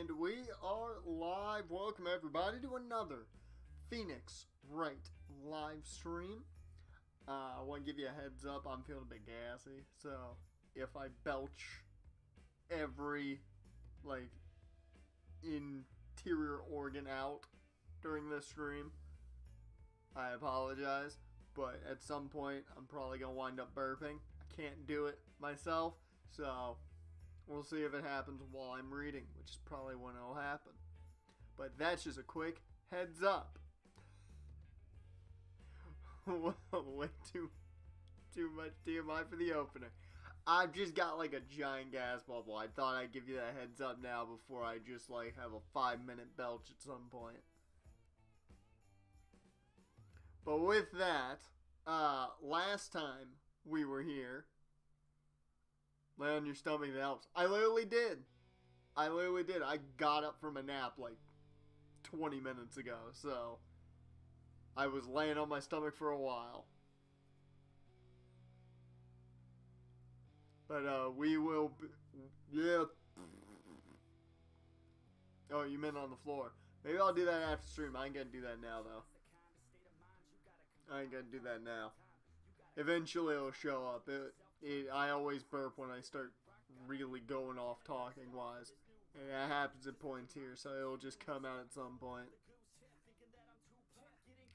And we are live. Welcome everybody to another Phoenix Wright live stream. I want to give you a heads up, I'm feeling a bit gassy, so if I belch every interior organ out during this stream, I apologize, but at some point I'm probably going to wind up burping. I can't do it myself, so we'll see if it happens while I'm reading, which is probably when it'll happen. But that's just a quick heads up. Way too much TMI for the opener. I've just got like a giant gas bubble. I thought I'd give you that heads up now before I just have a 5-minute belch at some point. But with that, last time we were here, lay on your stomach, that helps. I literally did. I got up from a nap like 20 minutes ago, so I was laying on my stomach for a while. But we will be, yeah. Oh, you meant on the floor. Maybe I'll do that after stream. I ain't gonna do that now though. Eventually it'll show up. I always burp when I start really going off talking wise. And that happens at points here, so it'll just come out at some point.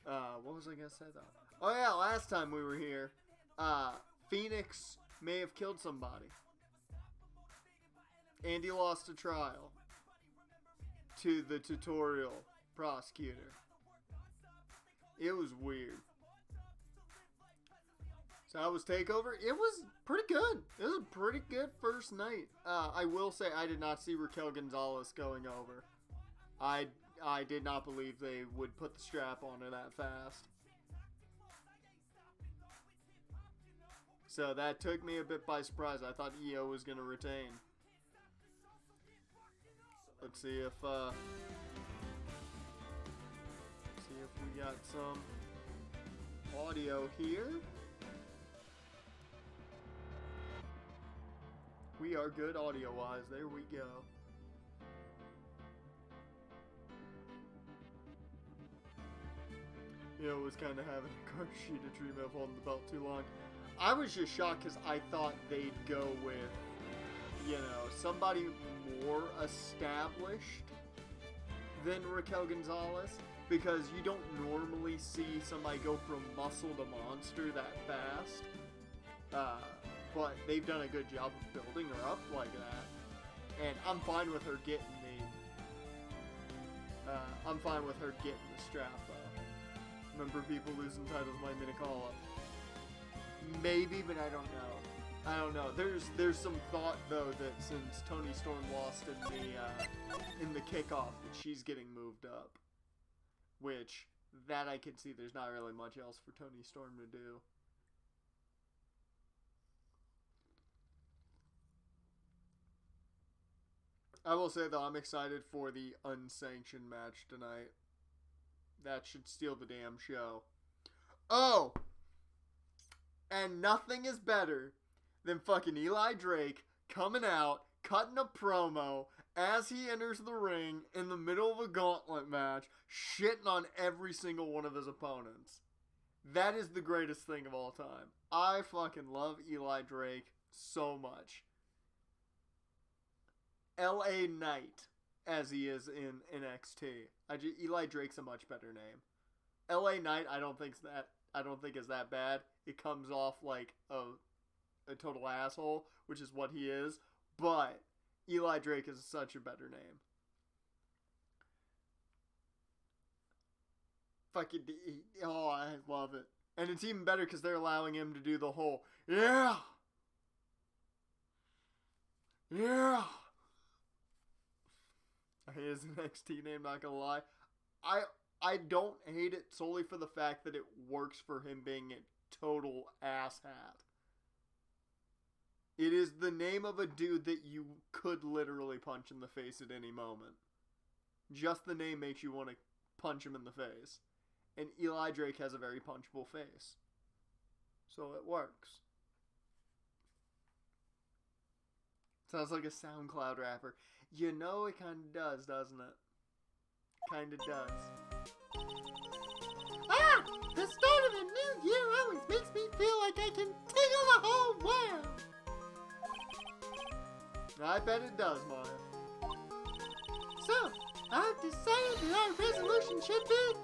What was I gonna say though? Oh yeah, last time we were here, Phoenix may have killed somebody. Andy lost a trial to the tutorial prosecutor. It was weird. So that was TakeOver. It was pretty good. It was a pretty good first night. I will say I did not see Raquel Gonzalez going over. I did not believe they would put the strap on her that fast. So that took me a bit by surprise. I thought EO was going to retain. Let's see if we got some audio here. We are good audio-wise. There we go. It was kind of having a car sheet of dream of holding the belt too long. I was just shocked because I thought they'd go with, somebody more established than Raquel Gonzalez, because you don't normally see somebody go from muscle to monster that fast. But they've done a good job of building her up like that. And I'm fine with her getting the strap though. Remember, people losing titles might be a call-up. Maybe, but I don't know. There's some thought though that since Toni Storm lost in the kickoff, that she's getting moved up. Which, that I can see there's not really much else for Toni Storm to do. I will say though, I'm excited for the unsanctioned match tonight. That should steal the damn show. Oh! And nothing is better than fucking Eli Drake coming out, cutting a promo as he enters the ring in the middle of a gauntlet match, shitting on every single one of his opponents. That is the greatest thing of all time. I fucking love Eli Drake so much. LA Knight, as he is in NXT. Eli Drake's a much better name. LA Knight, I don't think is that bad. It comes off like a total asshole, which is what he is. But Eli Drake is such a better name. I love it. And it's even better because they're allowing him to do the whole, yeah! I hate his NXT name, not gonna lie. I don't hate it solely for the fact that it works for him being a total asshat. It is the name of a dude that you could literally punch in the face at any moment. Just the name makes you want to punch him in the face. And Eli Drake has a very punchable face. So it works. Sounds like a SoundCloud rapper. You know it kinda does, doesn't it? Kinda does. Ah! The start of a new year always makes me feel like I can tingle the whole world! I bet it does, Maya. So, I've decided that our resolution should be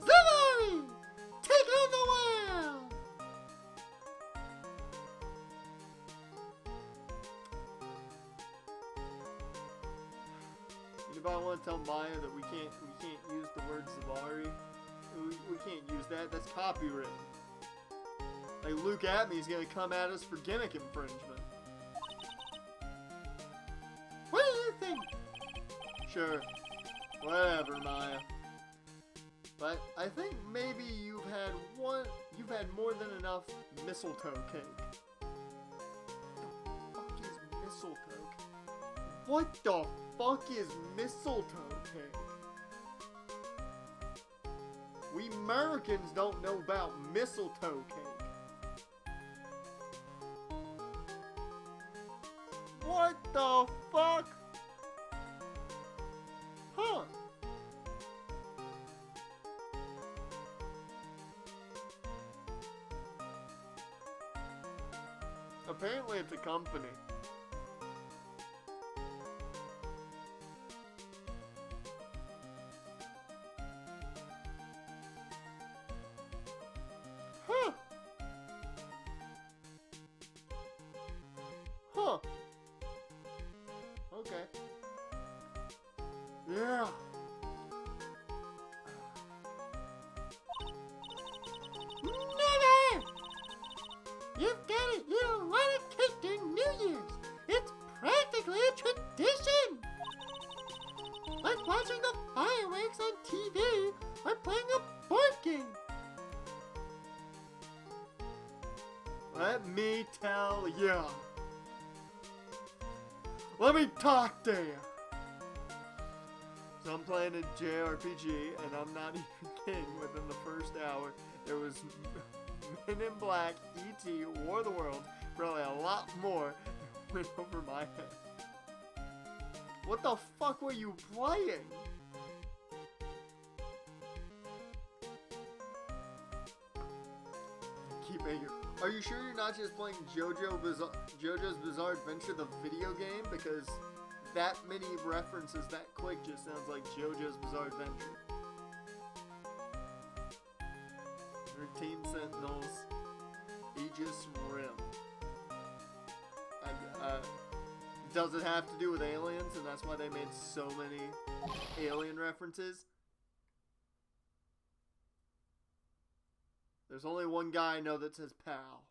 Zoomery! Take on the world! Anybody want to tell Maya that we can't use the word Zavari? We can't use that. That's copyrighted. Like Luke Atmey's gonna come at us for gimmick infringement. What do you think? Sure. Whatever, Maya. But I think maybe you've had more than enough mistletoe cake. What the fuck is mistletoe cake? What the fuck is mistletoe cake? We Americans don't know about mistletoe cake. What the fuck? Huh. Apparently it's a company. Huh. Huh. Okay. Yeah. Never! You've got to eat a lot of cake during New Year's. It's practically a tradition. Like watching the fireworks on TV or playing a board game. Let me tell ya. Let me talk to ya. So I'm playing a JRPG, and I'm not even kidding. Within the first hour, there was Men in Black, E.T., War of the Worlds, probably a lot more that went over my head. What the fuck were you playing? Keep making. Are you sure you're not just playing JoJo's Bizarre Adventure, the video game? Because that many references that quick just sounds like JoJo's Bizarre Adventure. 13 Sentinels, Aegis Rim. Does it have to do with aliens, and that's why they made so many alien references? There's only one guy I know that says pal.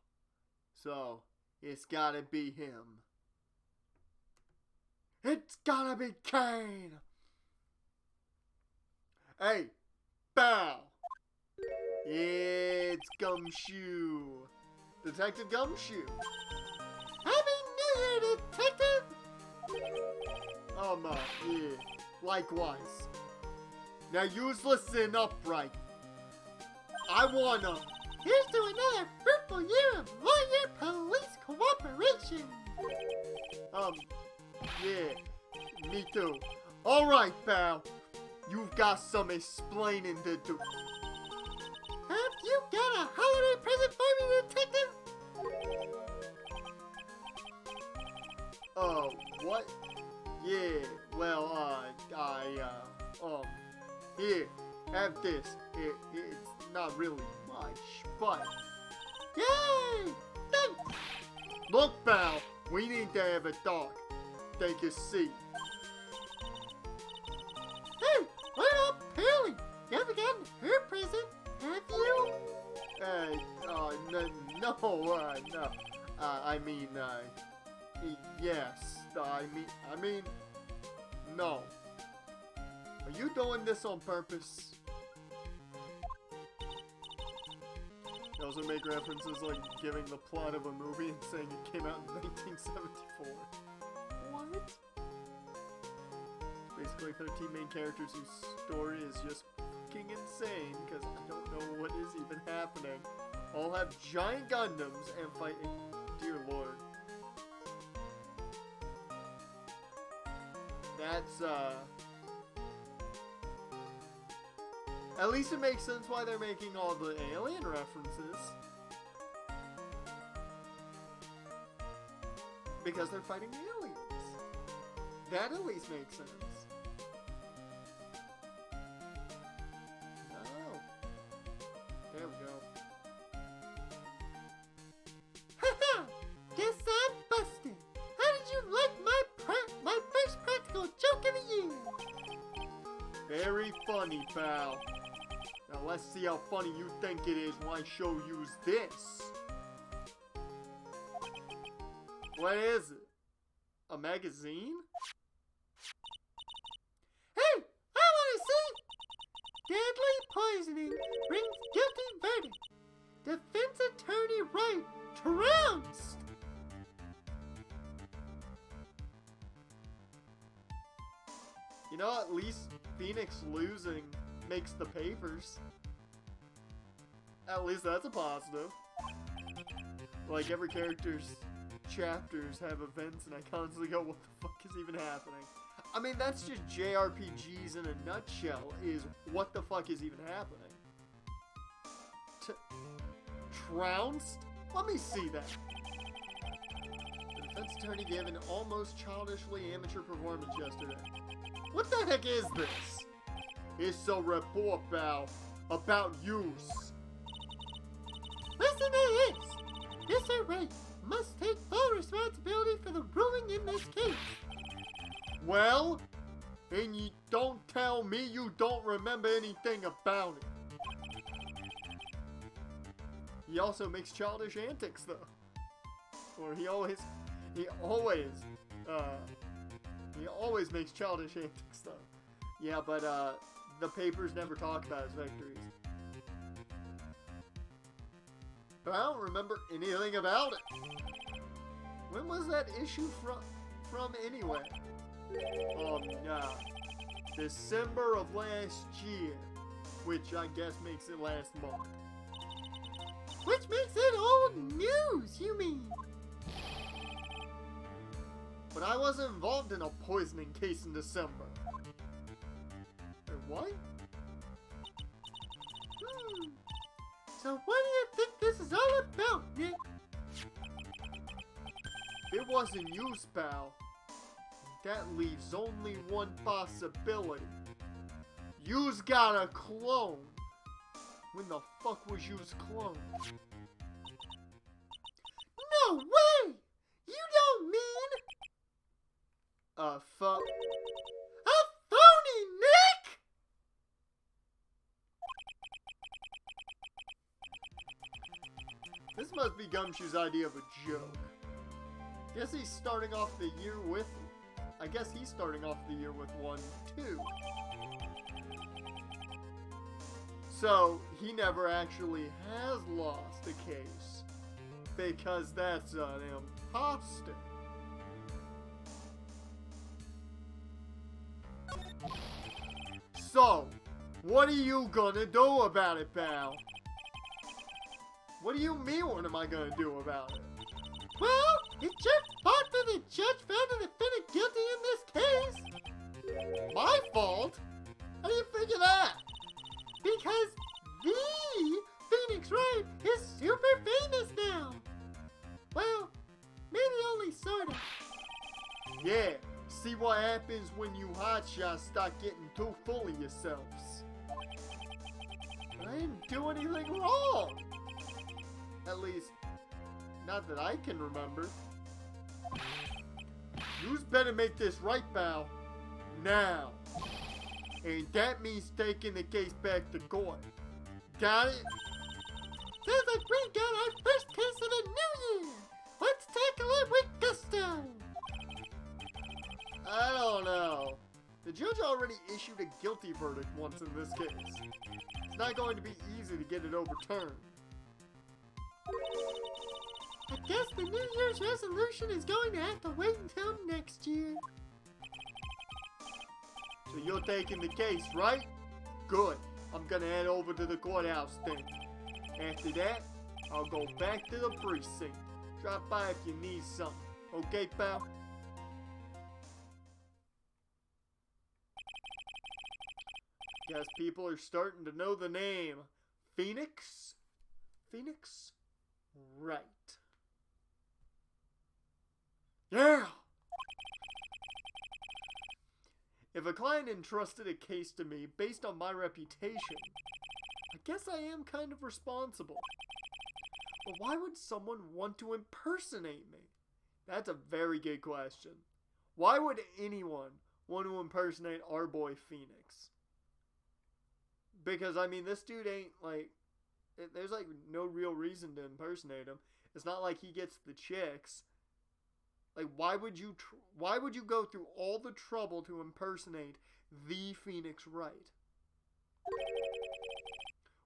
So, it's gotta be him. It's gotta be Kane! Hey, pal! It's Gumshoe. Detective Gumshoe. Happy New Year, Detective! Yeah. Likewise. Now you listen up, Wright. I wanna... Here's to another fruitful year of lawyer police cooperation! Yeah. Me too. Alright, pal. You've got some explaining to do. Have you got a holiday present for me, Detective? What? Yeah, well, here, have this. It's not really much, but... Yay! Thanks! Look, pal, we need to have a talk. Take a seat. Hey, what about Pearly? You haven't gotten her present, have you? No. Yes. I mean, no. Are you doing this on purpose? They also make references like giving the plot of a movie and saying it came out in 1974. What? Basically 13 main characters whose story is just fucking insane because I don't know what is even happening. All have giant Gundams and fight. Dear Lord. That's, at least it makes sense why they're making all the alien references. Because they're fighting aliens. That at least makes sense. Oh. There we go. Haha! Guess I'm busted. How did you like my first practical joke of the year? Very funny, pal. Now let's see how funny you think it is when I show you this. What is it? A magazine? Hey, I want to see! Deadly poisoning brings guilty verdict. Defense attorney Wright trounced. You know, at least Phoenix losing makes the papers. At least that's a positive. Like, every character's chapters have events, and I constantly go, what the fuck is even happening? I mean, that's just JRPGs in a nutshell, is what the fuck is even happening? Trounced? Let me see that. The defense attorney gave an almost childishly amateur performance yesterday. What the heck is this? It's a report, pal, about use. Listen to this. Mr. Wright must take full responsibility for the ruling in this case. Well, and you don't tell me you don't remember anything about it. He also makes childish antics, though. Or he always makes childish antics, though. Yeah, but the papers never talk about his victories. But I don't remember anything about it. When was that issue from anyway? December of last year, which I guess makes it last month. Which makes it old news, you mean? But I wasn't involved in a poisoning case in December. Wait, what? So what do you think this is all about, Nick? If it wasn't you, pal, that leaves only one possibility. You's got a clone. When the fuck was you's clone? No way! You don't mean... A phony, Nick! This must be Gumshoe's idea of a joke. Guess he's starting off the year with... I guess he's starting off the year with one, too. So, he never actually has lost a case. Because that's an imposter. So, what are you gonna do about it, pal? What do you mean, what am I gonna do about it? Well, it's your fault that the judge found the defendant guilty in this case. My fault? How do you figure that? Because the Phoenix Wright is super famous now. Well, maybe only sorta. Yeah, see what happens when you hotshots start getting too full of yourselves. I didn't do anything wrong. At least, not that I can remember. You's better make this right, pal. Now. And that means taking the case back to court. Got it? Sounds like we got our first case of the new year. Let's tackle it with gusto. I don't know. The judge already issued a guilty verdict once in this case. It's not going to be easy to get it overturned. I guess the New Year's resolution is going to have to wait until next year. So you're taking the case, right? Good. I'm gonna head over to the courthouse then. After that, I'll go back to the precinct. Drop by if you need something. Okay, pal? Guess people are starting to know the name. Phoenix Wright. Yeah! If a client entrusted a case to me based on my reputation, I guess I am kind of responsible. But why would someone want to impersonate me? That's a very good question. Why would anyone want to impersonate our boy Phoenix? Because, I mean, this dude ain't, like, there's, like, no real reason to impersonate him. It's not like he gets the chicks. Like, why would you go through all the trouble to impersonate the Phoenix Wright?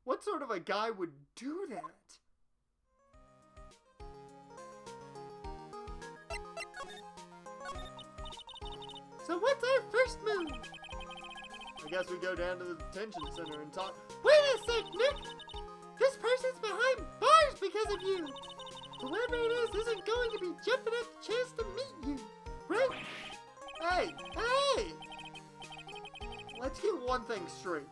What sort of a guy would do that? So what's our first move? I guess we go down to the detention center and talk. Wait a sec, Nick! This person's behind bars because of you! Whoever it is isn't going to be jumping at the chance to meet you, right? Hey! Let's get one thing straight.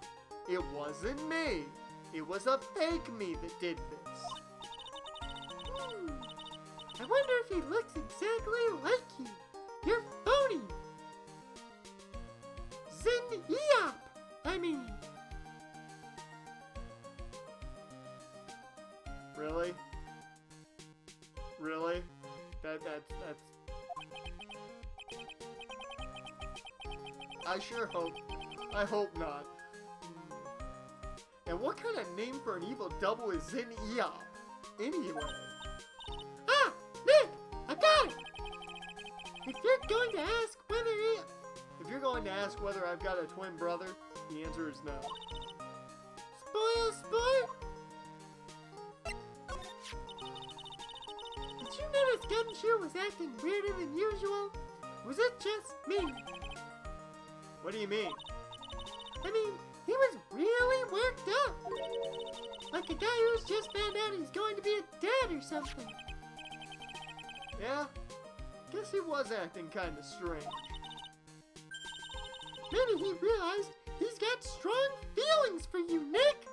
It wasn't me. It was a fake me that did this. I wonder if he looks exactly like you. You're phony! Zin Eop! I mean... Really? Really? That's... I hope not. And what kind of name for an evil double is Zin Eop? Anyway. Ah! Nick! I got it! If you're going to ask whether I've got a twin brother, the answer is no. Spoil sport! Did you notice Gumshoe was acting weirder than usual? Was it just me? What do you mean? I mean, he was really worked up. Like a guy who's just found out he's going to be a dad or something. Yeah? Guess he was acting kind of strange. Maybe he realized he's got strong feelings for you, Nick.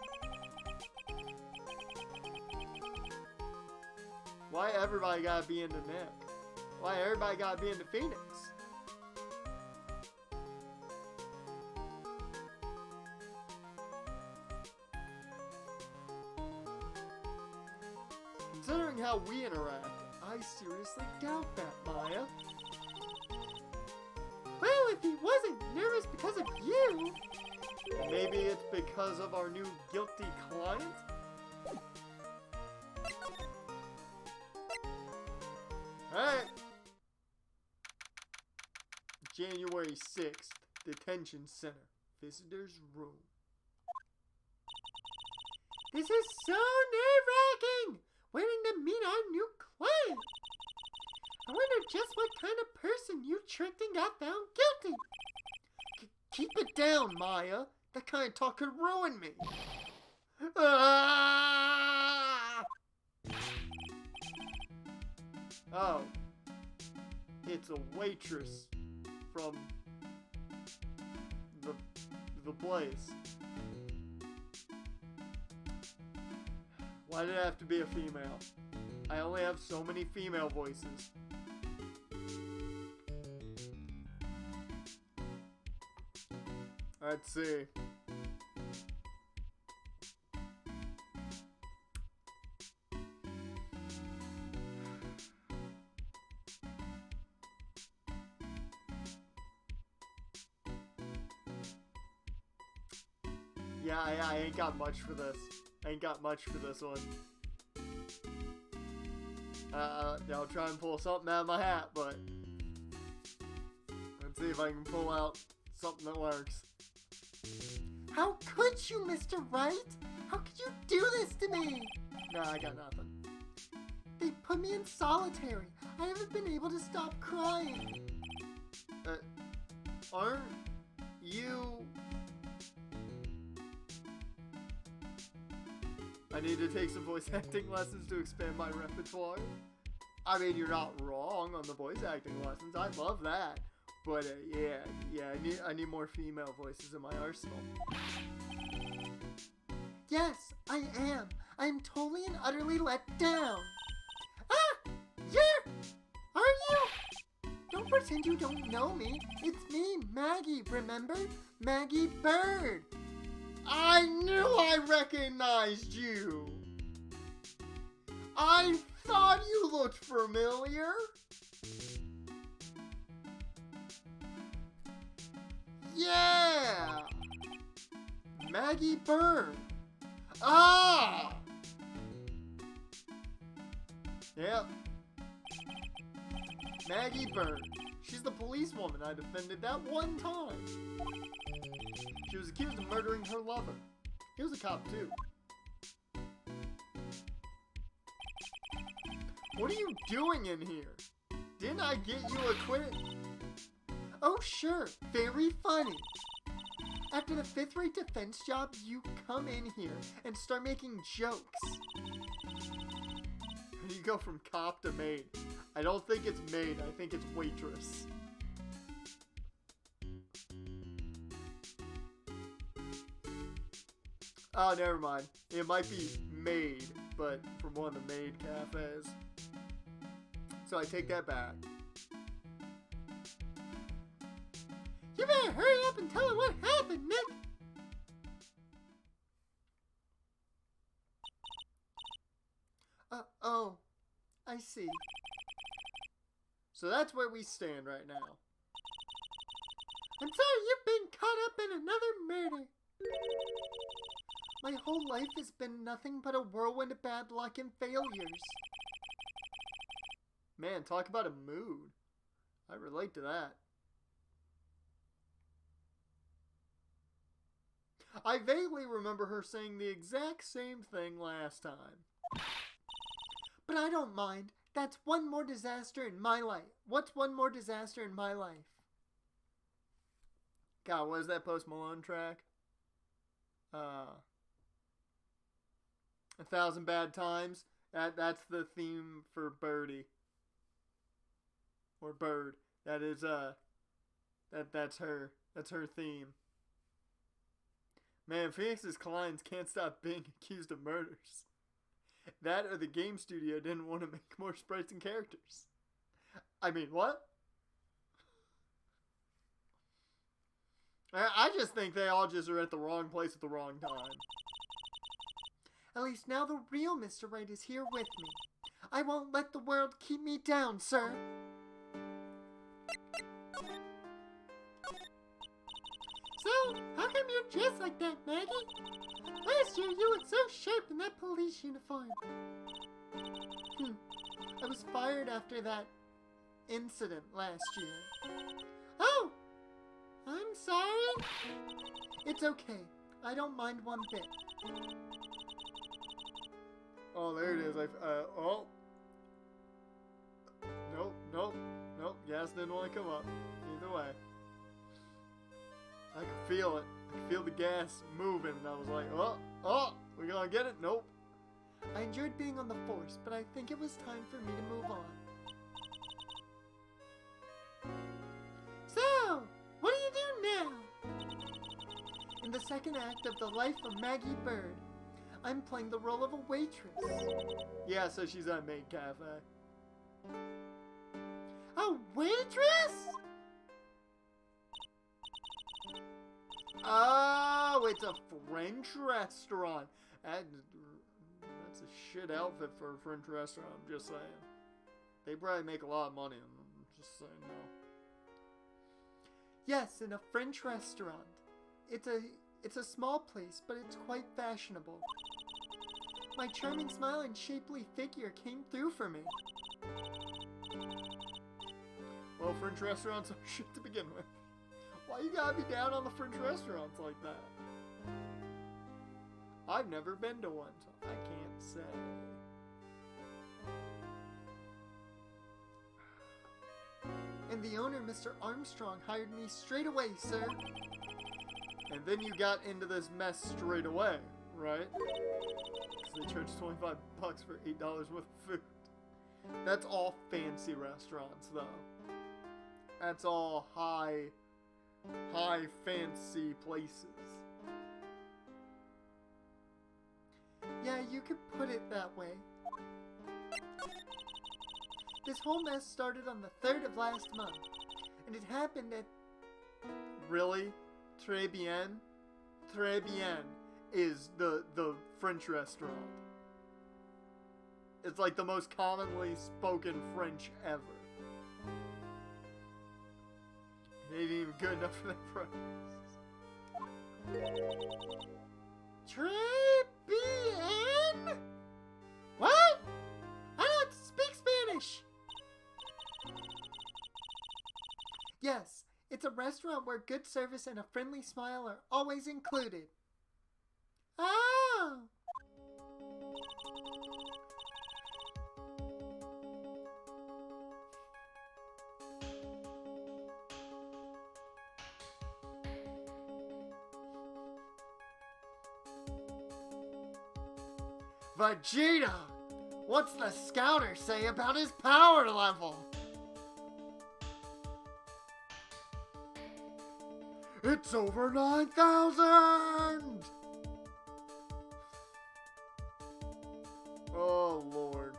Why everybody gotta be into Nick? Why everybody gotta be into Phoenix? Considering how we interact, I seriously doubt that, Maya. Well, if he wasn't nervous because of you... Maybe it's because of our new guilty client? Alright. January 6th, Detention Center, Visitor's Room. This is so nerve-wracking! Waiting to meet our new client! I wonder just what kind of person you tricked and got found guilty! Keep it down, Maya! That kind of talk could ruin me! Ah! Oh. It's a waitress from the place. Why did it have to be a female? I only have so many female voices. Let's see. Yeah, I ain't got much for this. I ain't got much for this one. I'll try and pull something out of my hat, but let's see if I can pull out something that works. How could you, Mr. Wright? How could you do this to me? No, I got nothing. They put me in solitary. I haven't been able to stop crying. Aren't you... I need to take some voice acting lessons to expand my repertoire. I mean, you're not wrong on the voice acting lessons. I love that. But yeah, I need more female voices in my arsenal. Yes, I am. I am totally and utterly let down. Ah! Are you? Don't pretend you don't know me. It's me, Maggie, remember? Maggie Bird. I knew I recognized you. I thought you looked familiar. Yeah! Maggie Bird. Ah! Yep. Maggie Bird. She's the policewoman I defended that one time. She was accused of murdering her lover. He was a cop too. What are you doing in here? Didn't I get you acquitted? Oh sure, very funny. After the fifth-rate defense job, you come in here and start making jokes. You go from cop to maid. I don't think it's maid, I think it's waitress. Oh, never mind. It might be maid, but from one of the maid cafes. So I take that back. You better hurry up and tell her what happened, Nick. Oh, I see. So that's where we stand right now. I'm sorry you've been caught up in another murder. My whole life has been nothing but a whirlwind of bad luck and failures. Man, talk about a mood. I relate to that. I vaguely remember her saying the exact same thing last time. But I don't mind. That's one more disaster in my life. What's one more disaster in my life? God, what is that Post Malone track? 1,000 Bad Times. That's the theme for Birdie. Or Bird. That is that's her. That's her theme. Man, Phoenix's clients can't stop being accused of murders. That or the game studio didn't want to make more sprites and characters. I mean, what? I just think they all just are at the wrong place at the wrong time. At least now the real Mr. Wright is here with me. I won't let the world keep me down, sir. So, how come you're dressed like that, Maggie? Last year you looked so sharp in that police uniform. I was fired after that incident last year. Oh! I'm sorry. It's okay. I don't mind one bit. Oh, there it is. Oh. Nope. Gas didn't want to come up. Either way. I could feel it. I could feel the gas moving, and I was like, oh, we gonna get it? Nope. I enjoyed being on the force, but I think it was time for me to move on. So, what do you do now? In the second act of The Life of Maggie Bird, I'm playing the role of a waitress. Yeah, so she's at Maid Cafe. A waitress? Oh, it's a French restaurant. That's a shit outfit for a French restaurant, I'm just saying. They probably make a lot of money, I'm just saying no. Yes, in a French restaurant. It's a small place, but it's quite fashionable. My charming smile and shapely figure came through for me. Well, French restaurants are shit to begin with. Why you gotta be down on the French restaurants like that? I've never been to one, so I can't say. And the owner, Mr. Armstrong, hired me straight away, sir. And then you got into this mess straight away, right? Because they charge $25 for $8 worth of food. That's all fancy restaurants, though. That's all high fancy places. Yeah, you could put it that way. This whole mess started on the 3rd of last month, and it happened at... Really? Très bien? Très bien is the French restaurant. It's like the most commonly spoken French ever. It ain't even good enough for that French. Très bien? What? I don't speak Spanish. Yes, it's a restaurant where good service and a friendly smile are always included. Oh! Vegeta! What's the scouter say about his power level? It's over 9,000! Oh, Lord.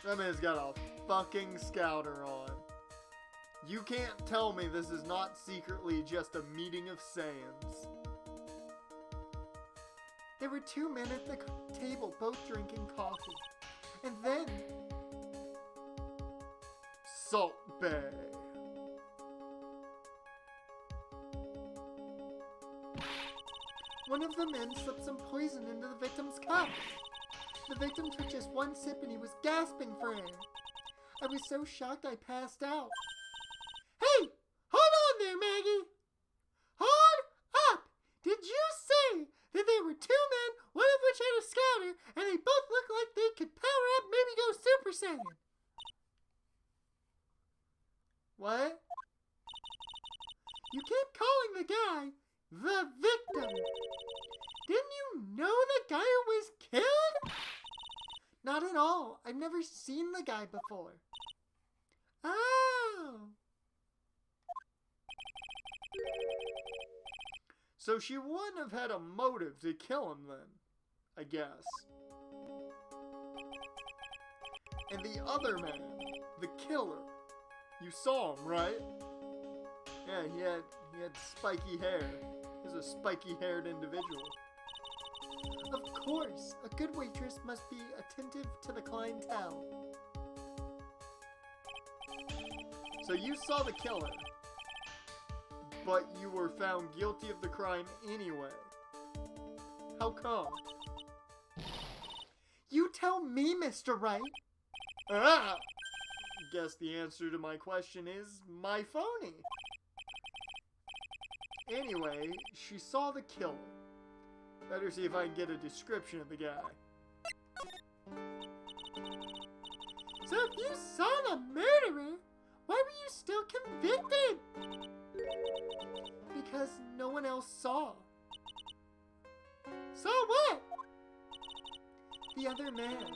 That man's got a fucking scouter on. You can't tell me this is not secretly just a meeting of Saiyans. There were 2 men at the table, both drinking coffee. And then... Salt Bay. one of the men slipped some poison into the victim's cup. The victim took just one sip and he was gasping for air. I was so shocked I passed out. Hey! Hold on there, Maggie! Hold up! Did you say that there were 2 men, one of which had a scouter, and they both looked like they could power up, maybe go Super Saiyan? What? You keep calling the guy the victim. Didn't you know the guy who was killed? Not at all. I've never seen the guy before. Oh. So she wouldn't have had a motive to kill him then, I guess. And the other man, the killer, you saw him, right? Yeah, he had spiky hair. He's a spiky-haired individual. Of course, a good waitress must be attentive to the clientele. So you saw the killer, but you were found guilty of the crime anyway. How come? You tell me, Mr. Wright. Ah! Guess the answer to my question is my phony. Anyway, she saw the killer. Better see if I can get a description of the guy. So if you saw the murderer, why were you still convicted? Because no one else saw. Saw what? The other man.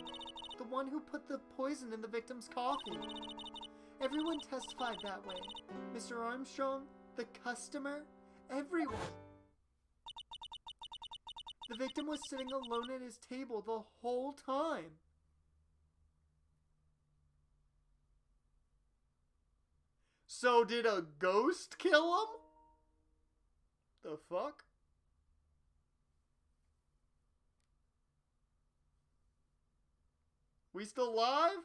The one who put the poison in the victim's coffee. Everyone testified that way. Mr. Armstrong, the customer, everyone. The victim was sitting alone at his table the whole time. So did a ghost kill him? The fuck? We still live?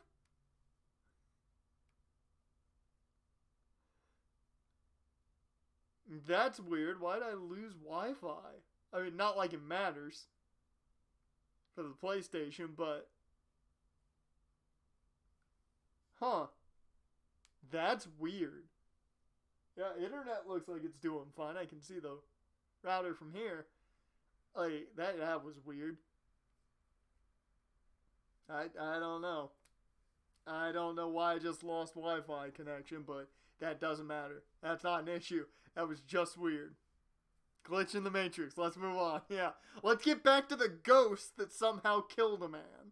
That's weird. Why'd I lose Wi-Fi? I mean, not like it matters for the PlayStation, but... Huh. That's weird. Yeah, internet looks like it's doing fine. I can see the router from here. Like, that was weird. I don't know. I don't know why I just lost Wi-Fi connection, but that doesn't matter. That's not an issue. That was just weird. Glitch in the Matrix. Let's move on. Yeah. Let's get back to the ghost that somehow killed a man.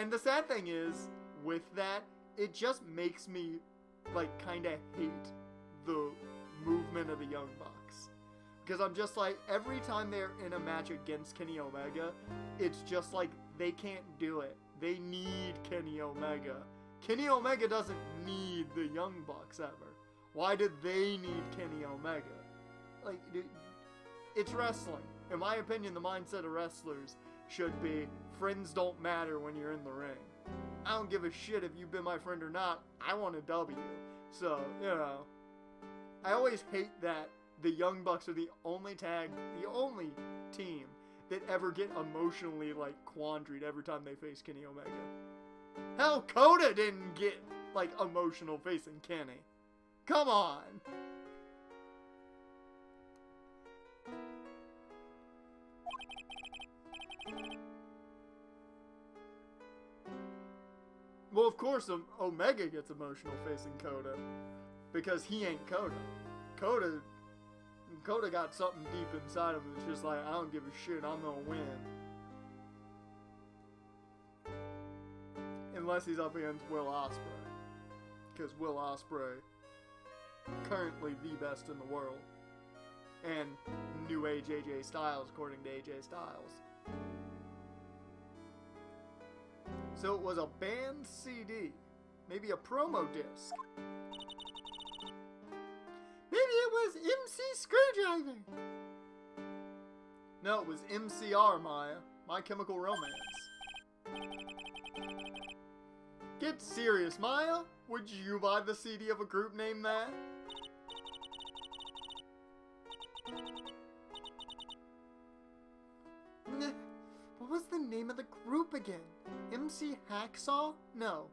And the sad thing is, with that, it just makes me, like, kind of hate the movement of the Young Bucks. Because I'm just like, every time they're in a match against Kenny Omega, it's just like, they can't do it. They need Kenny Omega. Kenny Omega doesn't need the Young Bucks ever. Why did they need Kenny Omega? Like, it's wrestling. In my opinion, the mindset of wrestlers should be, friends don't matter when you're in the ring. I don't give a shit if you've been my friend or not. I want a W. So, you know, I always hate that the Young Bucks are the only team that ever get emotionally, like, quandaried every time they face Kenny Omega. Hell, Coda didn't get, like, emotional facing Kenny. Come on. Well, of course, Omega gets emotional facing Coda, because he ain't Coda. Coda got something deep inside him that's just like, I don't give a shit, I'm gonna win. Unless he's up against Will Ospreay. Because Will Ospreay, currently the best in the world. And new age AJ Styles, according to AJ Styles. So it was a banned CD. Maybe a promo disc. Maybe it was MC Screwdriver. No, it was MCR, Maya. My Chemical Romance. Get serious, Maya. Would you buy the CD of a group named that? What was the name of the group again? MC Hacksaw? No.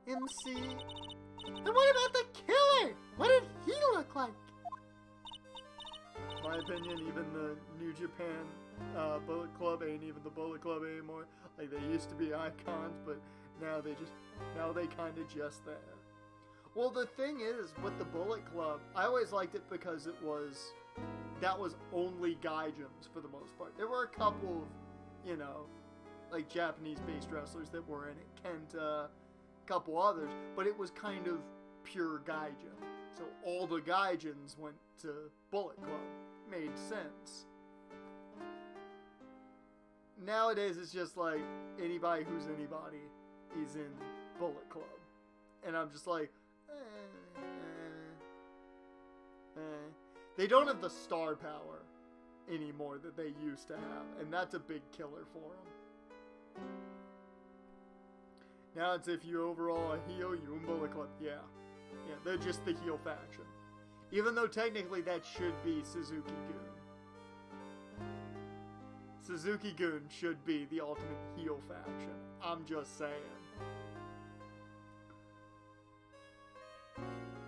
MC... And what about the Killer? What did he look like? My opinion, even the New Japan Bullet Club ain't even the Bullet Club anymore. Like, they used to be icons, but now they kind of just there. Well, the thing is, with the Bullet Club, I always liked it because that was only gaijins for the most part. There were a couple of, you know, like Japanese-based wrestlers that were in it. Kenta, a couple others, but it was kind of pure gaijin. So all the gaijins went to Bullet Club. Made sense. Nowadays, it's just like, anybody who's anybody is in Bullet Club. And I'm just like, They don't have the star power anymore that they used to have, and that's a big killer for them. Now it's if you overall a heel, you in Bullet Club. Yeah, they're just the heel faction. Even though technically that should be Suzuki-gun. Suzuki-gun should be the ultimate heel faction. I'm just saying.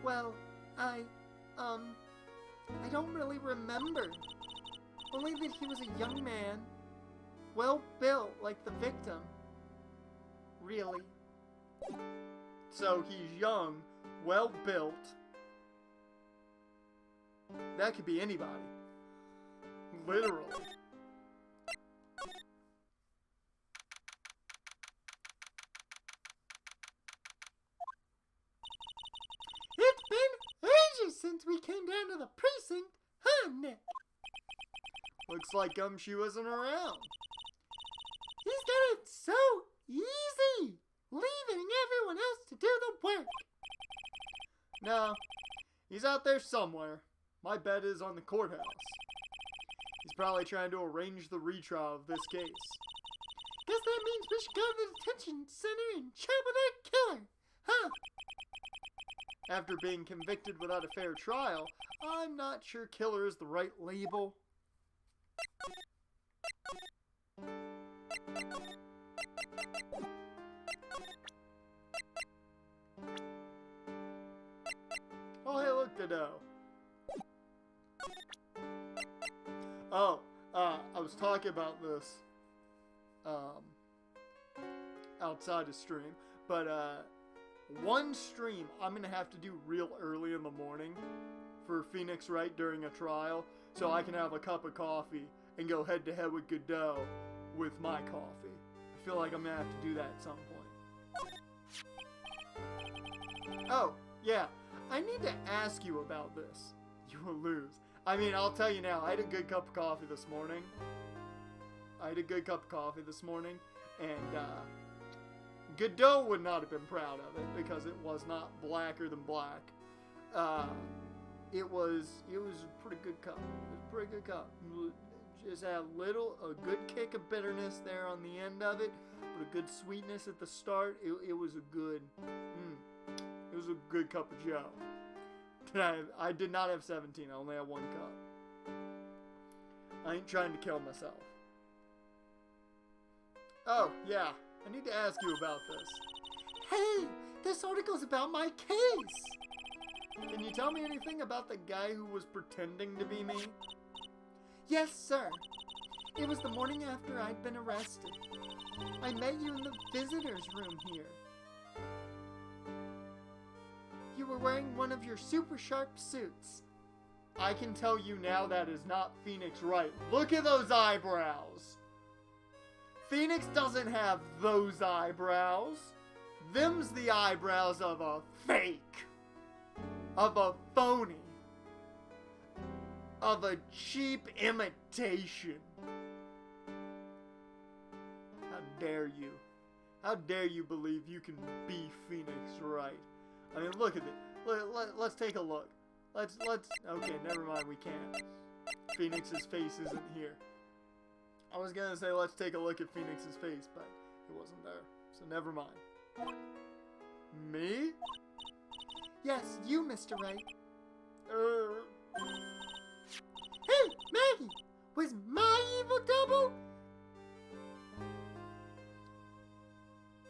Well, I don't really remember. Only that he was a young man, well built like the victim. Really. So he's young, well built. That could be anybody. Literally. It's been ages since we came down to the precinct, huh, Nick? Looks like Gumshoe isn't around. He's got it so easy, leaving everyone else to do the work. No, he's out there somewhere. My bet is on the courthouse. He's probably trying to arrange the retrial of this case. Guess that means we should go to the detention center and chat with that killer, huh? After being convicted without a fair trial, I'm not sure killer is the right label. Oh, hey, look, Dodo. Oh, I was talking about this outside of stream, but one stream I'm gonna have to do real early in the morning for Phoenix Wright during a trial, so I can have a cup of coffee and go head to head with Godot with my coffee. I feel like I'm gonna have to do that at some point. Oh, yeah. I need to ask you about this. You will lose. I mean, I'll tell you now, I had a good cup of coffee this morning. And, Godot would not have been proud of it because it was not blacker than black. It was a pretty good cup. Just had a good kick of bitterness there on the end of it, but a good sweetness at the start. It was a good cup of joe. I did not have 17. I only had 1 cup. I ain't trying to kill myself. Oh, yeah. I need to ask you about this. Hey, this article's about my case. Can you tell me anything about the guy who was pretending to be me? Yes, sir. It was the morning after I'd been arrested. I met you in the visitor's room here. You were wearing one of your super sharp suits. I can tell you now that is not Phoenix Wright. Look at those eyebrows. Phoenix doesn't have those eyebrows. Them's the eyebrows of a fake. Of a phony. Of a cheap imitation. How dare you? How dare you believe you can be Phoenix Wright? I mean, look at it. Let's take a look. Let's. Okay, never mind. We can't. Phoenix's face isn't here. I was gonna say let's take a look at Phoenix's face, but it wasn't there. So never mind. Me? Yes, you, Mr. Wright. Hey, Maggie! Was my evil double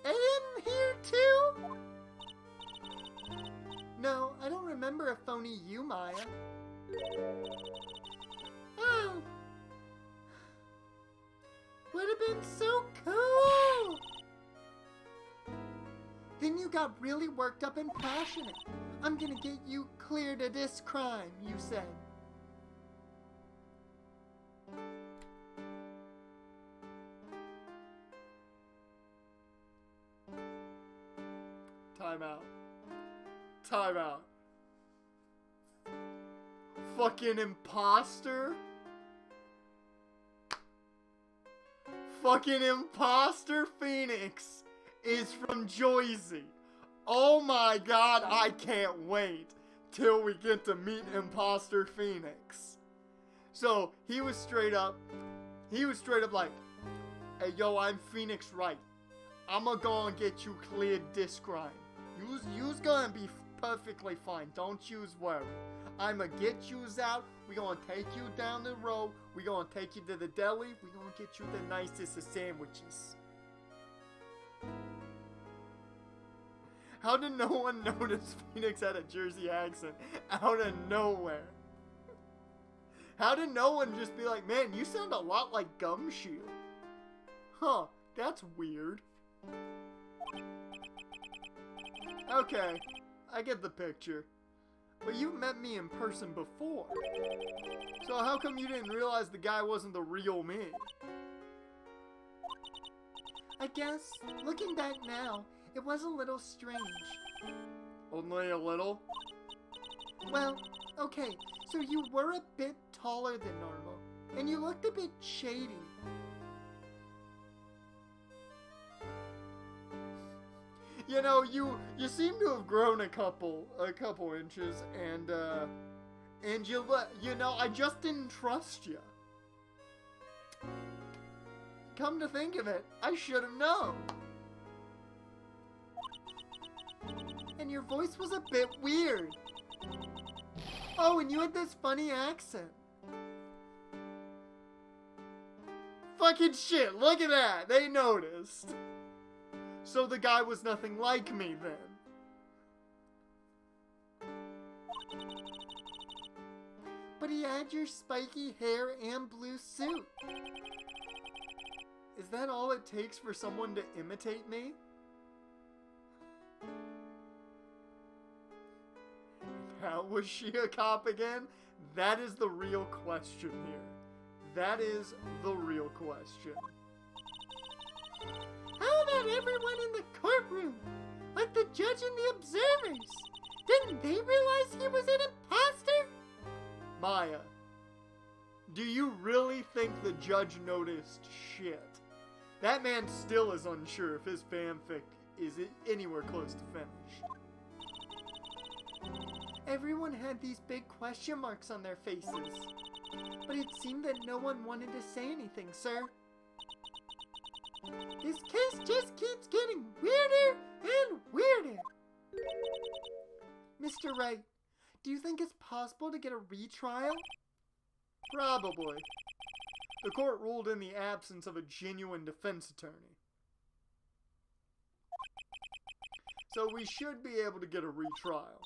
in here too? No, I don't remember a phony you, Maya. Oh. Would have been so cool! Then you got really worked up and passionate. I'm gonna get you cleared of this crime, you said. Time out. Time out. Fucking imposter? Fucking imposter Phoenix is from Jersey. Oh my god, I can't wait till we get to meet imposter Phoenix. So he was straight up like, hey yo, I'm Phoenix Wright. I'ma go and get you cleared this crime. You's gonna be perfectly fine, don't you's worry. I'ma get you's out, we gonna take you down the road, we gonna take you to the deli, we gonna get you the nicest of sandwiches. How did no one notice Phoenix had a Jersey accent out of nowhere? How did no one just be like, man, you sound a lot like Gumshoe? Huh, that's weird. Okay, I get the picture. But you met me in person before. So how come you didn't realize the guy wasn't the real me? I guess, looking back now, it was a little strange. Only a little? Well, okay, so you were a bit taller than normal, and you looked a bit shady. You know, you seem to have grown a couple inches, and you know, I just didn't trust you. Come to think of it, I should have known. And your voice was a bit weird. Oh, and you had this funny accent. Fucking shit, look at that, they noticed. So the guy was nothing like me then. But he had your spiky hair and blue suit. Is that all it takes for someone to imitate me? How was she a cop again? That is the real question here. That is the real question. How about everyone in the courtroom? like the judge and the observers. Didn't they realize he was an imposter? Maya, do you really think the judge noticed shit? That man still is unsure if his fanfic is anywhere close to finished. Everyone had these big question marks on their faces, but it seemed that no one wanted to say anything, sir. This case just keeps getting weirder and weirder. Mr. Wright, do you think it's possible to get a retrial? Probably. The court ruled in the absence of a genuine defense attorney. So we should be able to get a retrial.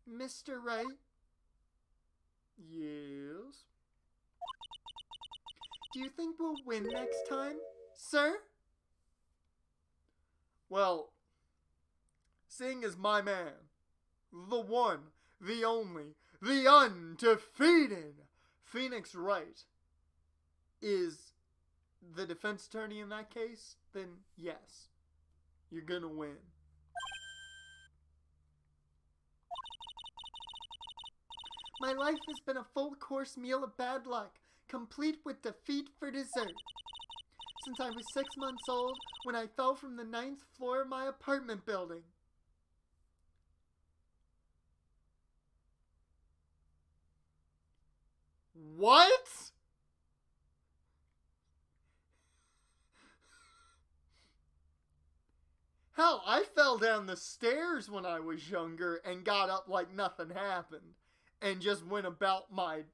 Mr. Wright? Yes? Do you think we'll win next time, sir? Well, seeing as my man, the one, the only, the undefeated Phoenix Wright is the defense attorney in that case, then yes, you're gonna win. My life has been a full-course meal of bad luck, complete with defeat for dessert. Since I was 6 months old, when I fell from the 9th floor of my apartment building. What? Hell, I fell down the stairs when I was younger and got up like nothing happened and just went about my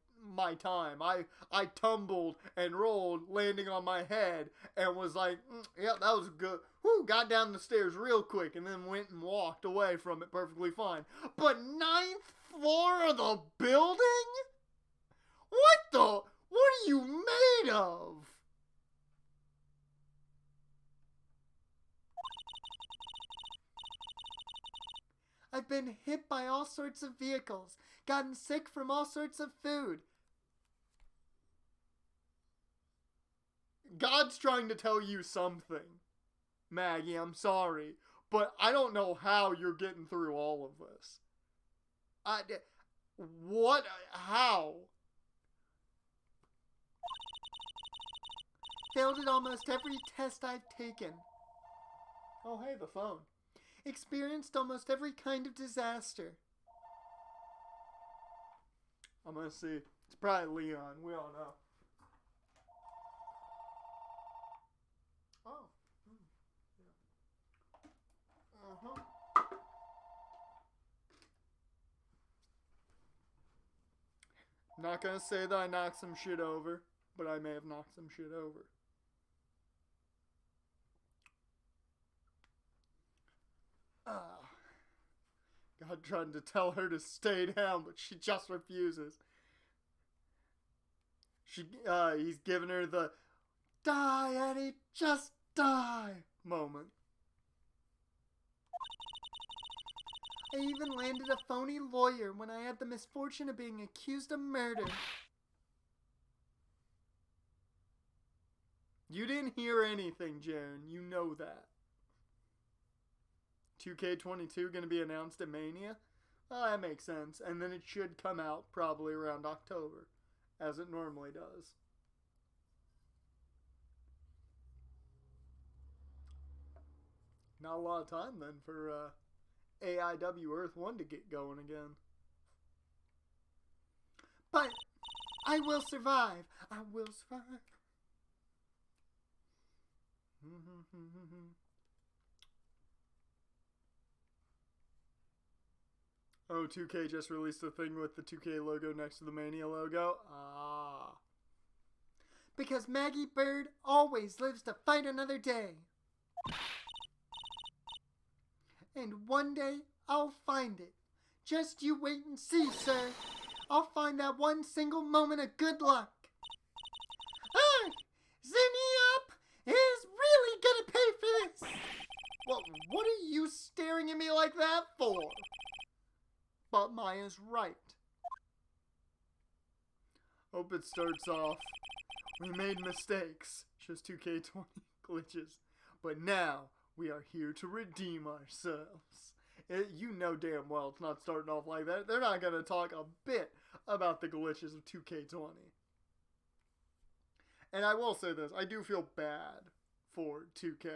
time. I tumbled and rolled, landing on my head, and was like, yeah, that was good. Whew, got down the stairs real quick and then went and walked away from it perfectly fine. But 9th floor of the building? What are you made of? I've been hit by all sorts of vehicles, gotten sick from all sorts of food. God's trying to tell you something. Maggie, I'm sorry, but I don't know how you're getting through all of this. How? Failed at almost every test I've taken. Oh, hey, the phone. Experienced almost every kind of disaster. I'm gonna see. It's probably Leon. We all know. Oh. Yeah. Uh-huh. Not gonna say that I knocked some shit over, but I may have knocked some shit over. God trying to tell her to stay down, but she just refuses. He's giving her the die, Eddie, just die moment. I even landed a phony lawyer when I had the misfortune of being accused of murder. You didn't hear anything, Jaren. You know that. 2K22 going to be announced at Mania? Well, that makes sense. And then it should come out probably around October, as it normally does. Not a lot of time then for AIW Earth 1 to get going again. But I will survive. I will survive. Oh, 2K just released a thing with the 2K logo next to the Mania logo? Ah. Because Maggie Bird always lives to fight another day. And one day, I'll find it. Just you wait and see, sir. I'll find that one single moment of good luck. Ah! Zinniop is really gonna pay for this. What are you staring at me like that for? But Maya's right. Hope it starts off. We made mistakes. Just 2K20 glitches. But now, We are here to redeem ourselves. You know damn well it's not starting off like that. They're not going to talk a bit about the glitches of 2K20. And I will say this, I do feel bad for 2K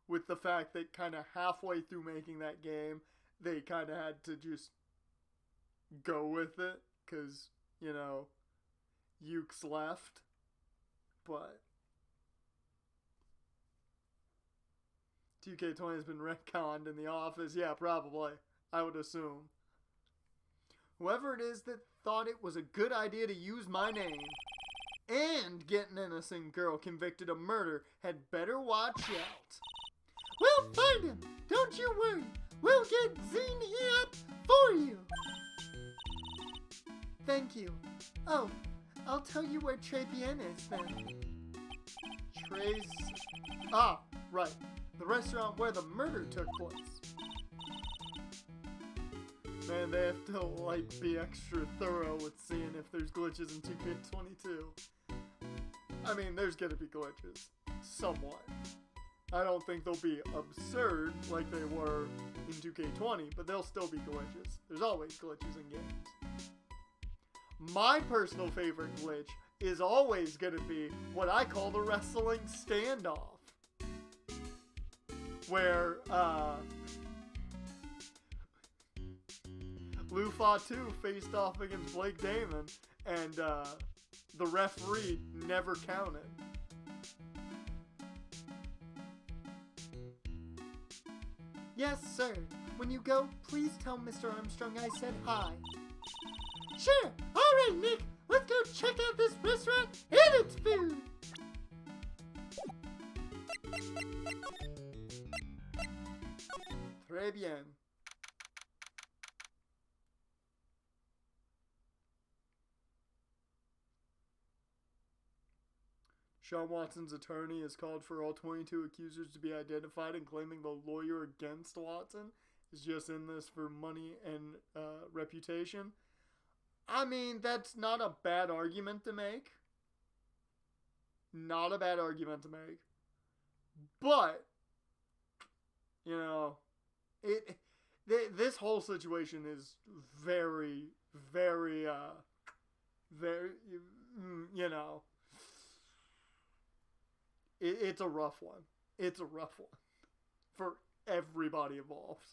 with the fact that kind of halfway through making that game, they kind of had to just go with it because, you know, Yuke's left. But 2K20 has been retconned in the office. Yeah, probably. I would assume. Whoever it is that thought it was a good idea to use my name and get an innocent girl convicted of murder had better watch out. We'll find him. Don't you worry. We'll get Zine here up for you. Thank you. Oh, I'll tell you where Tribulations is then. Ah, right. The restaurant where the murder took place. Man, they have to, like, be extra thorough with seeing if there's glitches in 2K22. I mean, there's gonna be glitches. Somewhat. I don't think they'll be absurd like they were in 2K20, but they'll still be glitches. There's always glitches in games. My personal favorite glitch is always gonna be what I call the wrestling standoff. Where, Lou Fatu faced off against Blake Damon, and, the referee never counted. Yes, sir. When you go, please tell Mr. Armstrong I said hi. Sure. All right, Nick. Let's go check out this restaurant and its food. Très bien. Sean Watson's attorney has called for all 22 accusers to be identified and claiming the lawyer against Watson is just in this for money and reputation. I mean, that's not a bad argument to make. Not a bad argument to make. But, you know, this whole situation is very, very, you know, it's a rough one. It's a rough one for everybody involved.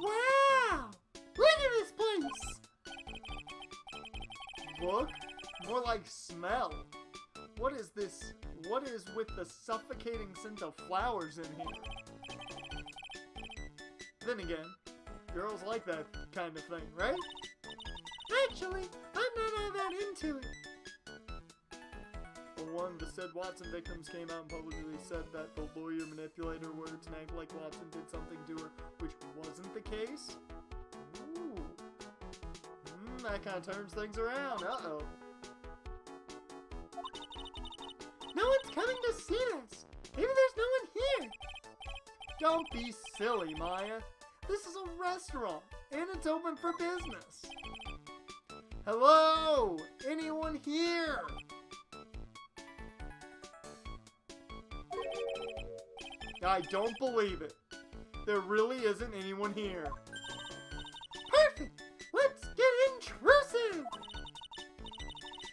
Wow! Look at this place! Look? More like smell. What is this? What is with the suffocating scent of flowers in here? Then again, girls like that kind of thing, right? Actually, I'm not all that into it. For one, the said Watson victims came out and publicly said that the lawyer manipulated her words and acted like Watson did something to her, which wasn't the case. Ooh. That kind of turns things around. Uh-oh. No one's coming to see us. Maybe there's no one here. Don't be silly, Maya. This is a restaurant, and it's open for business. Hello? Anyone here? I don't believe it. There really isn't anyone here. Perfect! Let's get intrusive!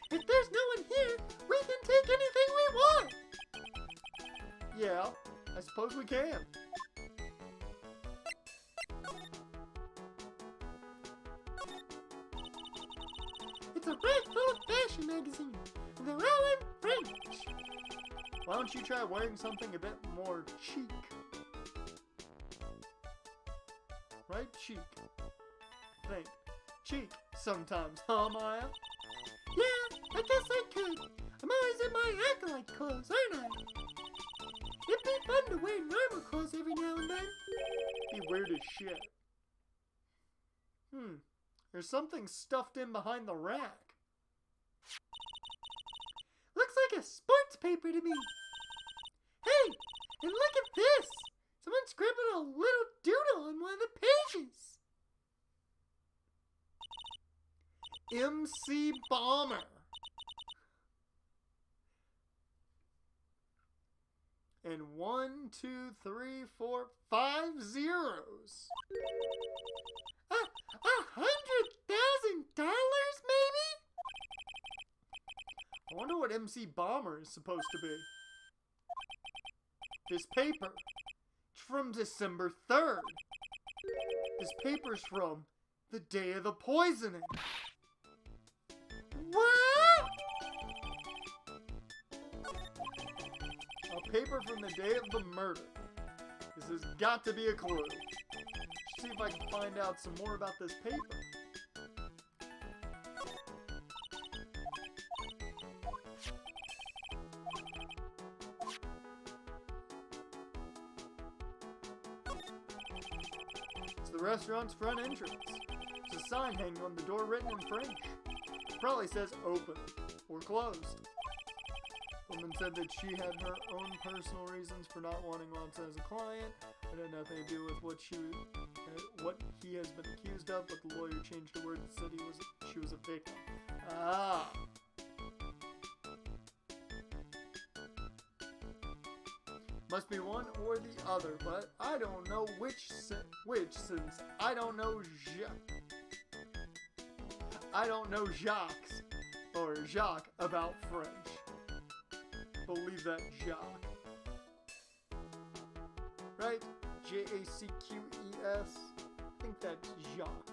If there's no one here, we can take anything we want! Yeah, I suppose we can. It's a rack full of fashion magazines, and they're all in French. Why don't you try wearing something a bit more chic? Right? Chic. Think. Cheek sometimes, huh, Maya? Yeah, I guess I could. I'm always in my acolyte clothes, aren't I? It'd be fun to wear normal clothes every now and then. Be weird as shit. There's something stuffed in behind the rack. Looks like a sports paper to me. Hey, and look at this. Someone scribbled a little doodle on one of the pages. MC Bomber. And 1, 2, 3, 4, 5 zeros. $100,000 maybe? I wonder what MC Bomber is supposed to be. This paper. It's from December 3rd. This paper's from the day of the poisoning. What? A paper from the day of the murder. This has got to be a clue. Let's see if I can find out some more about this paper. It's the restaurant's front entrance. There's a sign hanging on the door written in French. It probably says open or closed. The woman said that she had her own personal reasons for not wanting Watson as a client. It had nothing to do with what he has been accused of, but the lawyer changed the word and said she was a victim. Ah. Must be one or the other, but I don't know which since I don't know Jacques or Jacques about French. Believe that Jacques. Right? Jacques. I think that's Jacques.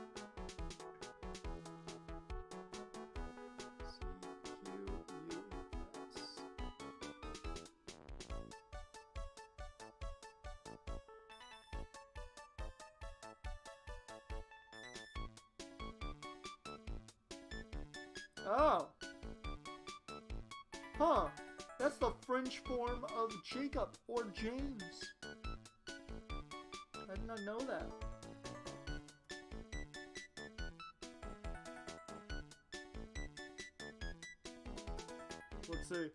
Oh. Huh. That's the French form of Jacob or James. I did not know that. Let's see.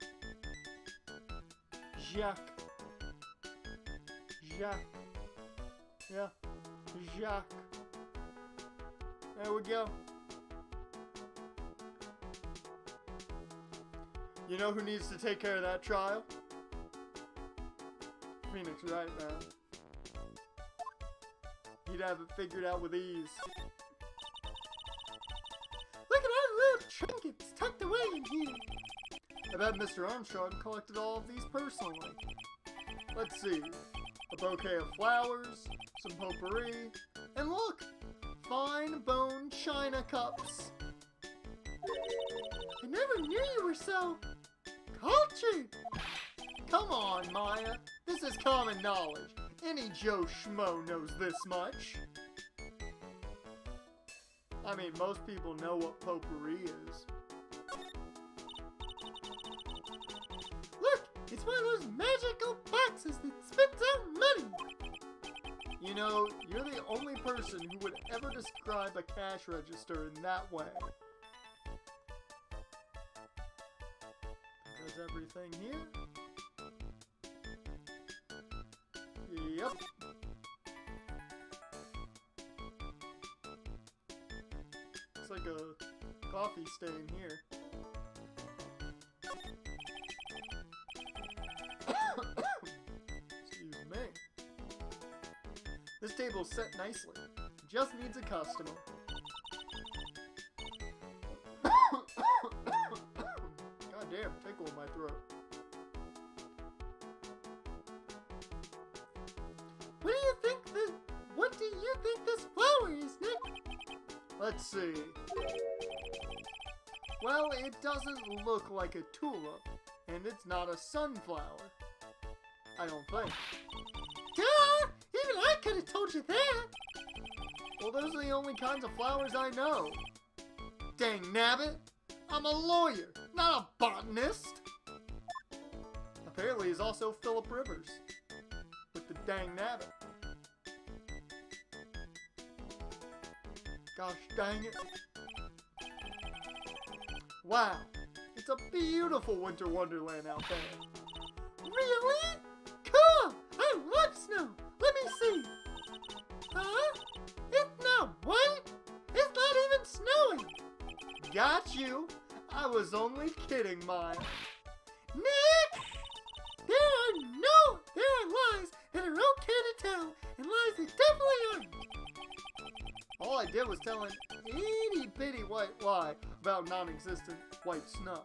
Jacques. Yeah. Jacques. There we go. You know who needs to take care of that trial? Phoenix Wright, man. He'd have it figured out with ease. Look at our little trinkets tucked away in here. I bet Mr. Armstrong collected all of these personally. Let's see. A bouquet of flowers, some potpourri, and look! Fine bone china cups. I never knew you were so cultured. Come on, Maya. This is common knowledge. Any Joe Schmo knows this much. I mean, most people know what potpourri is. Look, it's one of those magical boxes that spits out money. You know, you're the only person who would ever describe a cash register in that way. Does everything here? Yep. It's like a coffee stain here. Excuse me. This table's set nicely. Just needs a customer. God damn, tickle in my throat. What do you think this flower is, Nick? Let's see. Well, it doesn't look like a tulip, and it's not a sunflower. I don't think. Duh! Even I could have told you that! Well, those are the only kinds of flowers I know. Dang nabbit! I'm a lawyer, not a botanist! Apparently he's also Philip Rivers. With the dang nabbit. Gosh dang it. Wow, it's a beautiful winter wonderland out there. Really? Cool! I love snow! Let me see! Huh? It's not white! It's not even snowing! got you. I was only kidding, Maya. Nick! There are lies that are okay to tell, and lies that definitely aren't. All I did was tell an itty-bitty white lie about non-existent white snow.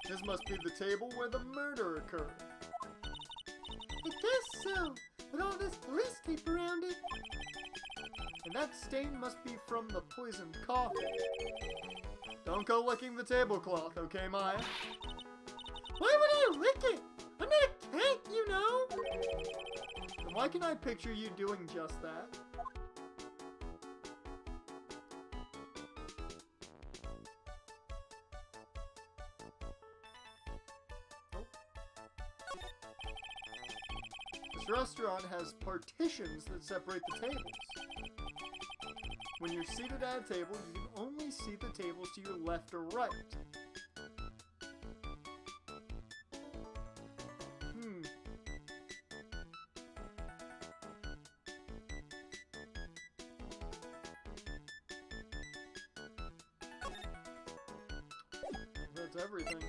This must be the table where the murder occurred. I guess so, with all this police tape around it. And that stain must be from the poisoned coffee. Don't go licking the tablecloth, okay, Maya? Why would I lick it? I'm not a cat, you know. Then why can I picture you doing just that? This restaurant has partitions that separate the tables. When you're seated at a table, you can only see the tables to your left or right. That's everything.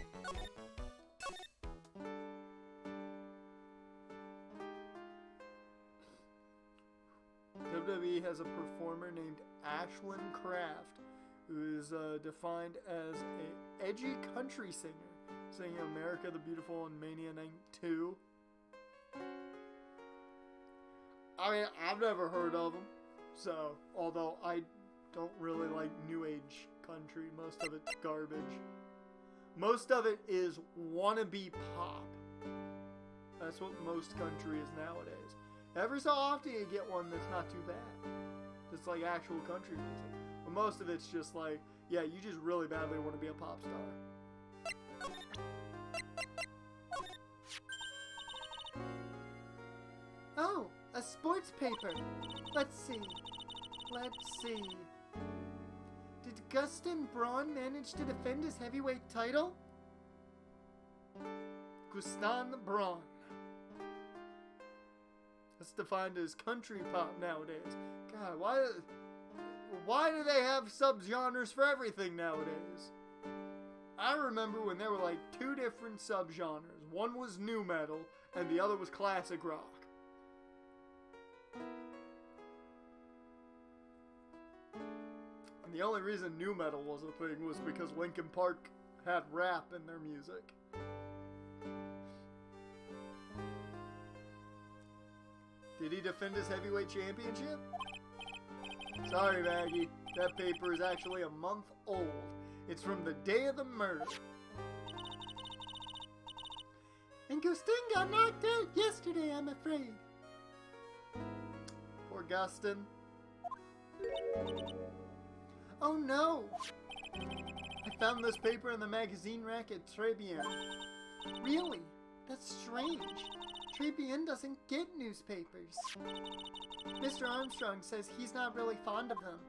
WWE has a performer named Ashlyn Kraft, who is defined as an edgy country singer, singing America the Beautiful and Mania 92. I mean, I've never heard of him, so, although I don't really like new age country, most of it's garbage. Most of it is wannabe pop. That's what most country is nowadays. Every so often you get one that's not too bad. It's like actual country music. But most of it's just like, yeah, you just really badly want to be a pop star. Oh, a sports paper. Let's see. Did Gustin Braun manage to defend his heavyweight title? Gustin Braun. That's defined as country pop nowadays. God, why do they have subgenres for everything nowadays? I remember when there were like two different subgenres. One was nu metal and the other was classic rock. And the only reason nu metal was a thing was because Linkin Park had rap in their music. Did he defend his heavyweight championship? Sorry, Maggie. That paper is actually a month old. It's from the day of the murder. And Gustin got knocked out yesterday, I'm afraid. Poor Gustin. Oh no! I found this paper in the magazine rack at Tribulations. Really? That's strange. Tribune doesn't get newspapers. Mr. Armstrong says he's not really fond of them.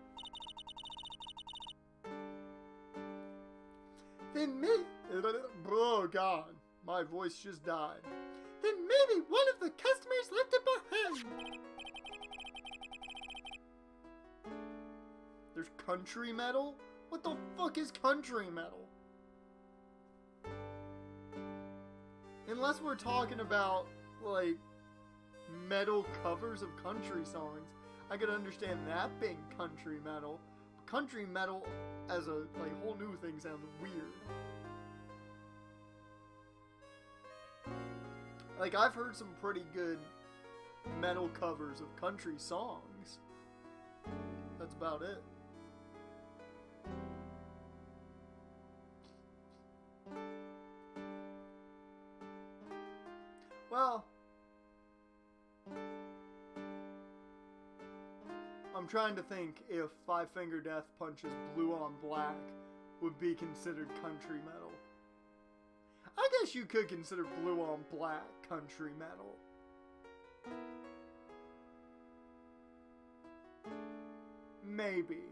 Then maybe... Oh God, my voice just died. Then maybe one of the customers left it behind. There's country metal? What the fuck is country metal? Unless we're talking about, like, metal covers of country songs, I could understand that being country metal. Country metal as a, like, whole new thing sounds weird. Like, I've heard some pretty good metal covers of country songs. That's about it. Well, I'm trying to think if Five Finger Death Punch's Blue on Black would be considered country metal. I guess you could consider Blue on Black country metal. Maybe.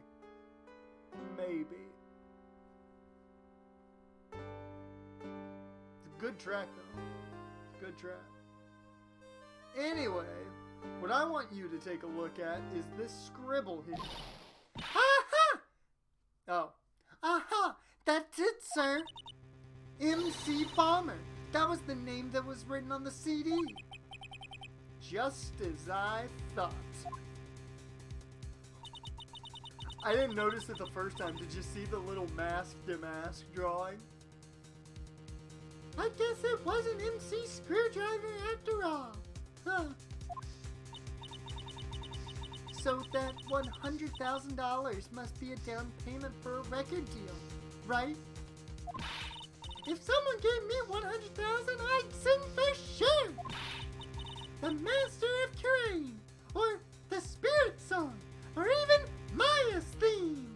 It's a good track, though. It's a good track. Anyway, What I want you to take a look at is this scribble here. Aha! Oh. Aha! That's it, sir. MC Bomber. That was the name that was written on the CD. Just as I thought. I didn't notice it the first time. Did you see the little mask-to-mask drawing? I guess it was an MC Screwdriver after all. Huh. So that $100,000 must be a down payment for a record deal, right? If someone gave me $100,000, I'd sing for sure. The Master of Terrain, or the Spirit Song, or even Maya's theme.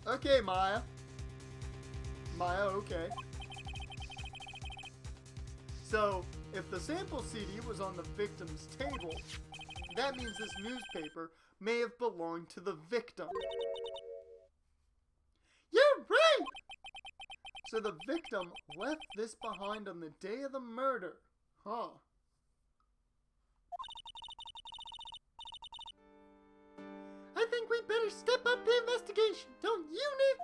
Okay, Maya. Maya, okay. So, if the sample CD was on the victim's table, that means this newspaper may have belonged to the victim. You're right! So the victim left this behind on the day of the murder. Huh. I think we better step up the investigation, don't you, Nick?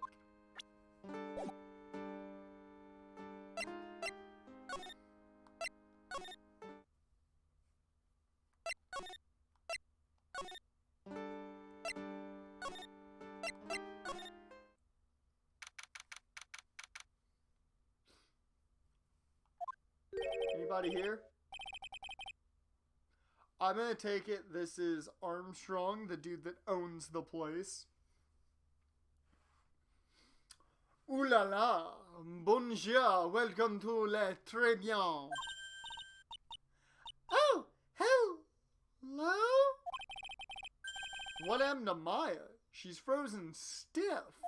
Anybody here? I'm gonna take it this is Armstrong, the dude that owns the place. Ooh la la! Bonjour! Welcome to Le Tribulations! Oh, hello? What happened to Maya? She's frozen stiff.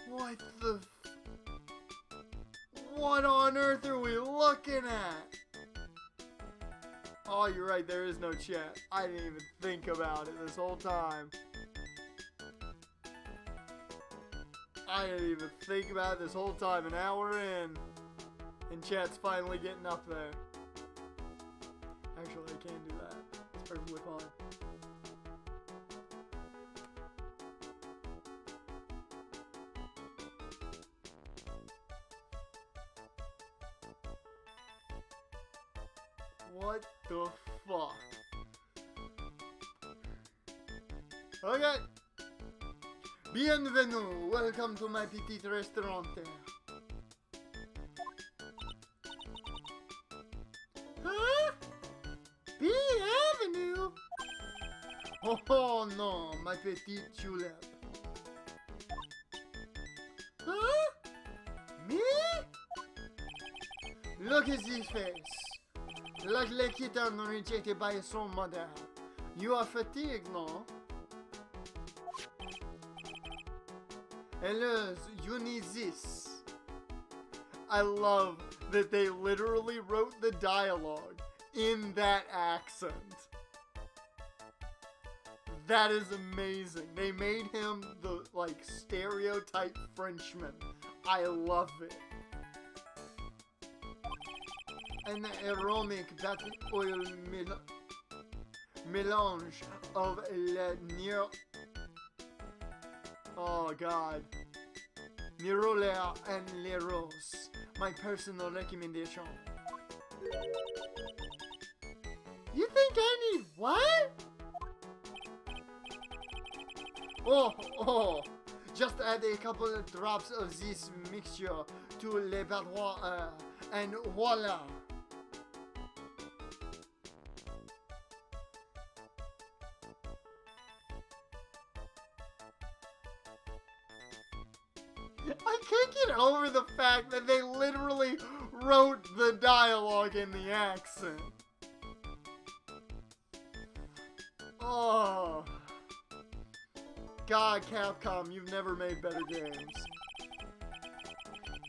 What the... What on earth are we looking at? Oh, you're right, there is no chat. I didn't even think about it this whole time. I didn't even think about it this whole time. An hour in, and chat's finally getting up there. Actually, I can do that. It's perfectly fine. What the fuck? Okay. Bienvenue. Welcome to my petit restaurant. Huh? B Avenue? Oh no, my petite julep. Huh? Me? Look at this face. Like a kitten rejected by son mother. You are fatigued, no? Hello, you need this. I love that they literally wrote the dialogue in that accent. That is amazing. They made him the, like, stereotype Frenchman. I love it. An aromatic battery oil melange of la oh god, Nerolaire and Le Rose. My personal recommendation. You think I need what? Oh, just add a couple of drops of this mixture to le boudoir and voila. I can't get over the fact that they literally wrote the dialogue in the accent. Oh. God, Capcom, you've never made better games.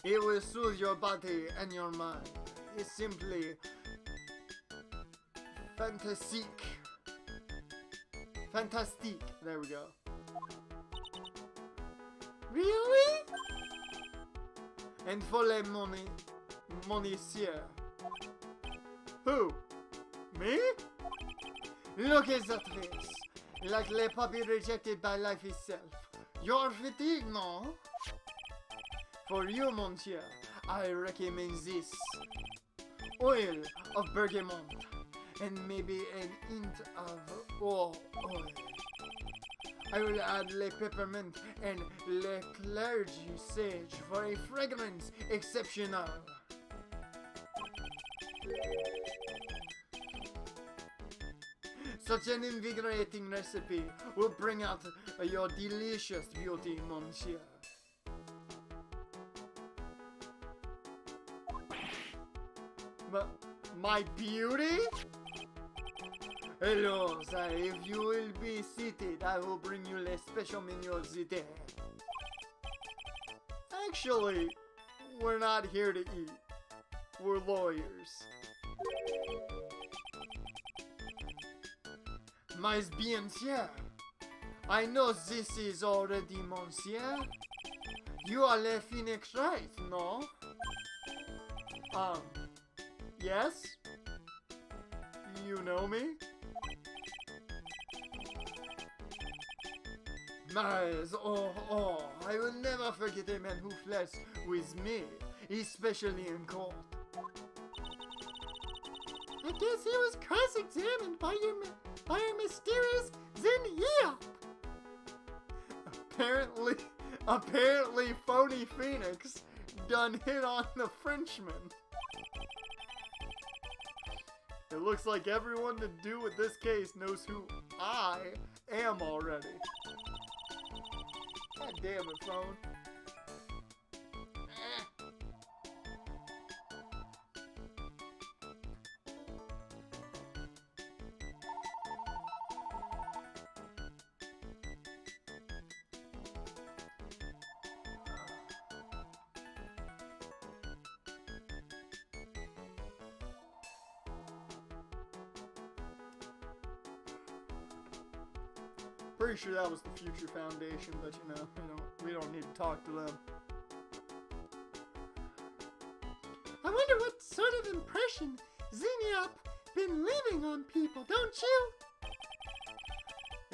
It will soothe your body and your mind. It's simply fantastique. Fantastique. There we go. Really? And for les monisier. Who? Me? Look at that face. Like le puppy rejected by life itself. You're fatigued, no? For you, monsieur, I recommend this. Oil of bergamot. And maybe an hint of oil. I will add le peppermint and le clergy sage for a fragrance exceptional. Such an invigorating recipe will bring out your delicious beauty, monsieur. My beauty? Hello, sir. If you will be seated, I will bring you le special menu of the day. Actually, we're not here to eat. We're lawyers. Mais bien sûr. I know this is already monsieur. You are le Phoenix Wright, no? Yes? You know me? Mas, I will never forget a man who flirts with me, especially in court. I guess he was cross-examined by your mysterious Zen-Yop. Apparently phony Phoenix done hit on the Frenchman. It looks like everyone to do with this case knows who I am already. God damn it, phone. Pretty sure that was the Future Foundation, but you know, we don't need to talk to them. I wonder what sort of impression Zen-Yop been leaving on people, don't you?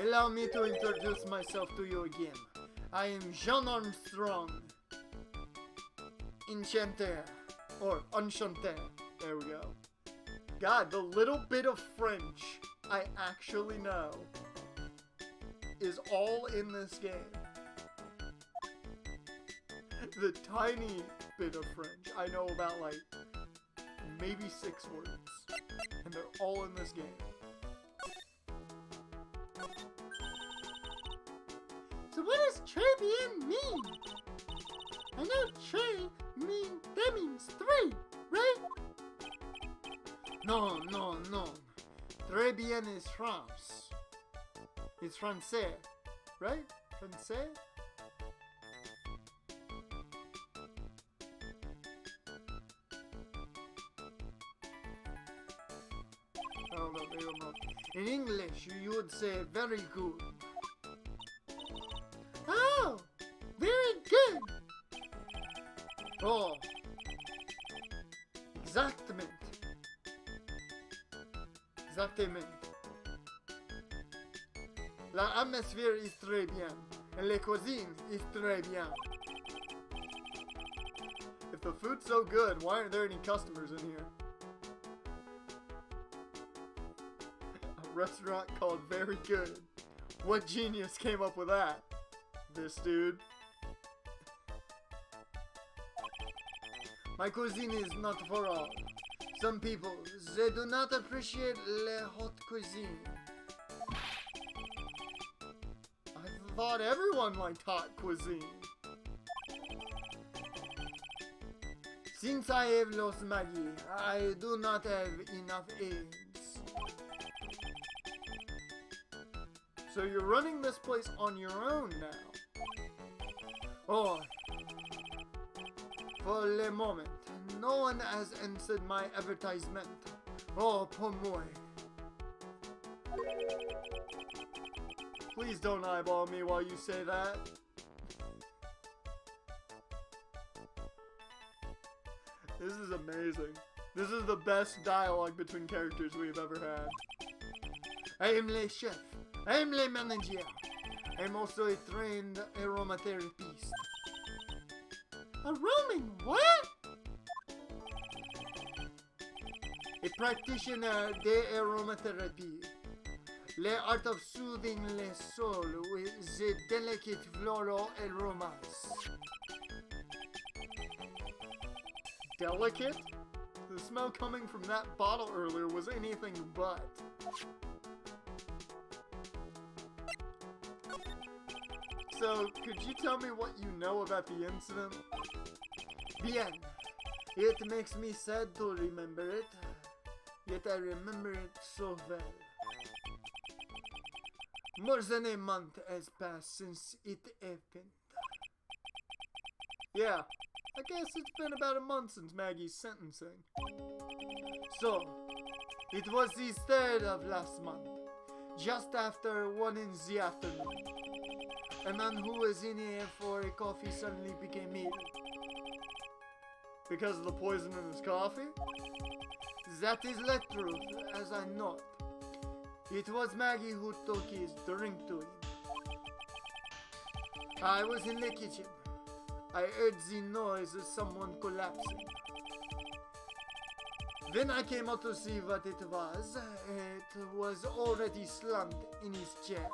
Allow me to introduce myself to you again. I am Jean Armstrong. Enchanter. Or Enchanter. There we go. God, the little bit of French I actually know is all in this game. The tiny bit of French I know about, like, maybe 6 words. And they're all in this game. So what does très bien mean? I know très means 3, right? No. Très bien is France. It's français, right? Français? I don't know, maybe I'm wrong. In English, you would say very good. Oh, very good. Oh, exactement. La atmosphere is très bien, and la cuisine is très bien. If the food's so good, why aren't there any customers in here? A restaurant called Very Good. What genius came up with that? This dude. My cuisine is not for all. Some people, they do not appreciate la haute cuisine. I thought everyone liked hot cuisine. Since I have lost Maggie, I do not have enough eggs. So you're running this place on your own now. Oh, for the moment, no one has answered my advertisement. Oh, poor boy. Please don't eyeball me while you say that. This is amazing. This is the best dialogue between characters we've ever had. I am the chef. I am the manager. I am also a trained aromatherapist. A roaming what? A practitioner de aromatherapy. The art of soothing the soul with the delicate floral aromas. Delicate? The smell coming from that bottle earlier was anything but. So, could you tell me what you know about the incident? Bien. It makes me sad to remember it, yet I remember it so well. More than a month has passed since it happened. Yeah, I guess it's been about a month since Maggie's sentencing. So, it was the 3rd of last month, just after 1 in the afternoon. A man who was in here for a coffee suddenly became ill. Because of the poison in his coffee? That is the truth, as I know it. It was Maggie who took his drink to him. I was in the kitchen. I heard the noise of someone collapsing. Then I came out to see what it was. It was already slumped in his chair.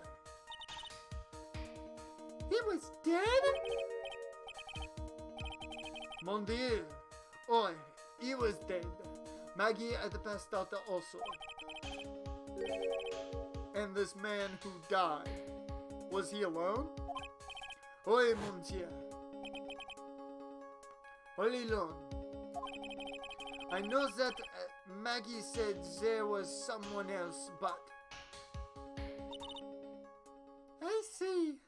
He was dead? Mon Dieu. Oh, he was dead. Maggie had passed out also. And this man who died, was he alone? Oui, monsieur. All alone. I know that Maggie said there was someone else, but... I see.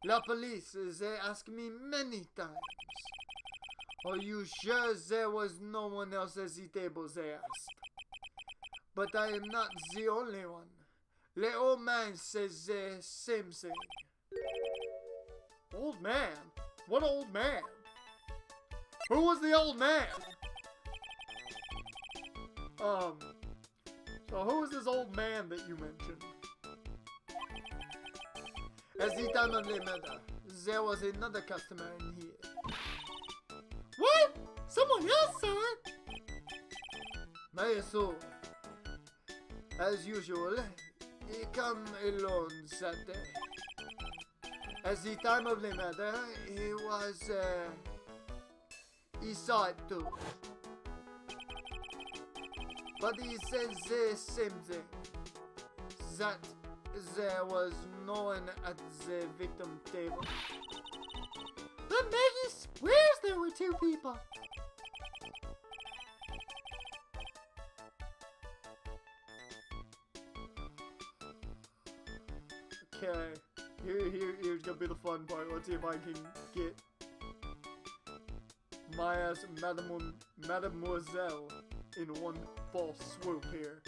La police, they asked me many times. Are you sure there was no one else at the table, they asked. But I am not the only one. The old man says the same thing. Old man? What old man? Who was the old man? So who was this old man that you mentioned? At the time of the murder, there was another customer in here. What? Someone else saw it? My soul. As usual, he come alone that day. At the time of the murder, he saw it too. But he says the same thing. That there was no one at the victim table. But Maggie swears there were 2 people. Okay, here's gonna be the fun part. Let's see if I can get my ass Mademoiselle in one false swoop here.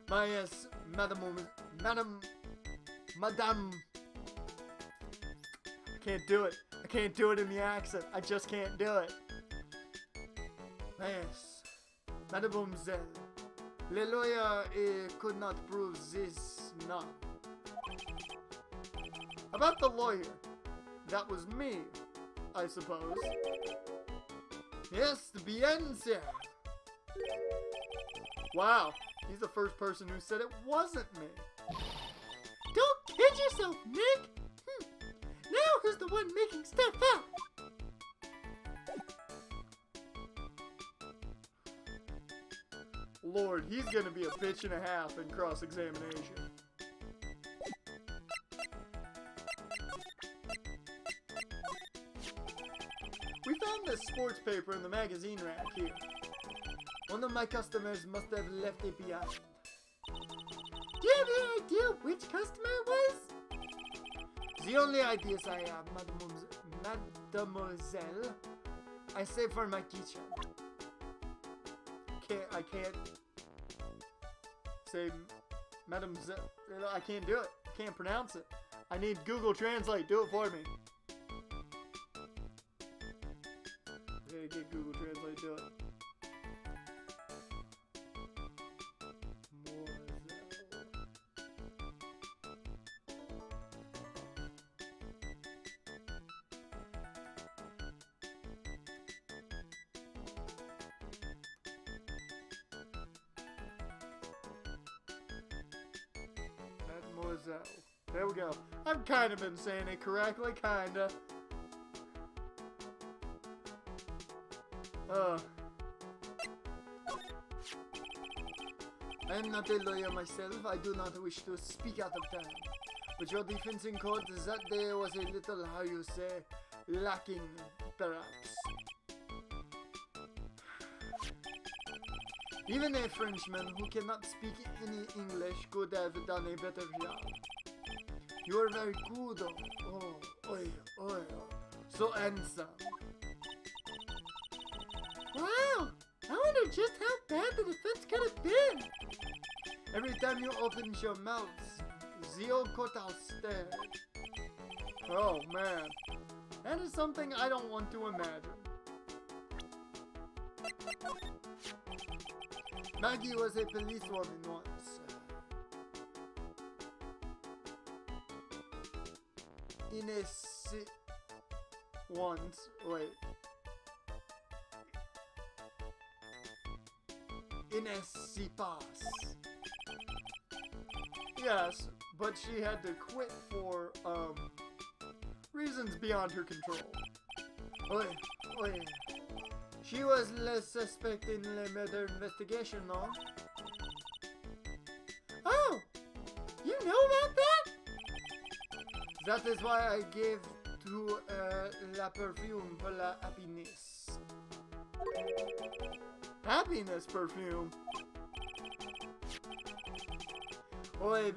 My ass Madame. I can't do it. I can't do it in the accent. I just can't do it. Yes, Mademoiselle. The lawyer could not prove this, none. About the lawyer. That was me, I suppose. Yes, bien sûr. Wow, he's the first person who said it wasn't me. Don't kid yourself, Nick. Now who's the one making stuff up? Lord, he's gonna be a bitch and a half in cross-examination. We found this sports paper in the magazine rack here. One of my customers must have left it behind. Do you have any idea which customer it was? The only ideas I have, mademoiselle, I save for my kitchen. I can't say mademoiselle. I can't do it. Can't pronounce it. I need Google Translate. Do it for me. Okay, get Google Translate. Do it. Mademoiselle. There we go. I've kind of been saying it correctly, kinda. I am not a lawyer myself. I do not wish to speak out of turn. But your defense in court that day was a little, how you say, lacking, perhaps. Even a Frenchman who cannot speak any English could have done a better job. You are very good, so handsome. Wow! I wonder just how bad the defense could have been. Every time you open your mouth, the old courthouse stared. Oh man, that is something I don't want to imagine. Maggie was a policewoman once. In a in a CPAS. Yes, but she had to quit for, reasons beyond her control. She was less suspect in the murder investigation, no? Oh! You know about that? That is why I gave to la perfume for la happiness. Happiness perfume?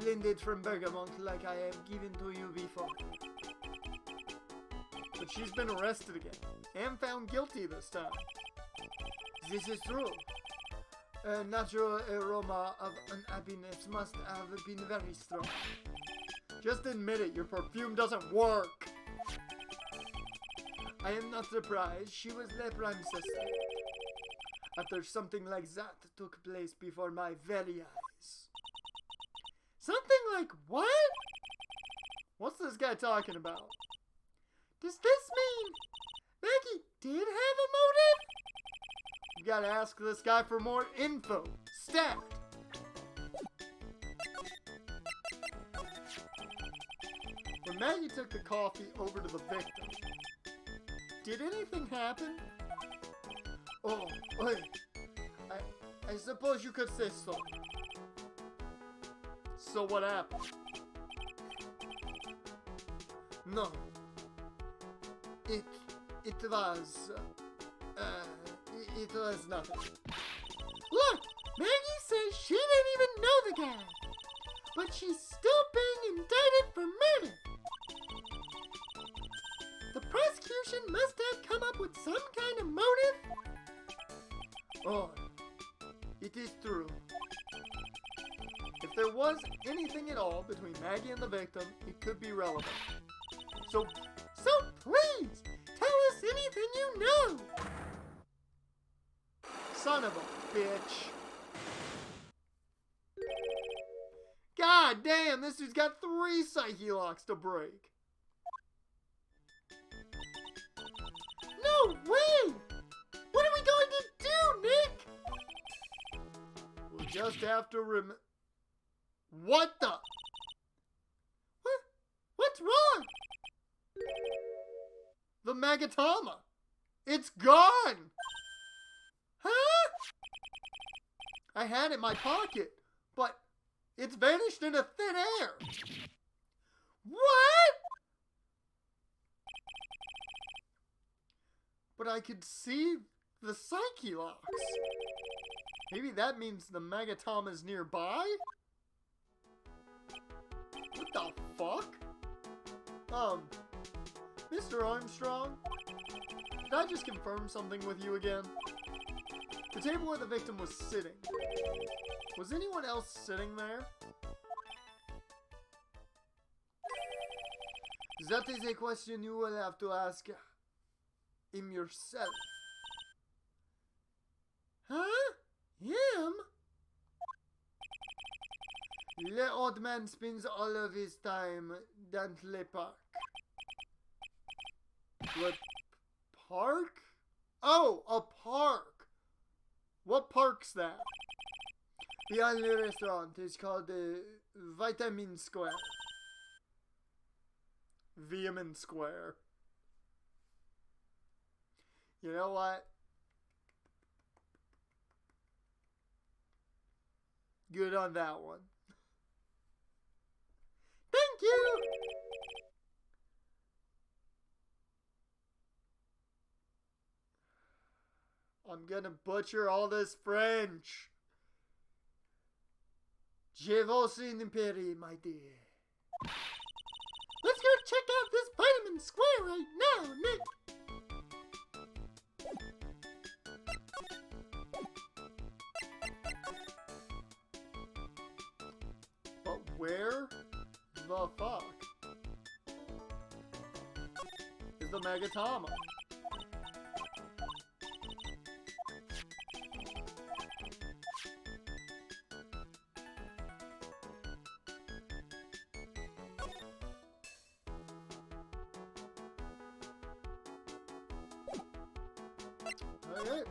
Blended from bergamot like I have given to you before. But she's been arrested again, and found guilty this time. This is true. A natural aroma of unhappiness must have been very strong. Just admit it, your perfume doesn't work. I am not surprised. She was the prime suspect. After something like that took place before my very eyes. Something like what? What's this guy talking about? Does this mean Maggie did have a motive? You gotta ask this guy for more info. Stat! When Maggie took the coffee over to the victim, did anything happen? I suppose you could say so. So what happened? No. It was nothing. Look, Maggie says she didn't even know the guy, but she's still being indicted for murder. The prosecution must have come up with some kind of motive. It is true. If there was anything at all between Maggie and the victim, it could be relevant. So please, tell us anything you know. Son of a bitch. God damn, this dude's got 3 psyche locks to break. No way! What are we going to do, Nick? We'll just have to What the? What's wrong? The Magatama. It's gone. Huh? I had it in my pocket, but it's vanished into thin air. What? But I could see the psyche locks. Maybe that means the Megatom is nearby? What the fuck? Mr. Armstrong? Did I just confirm something with you again? The table where the victim was sitting. Was anyone else sitting there? That is a question you will have to ask him yourself. Huh? Him? The old man spends all of his time down the park. What park? Oh, a park. What park's that? Behind the restaurant. It's called the Vitamin Square. Vehement Square. You know what? Good on that one. Thank you! I'm gonna butcher all this French. Je vous en prie, my dear. Let's go check out this Vitamin Square right now, Nick! But where the fuck is the Megatama? Okay.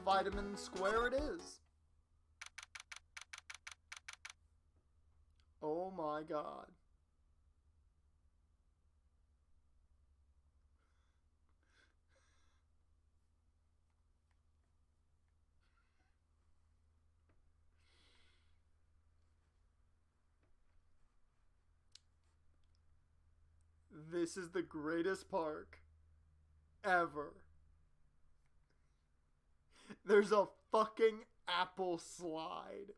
Vitamin Square it is. Oh my god. This is the greatest park ever. There's a fucking apple slide.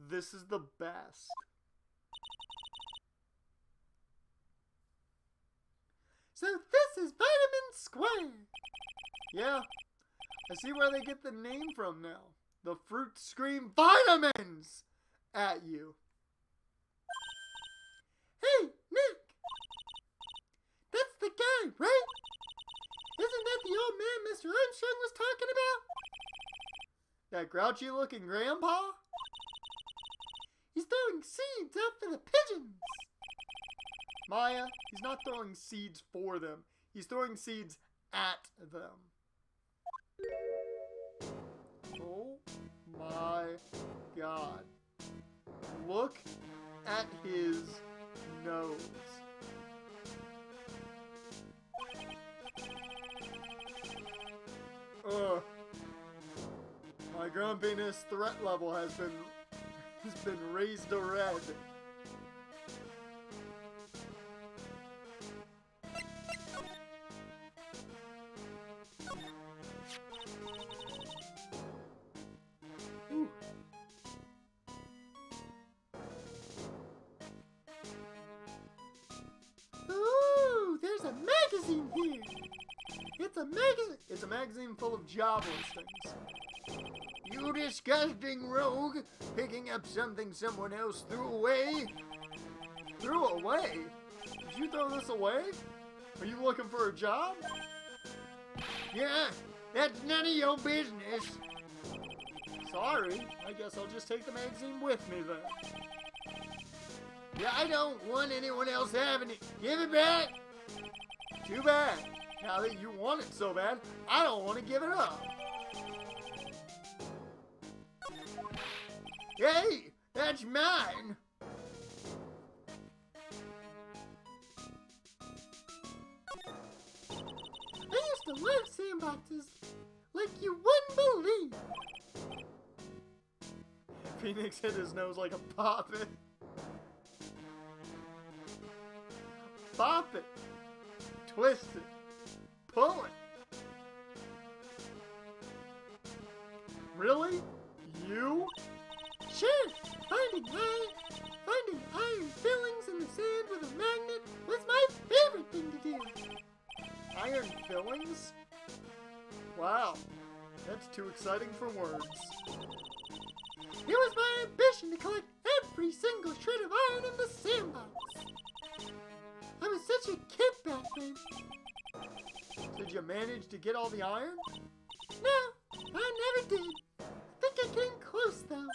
This is the best. So this is Vitamin Square. Yeah, I see where they get the name from now. The fruits scream vitamins at you. Hey, Nick! That's the guy, right? Isn't that the old man Mr. Armstrong was talking about? That grouchy looking grandpa? He's throwing seeds out for the pigeons. Maya, he's not throwing seeds for them. He's throwing seeds at them. Oh my god. Look at his nose. Ugh. My grumpiness threat level has been raised to red. Ooh. Ooh, there's a magazine here. It's a magazine. It's a magazine full of job listings. You disgusting rogue, picking up something someone else threw away. Threw away? Did you throw this away? Are you looking for a job? Yeah, that's none of your business. Sorry, I guess I'll just take the magazine with me then. Yeah, I don't want anyone else having it. Give it back. Too bad. Now that you want it so bad, I don't want to give it up. Hey, that's mine. I used to love sandboxes like you wouldn't believe. Phoenix hit his nose like a poppet. Pop it. twist it. Pull it. Really? You? Sure, finding iron fillings in the sand with a magnet was my favorite thing to do. Iron fillings? Wow, that's too exciting for words. It was my ambition to collect every single shred of iron in the sandbox. I was such a kid back then. Did you manage to get all the iron? No, I never did. I think I came close though.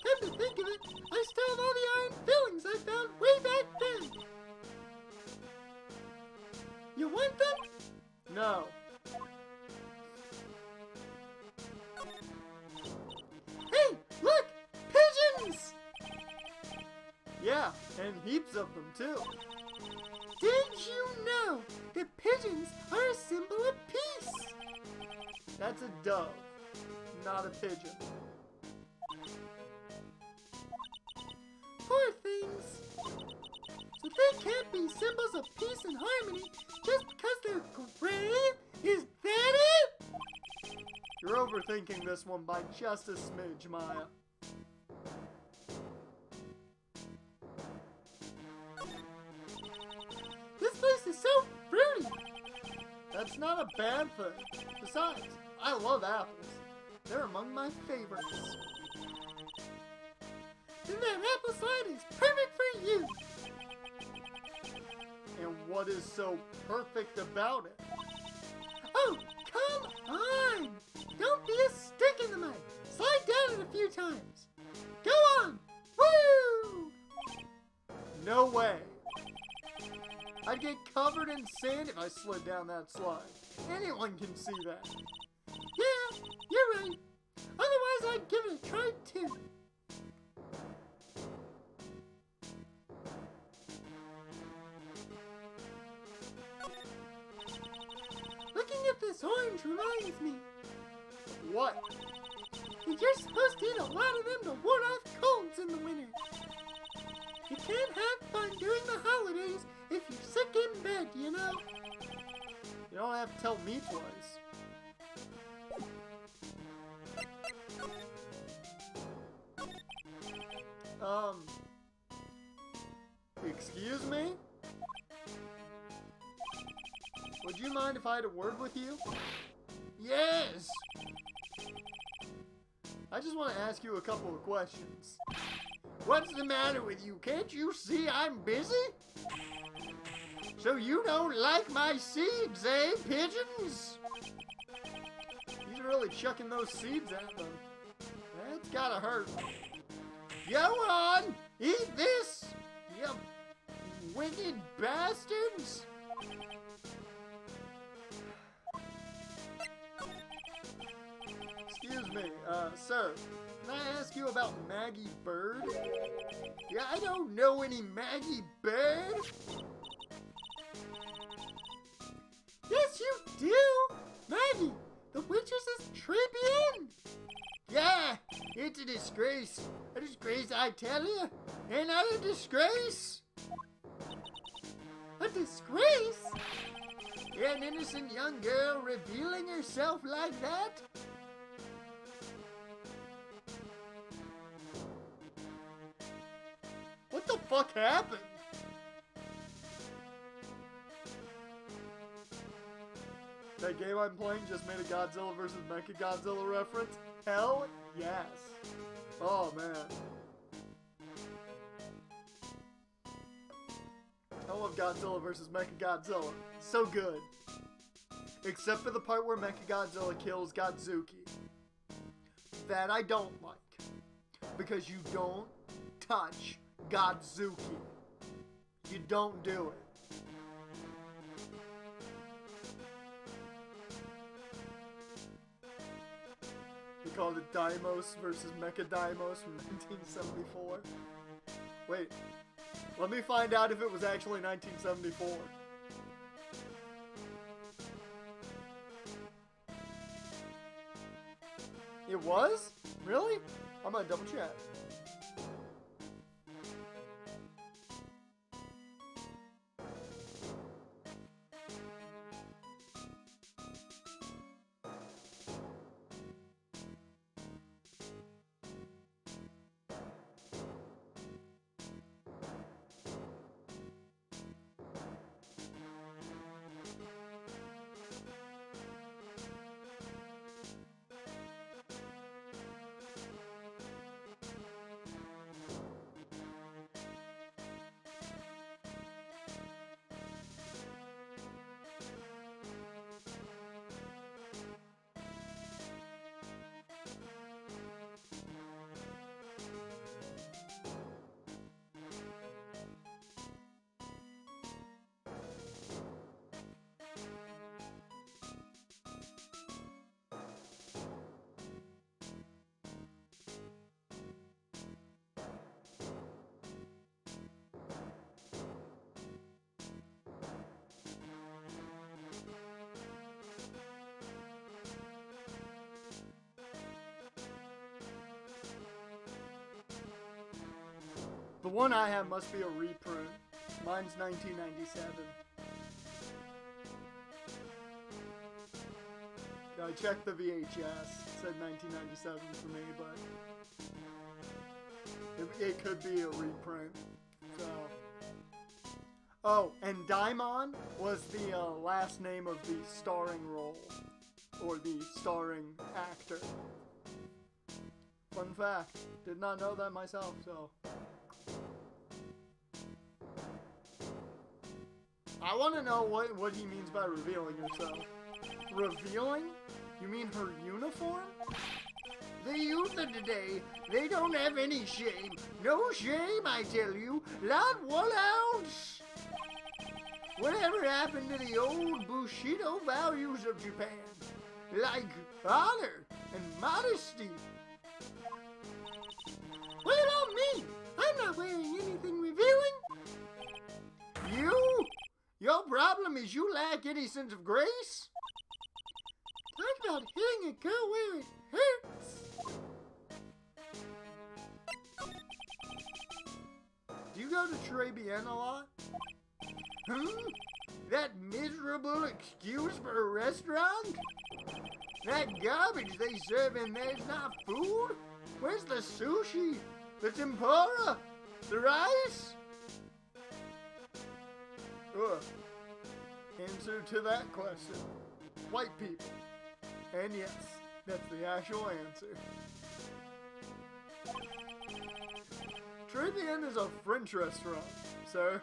Come to think of it, I still have all the iron fillings I found way back then. You want them? No. Hey, look! Pigeons! Yeah, and heaps of them too. Did you know that pigeons are a symbol of peace? That's a dove, not a pigeon. Poor things. So they can't be symbols of peace and harmony just because they're gray? Is that it? You're overthinking this one by just a smidge, Maya. This place is so fruity. That's not a bad thing. Besides, I love apples. They're among my favorites. Then that apple slide is perfect for you. And what is so perfect about it? Oh, come on! Don't be a stick in the mud. Slide down it a few times. Go on! Woo! No way. I'd get covered in sand if I slid down that slide. Anyone can see that. Yeah, you're right. Otherwise, I'd give it a try too. Looking at this orange reminds me What? that you're supposed to eat a lot of them to ward off colds in the winter. You can't have fun during the holidays if you're sick in bed, you know? You don't have to tell me twice. Excuse me? Would you mind if I had a word with you? Yes! I just want to ask you a couple of questions. What's the matter with you? Can't you see I'm busy? So you don't like my seeds, eh, pigeons? He's really chucking those seeds at them. That's gotta hurt. Go on! Eat this! You wicked bastards! Excuse me, sir. Can I ask you about Maggie Bird? Yeah, I don't know any Maggie Bird. Yes, you do! Maggie, the waitress's Tribune! Yeah, it's a disgrace. A disgrace, I tell you. Ain't I a disgrace? A disgrace? Yeah, an innocent young girl revealing herself like that? What the fuck happened? That game I'm playing just made a Godzilla vs. Mechagodzilla reference? Hell yes. Oh man. I love Godzilla vs. Mechagodzilla. So good. Except for the part where Mechagodzilla kills Godzuki. That I don't like. Because you don't touch Godzuki. You don't do it. They called it Deimos versus Mechadeimos from 1974. Wait, let me find out if it was actually 1974. It was? Really? I'm gonna double check. The one I have must be a reprint. Mine's 1997. I checked the VHS. It said 1997 for me, but it could be a reprint. So. Oh, and Daimon was the last name of the starring role, or the starring actor. Fun fact. Did not know that myself, so. I want to know what he means by revealing herself. Revealing? You mean her uniform? The youth of today, they don't have any shame. No shame, I tell you. Not 1 ounce. Whatever happened to the old Bushido values of Japan? Like honor and modesty. What about me? I'm not wearing anything revealing. You? Your problem is you lack any sense of grace? Talk about hitting a girl where it hurts. Do you go to Tribulations a lot? That miserable excuse for a restaurant? That garbage they serve in there's not food? Where's the sushi? The tempura? The rice? Ugh. Answer to that question. White people. And yes, that's the actual answer. Tribulations is a French restaurant, sir.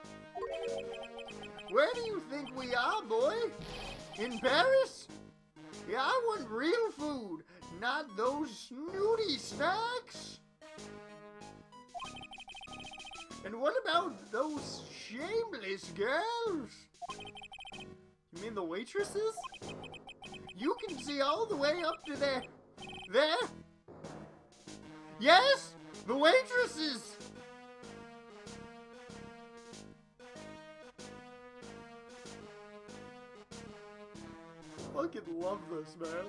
Where do you think we are, boy? In Paris? Yeah, I want real food, not those snooty snacks. And what about those shameless girls? You mean the waitresses? You can see all the way up to there. Yes, the waitresses. I fucking love this, man.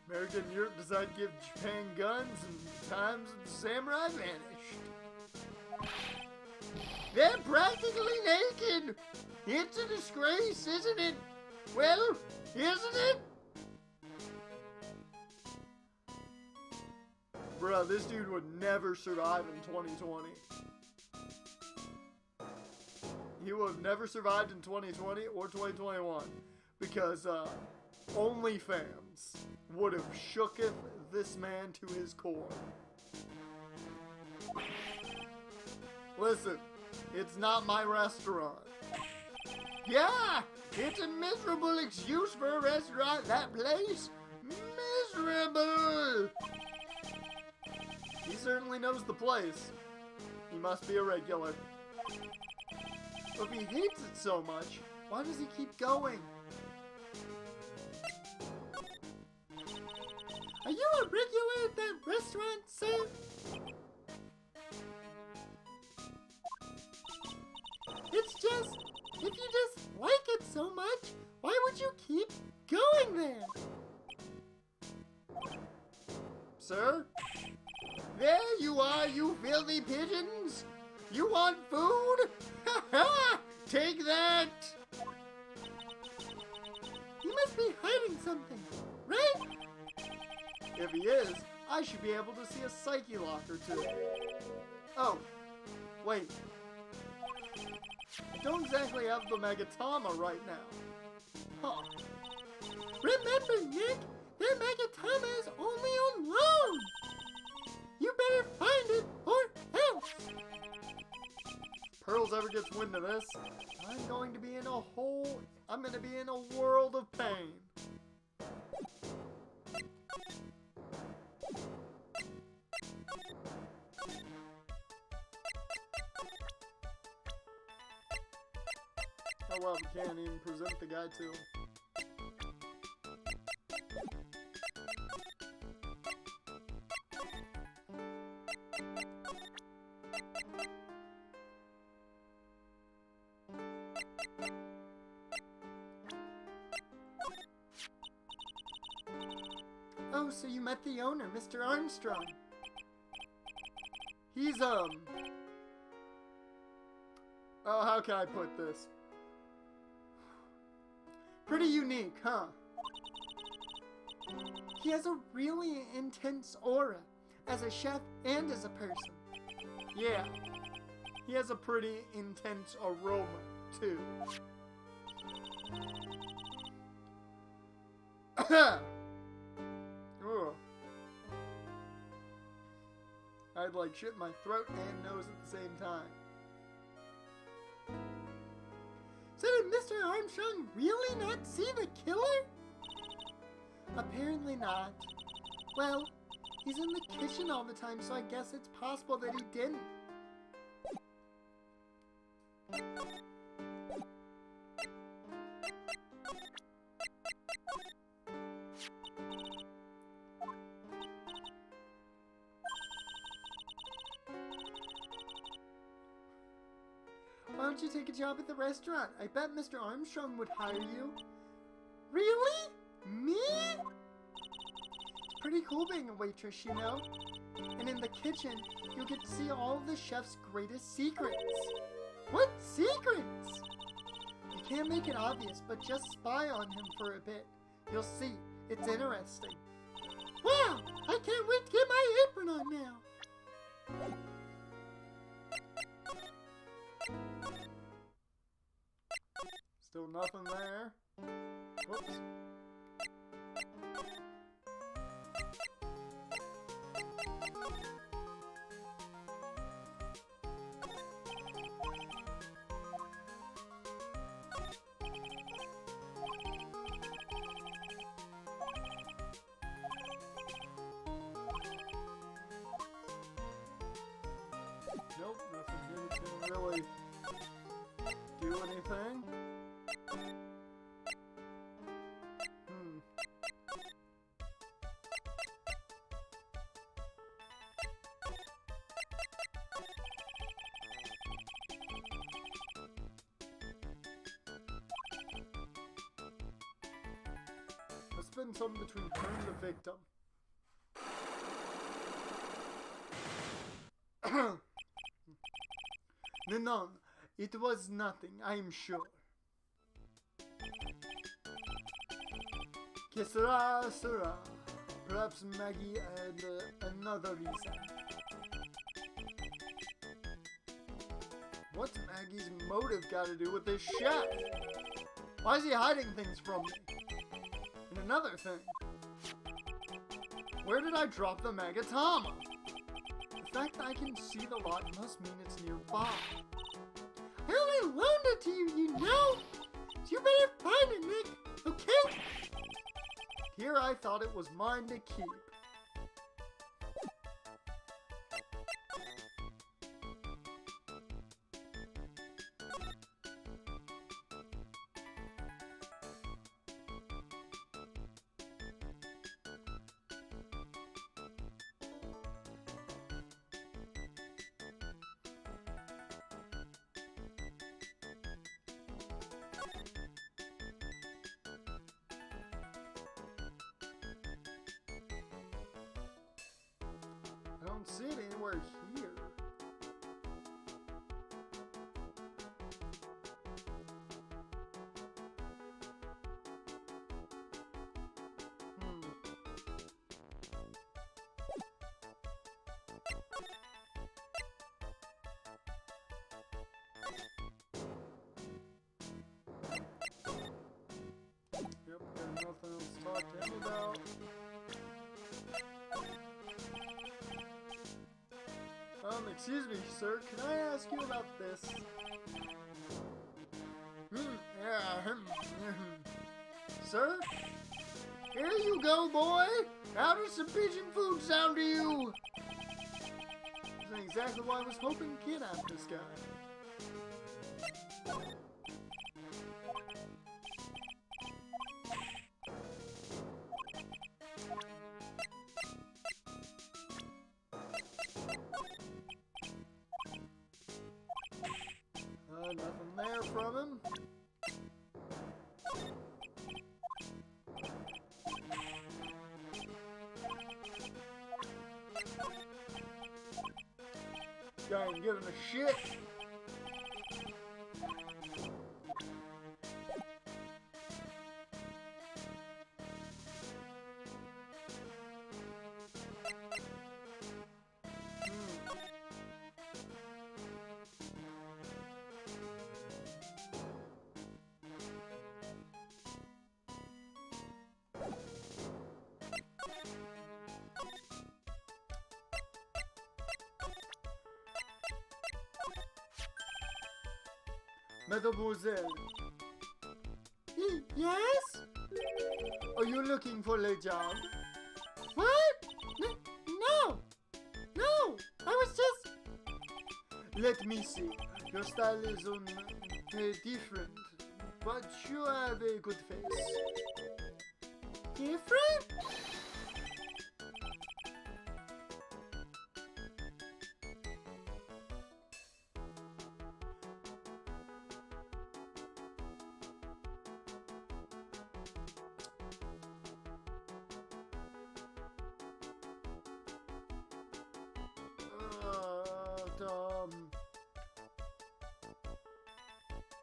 America and Europe decide to give Japan guns, and times of the samurai vanished. They're practically naked. It's a disgrace, isn't it? Well, isn't it? Bruh, this dude would never survive in 2020. He would have never survived in 2020 or 2021 because OnlyFans would have shooketh this man to his core. Listen, it's not my restaurant. Yeah, it's a miserable excuse for a restaurant, that place. Miserable. He certainly knows the place. He must be a regular. If he hates it so much, why does he keep going? Are you a regular at that restaurant, sir? It's just, if you just like it so much, why would you keep going there? Sir? There you are, you filthy pigeons! You want food? Ha ha! Take that! You must be hiding something, right? If he is, I should be able to see a Psyche lock or two. Oh, wait. I don't exactly have the Megatama right now. Huh. Remember, Nick, their Megatama is only on loan! You better find it or else! Pearls ever gets wind of this, I'm going to be in a world of pain. Oh well, we can't even present the guy to him. Oh, so you met the owner, Mr. Armstrong. He's, Oh, how can I put this? Pretty unique, huh? He has a really intense aura, as a chef and as a person. Yeah. He has a pretty intense aroma, too. Ugh. I'd like shit in my throat and nose at the same time. So did Mr. Armstrong really not see the killer? Apparently not. Well, he's in the kitchen all the time, so I guess it's possible that he didn't. Why don't you take a job at the restaurant? I bet Mr. Armstrong would hire you. Really? Me? It's pretty cool being a waitress, you know? And in the kitchen, you'll get to see all of the chef's greatest secrets. What secrets? You can't make it obvious, but just spy on him for a bit. You'll see. It's interesting. Wow! I can't wait to get my apron on now. Still nothing there. Whoops. Nope, nothing here can really do anything. Let's spend some between her and the victim. No, it was nothing, I'm sure. Que sera, sera. Perhaps Maggie had another reason. What's Maggie's motive got to do with this chef? Why is he hiding things from me? And another thing. Where did I drop the Magatama? The fact that I can see the lot must mean it's nearby. I only loaned it to you, you know? So you better find it, Nick, okay? Here I thought it was mine to keep. I don't see it anywhere here. Yep, there's nothing else to talk to him about. Excuse me, sir, can I ask you about this? Sir? Here you go, boy! How does some pigeon food sound to you? That's exactly what I was hoping to get at this guy. Nothing there from him. Guy ain't giving a shit. Mademoiselle, Yes? are you looking for a job? What? No! No! I was just... Let me see. Your style is different, but you have a good face. different?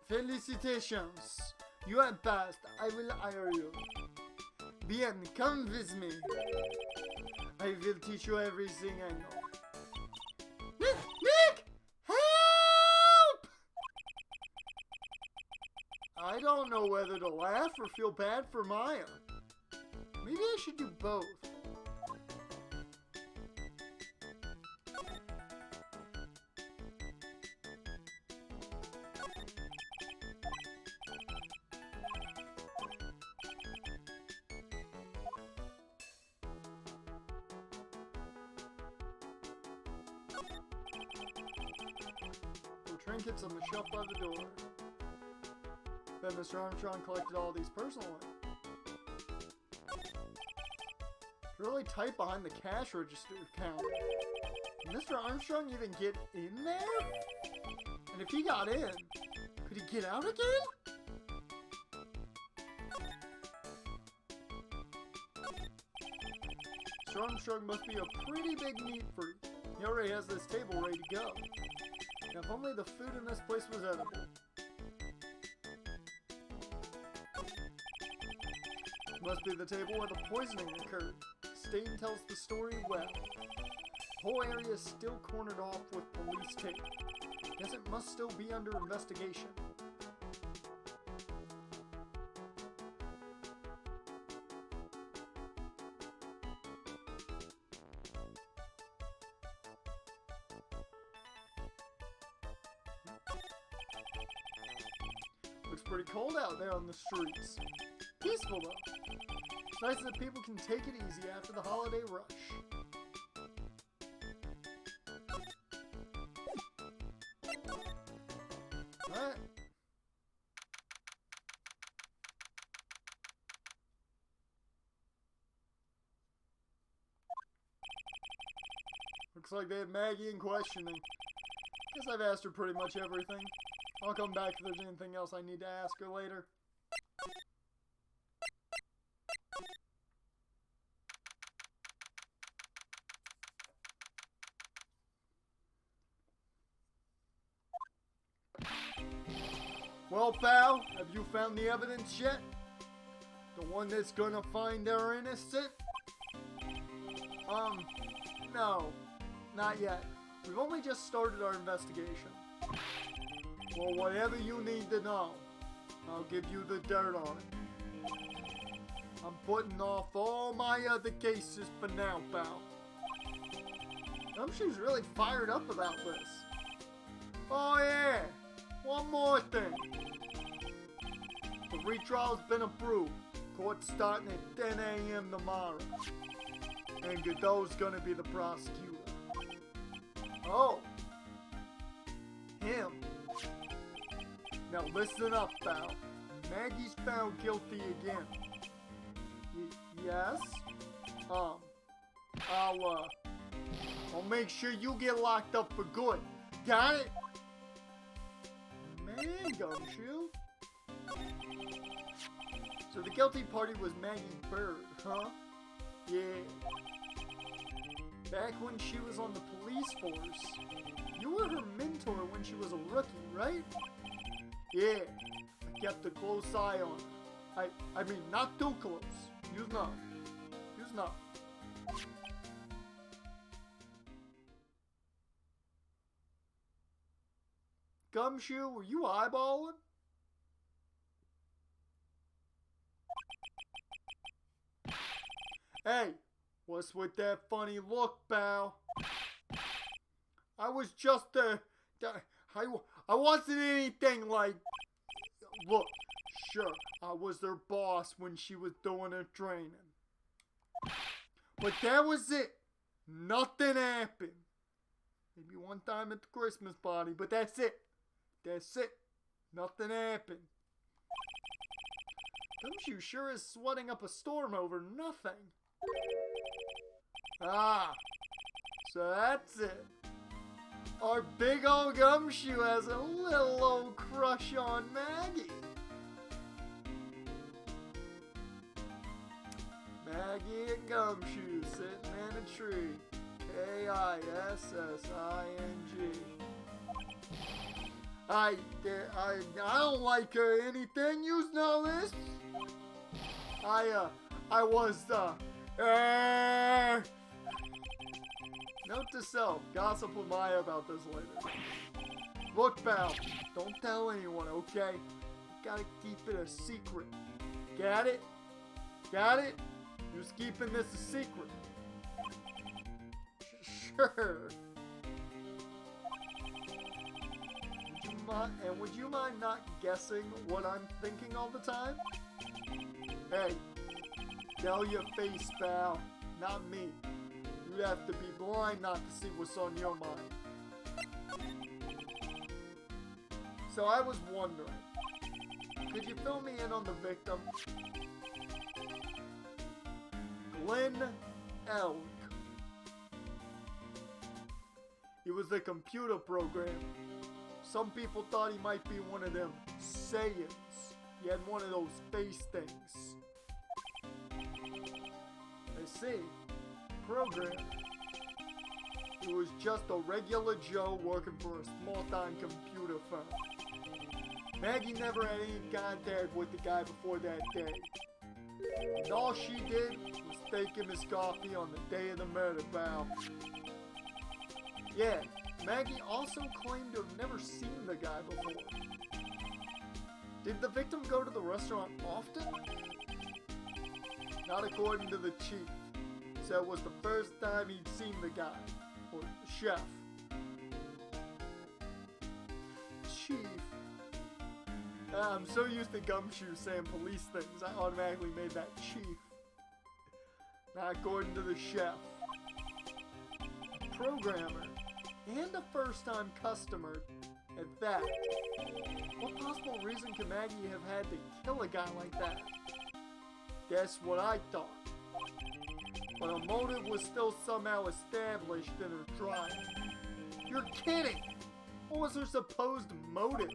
Felicitations. You have passed. I will hire you. Bien, come with me. I will teach you everything I know. Nick! Help! I don't know whether to laugh or feel bad for Maya. Maybe I should do both. Trinkets on the shelf by the door. Then Mr. Armstrong collected all these personally. It's really tight behind the cash register counter. Did Mr. Armstrong even get in there? And if he got in, could he get out again? Mr. Armstrong must be a pretty big meat freak. He already has this table ready to go. Now, if only the food in this place was edible. Must be the table where the poisoning occurred. Stain tells the story well. The whole area is still cornered off with police tape. Guess it must still be under investigation. Looks pretty cold out there on the streets. Peaceful though. It's nice that people can take it easy after the holiday rush. Alright. Looks like they have Maggie in questioning. Guess I've asked her pretty much everything. I'll come back if there's anything else I need to ask her later. Well, pal, have you found the evidence yet? The one that's gonna find her innocent? No, not yet. We've only just started our investigation. Well, whatever you need to know, I'll give you the dirt on it. I'm putting off all my other cases for now, pal. She's really fired up about this. Oh yeah, one more thing. The retrial's been approved. Court's starting at 10 a.m. tomorrow. And Godot's gonna be the prosecutor. Oh. Him. Now listen up, pal. Maggie's found guilty again. Yes? I'll make sure you get locked up for good. Got it? Man, Gumshoe. So the guilty party was Maggie Bird, huh? Yeah. Back when she was on the police force, you were her mentor when she was a rookie, right? Yeah, I kept a close eye on her. I mean, not too close. You's not. You's not. Gumshoe, were you eyeballing? Hey, what's with that funny look, pal? I was just, I wasn't anything like Look, sure, I was their boss when she was doing her training. But that was it. Nothing happened. Maybe one time at the Christmas party, but that's it. That's it. Nothing happened. Gumshoe sure is sweating up a storm over nothing. Ah, so that's it. Our big old Gumshoe has a little old crush on Maggie. Maggie and Gumshoe sitting in a tree. Kissing. I don't like her anything, you know this? I was, Note to self, gossip with Maya about this later. Look, pal, don't tell anyone, okay? You gotta keep it a secret. Got it? Got it? Who's keeping this a secret? Sure. Would you mind not guessing what I'm thinking all the time? Hey, tell your face, pal, not me. You'd have to be blind not to see what's on your mind. So I was wondering, could you fill me in on the victim? Glenn Elk. He was a computer programmer. Some people thought he might be one of them Saiyans. He had one of those face things. I see. Programmer. He was just a regular Joe working for a small-time computer firm. Maggie never had any contact with the guy before that day. And all she did was take him his coffee on the day of the murder, pal. Yeah, Maggie also claimed to have never seen the guy before. Did the victim go to the restaurant often? Not according to the chief. So it was the first time he'd seen the guy, or the chef. Chief. I'm so used to Gumshoe saying police things, I automatically made that chief. Not according to the chef. A programmer, and a first-time customer at that. What possible reason could Maggie have had to kill a guy like that? That's what I thought. But a motive was still somehow established in her trial. You're kidding! What was her supposed motive?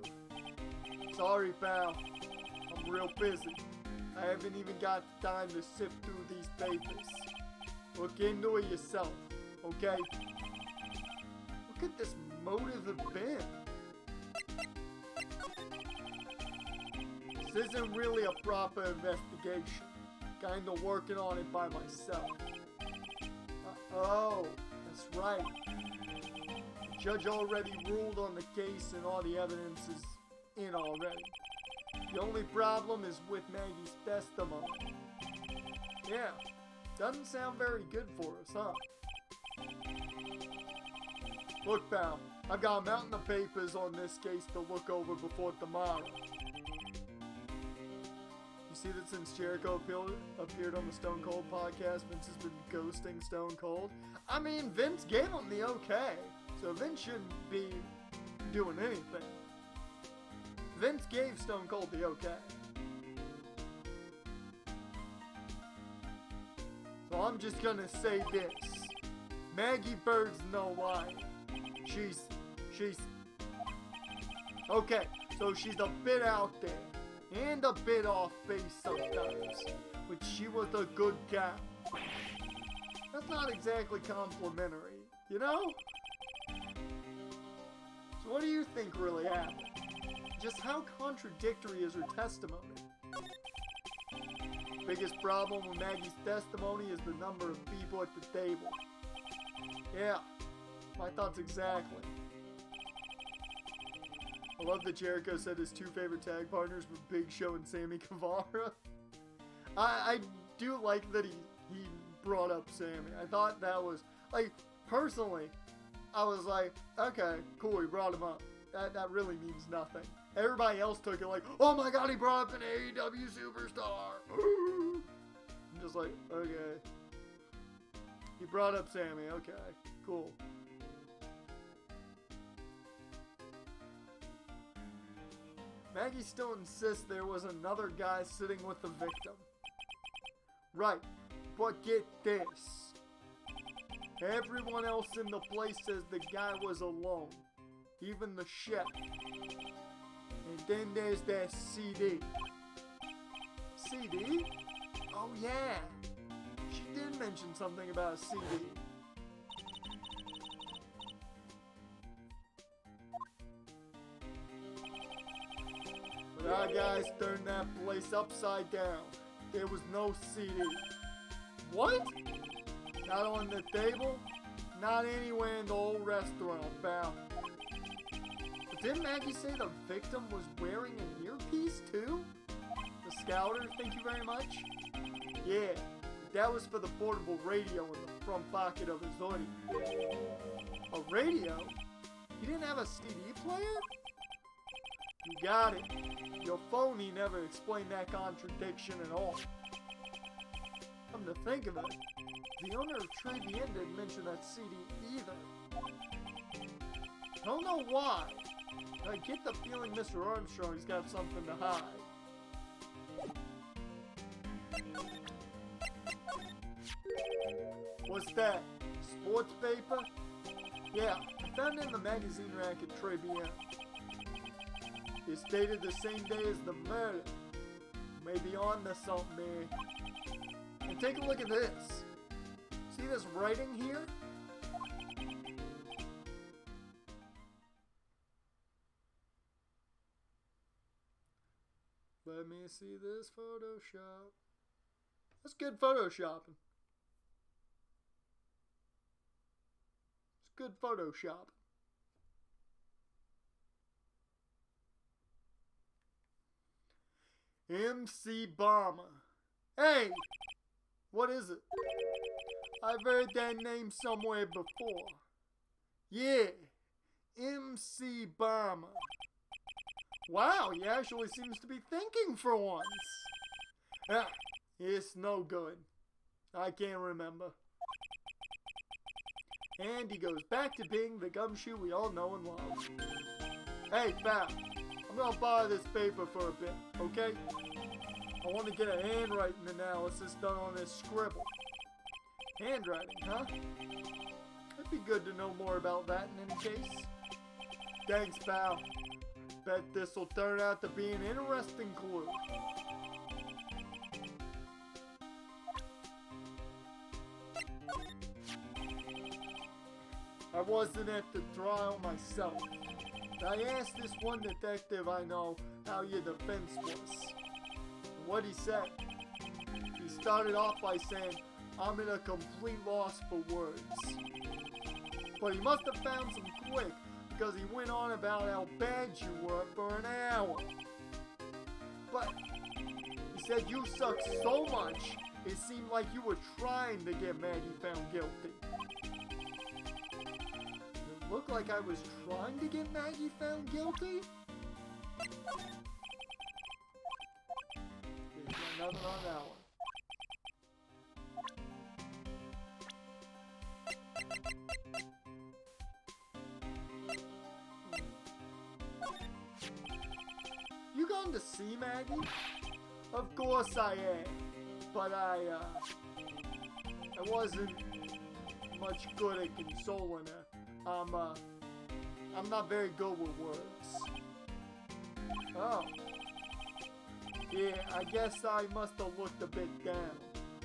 Sorry, pal. I'm real busy. I haven't even got time to sift through these papers. Look into it yourself, okay? What could this motive have been? This isn't really a proper investigation. Kinda working on it by myself. Oh, that's right. The judge already ruled on the case and all the evidence is in already. The only problem is with Maggie's testimony. Yeah, doesn't sound very good for us, huh? Look, pal, I've got a mountain of papers on this case to look over before tomorrow. You see that since Jericho appeared on the Stone Cold podcast, Vince has been ghosting Stone Cold? I mean, Vince gave him the okay, so Vince shouldn't be doing anything. Vince gave Stone Cold the okay. So I'm just gonna say this. Maggie Bird's no liar. She's... Okay, so she's a bit out there. And a bit off base sometimes. But she was a good gal. That's not exactly complimentary, you know? So what do you think really happened? Just how contradictory is her testimony? Biggest problem with Maggie's testimony is the number of people at the table. Yeah, my thoughts exactly. I love that Jericho said his two favorite tag partners were Big Show and Sammy Guevara. I do like that he brought up Sammy. I thought that was, like, personally, I was like, okay, cool, he brought him up. that really means nothing. Everybody else took it like, oh my god, he brought up an AEW superstar. I'm just like, okay. He brought up Sammy, okay, cool. Maggie still insists there was another guy sitting with the victim. Right, but get this. Everyone else in the place says the guy was alone. Even the chef. And then there's that CD. CD? Oh yeah. She did mention something about a CD. But our guys turned that place upside down. There was no CD. What? Not on the table? Not anywhere in the whole restaurant, pal. But didn't Maggie say the victim was wearing an earpiece too? The scouter, thank you very much. Yeah, but that was for the portable radio in the front pocket of his hoodie. A radio? He didn't have a CD player? You got it. Your phony never explained that contradiction at all. Come to think of it, the owner of Tribulations didn't mention that CD either. I don't know why. I get the feeling Mr. Armstrong's got something to hide. What's that? Sports paper? Yeah, I found it in the magazine rack at Tribulations. It's dated the same day as the murder. Maybe on to something there. And take a look at this. See this writing here? Let me see this Photoshop. That's good Photoshopping. It's good Photoshop. MC Bomber. Hey! What is it? I've heard that name somewhere before. Yeah, MC Bomber. Wow, he actually seems to be thinking for once. Ah, it's no good. I can't remember. And he goes back to being the gumshoe we all know and love. Hey, pal, I'm gonna borrow this paper for a bit, okay? I want to get a handwriting analysis done on this scribble. Handwriting, huh? It'd be good to know more about that in any case. Thanks, pal. Bet this'll turn out to be an interesting clue. I wasn't at the trial myself. I asked this one detective I know how your defense was. What he said. He started off by saying, I'm in a complete loss for words. But he must have found some quick because he went on about how bad you were for an hour. But he said you sucked so much, it seemed like you were trying to get Maggie found guilty. It looked like I was trying to get Maggie found guilty? Nothing on that one. You gone to see Maggie? Of course I am, but I wasn't much good at consoling her. I'm not very good with words. Oh. Yeah, I guess I must have looked a bit down.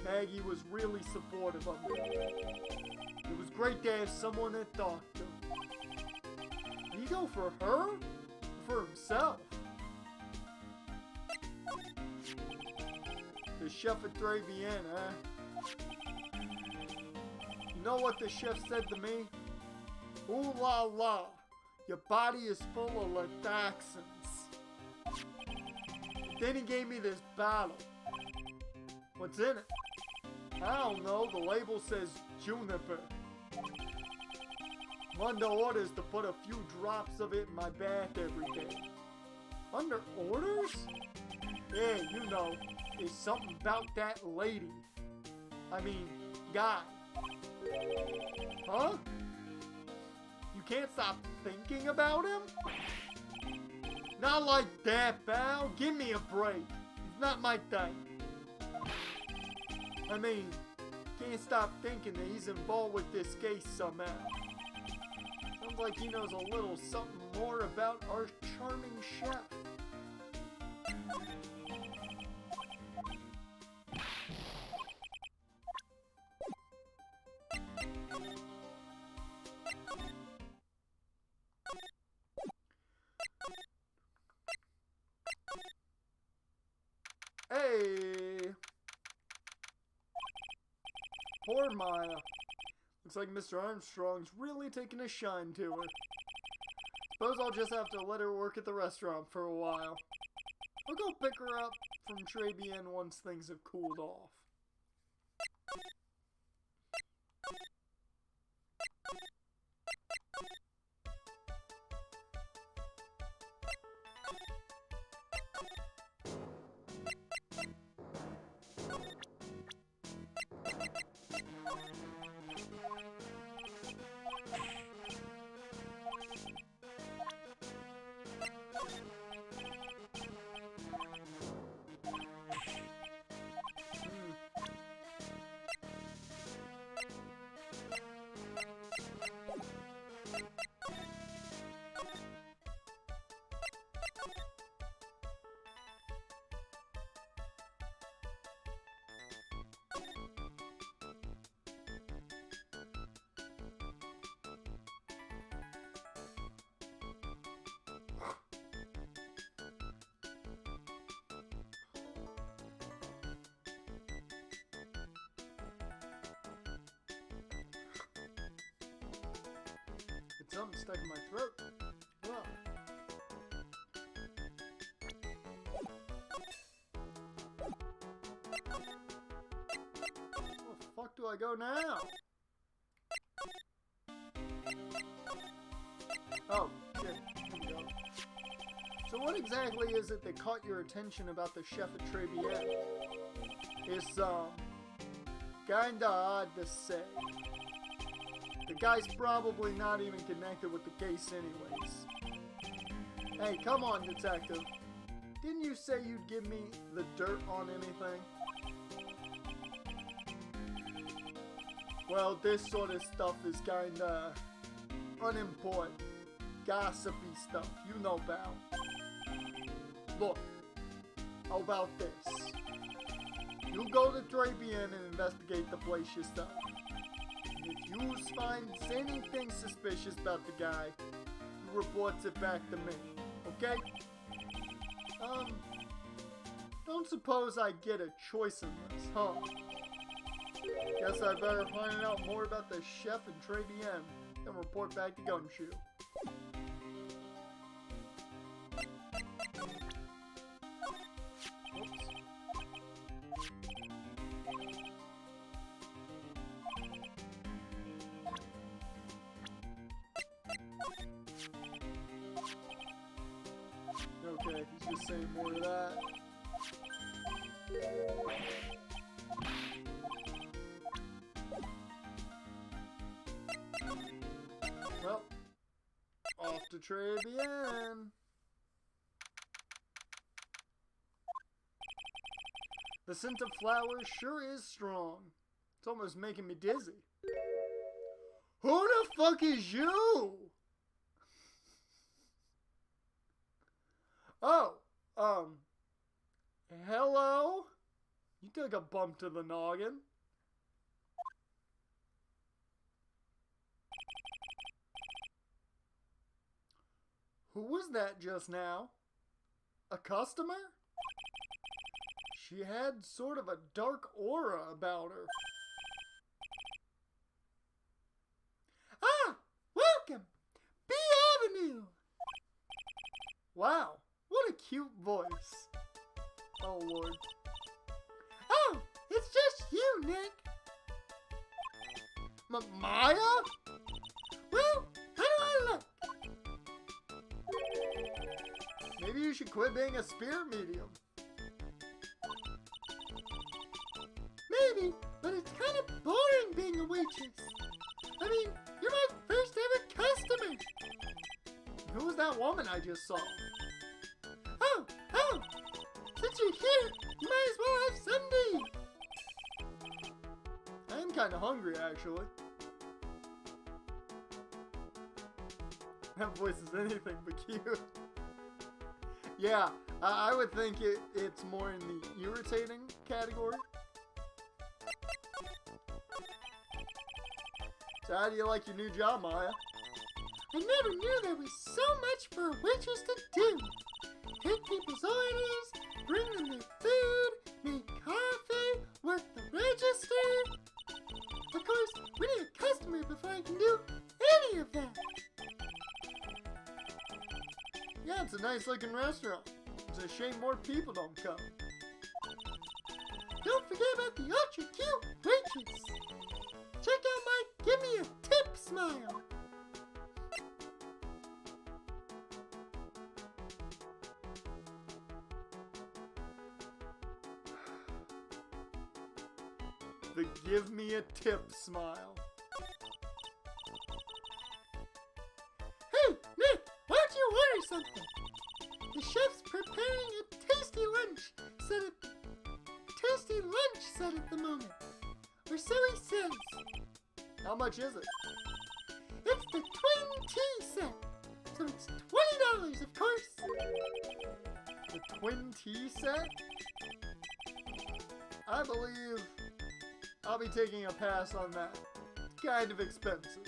Maggie was really supportive of me. It was great to have someone that talked to him. Did he go for her? Or for himself? The chef at Tribulations, huh? You know what the chef said to me? Ooh la la, your body is full of ladaxins. Then he gave me this bottle. What's in it? I don't know. The label says juniper. I'm under orders to put a few drops of it in my bath every day. Under orders? Yeah, you know, there's something about that lady. I mean, guy. Huh? You can't stop thinking about him? Not like that, pal. Give me a break. It's not my thing. I mean, can't stop thinking that he's involved with this case somehow. Sounds like he knows a little something more about our charming chef. Hey! Poor Maya. Looks like Mr. Armstrong's really taking a shine to her. Suppose I'll just have to let her work at the restaurant for a while. I'll go pick her up from Tribulations once things have cooled off. Something stuck in my throat. Whoa. Where the fuck do I go now? Oh, shit. Here we go. So what exactly is it that caught your attention about the chef at Tribulations? It's, kinda odd to say. The guy's probably not even connected with the case anyways. Hey, come on, detective. Didn't you say you'd give me the dirt on anything? Well, this sort of stuff is kinda unimportant. Gossipy stuff, you know, pal. Look, how about this? You go to Tribulations and investigate the place yourself. If you find anything suspicious about the guy, you reports it back to me, okay? Don't suppose I get a choice in this, huh? Guess I better find out more about the chef and Tribulations, then report back to Gumshoe. Okay, he's just saying more of that. Well, off to Tribulations. The scent of flowers sure is strong. It's almost making me dizzy. Who the fuck is you? Oh, hello? You took a bump to the noggin. Who was that just now? A customer? She had sort of a dark aura about her. Ah, welcome! B Avenue! Wow, what a cute voice. Oh, Lord. Oh, it's just you, Nick. Maya? Well, should quit being a spirit medium. Maybe, but it's kind of boring being a waitress. I mean, you're my first ever customer. Who was that woman I just saw? Oh, since you're here, you might as well have some to eat. I am kind of hungry, actually. That voice is anything but cute. Yeah, I would think it's more in the irritating category. So how do you like your new job, Maya? I never knew there was so much for a waitress to do. Take people's orders, bring them their food, make coffee, work the register. Of course, we need a customer before I can do any of that. Yeah, it's a nice looking restaurant. It's a shame more people don't come. Don't forget about the ultra cute waitress. Check out my give me a tip smile. The give me a tip smile. Hey, Nick, why don't you order something? The chef's preparing a tasty lunch set at the moment. Or so he says. How much is it? It's the twin tea set. So it's $20, of course. The twin tea set? I believe I'll be taking a pass on that. It's kind of expensive.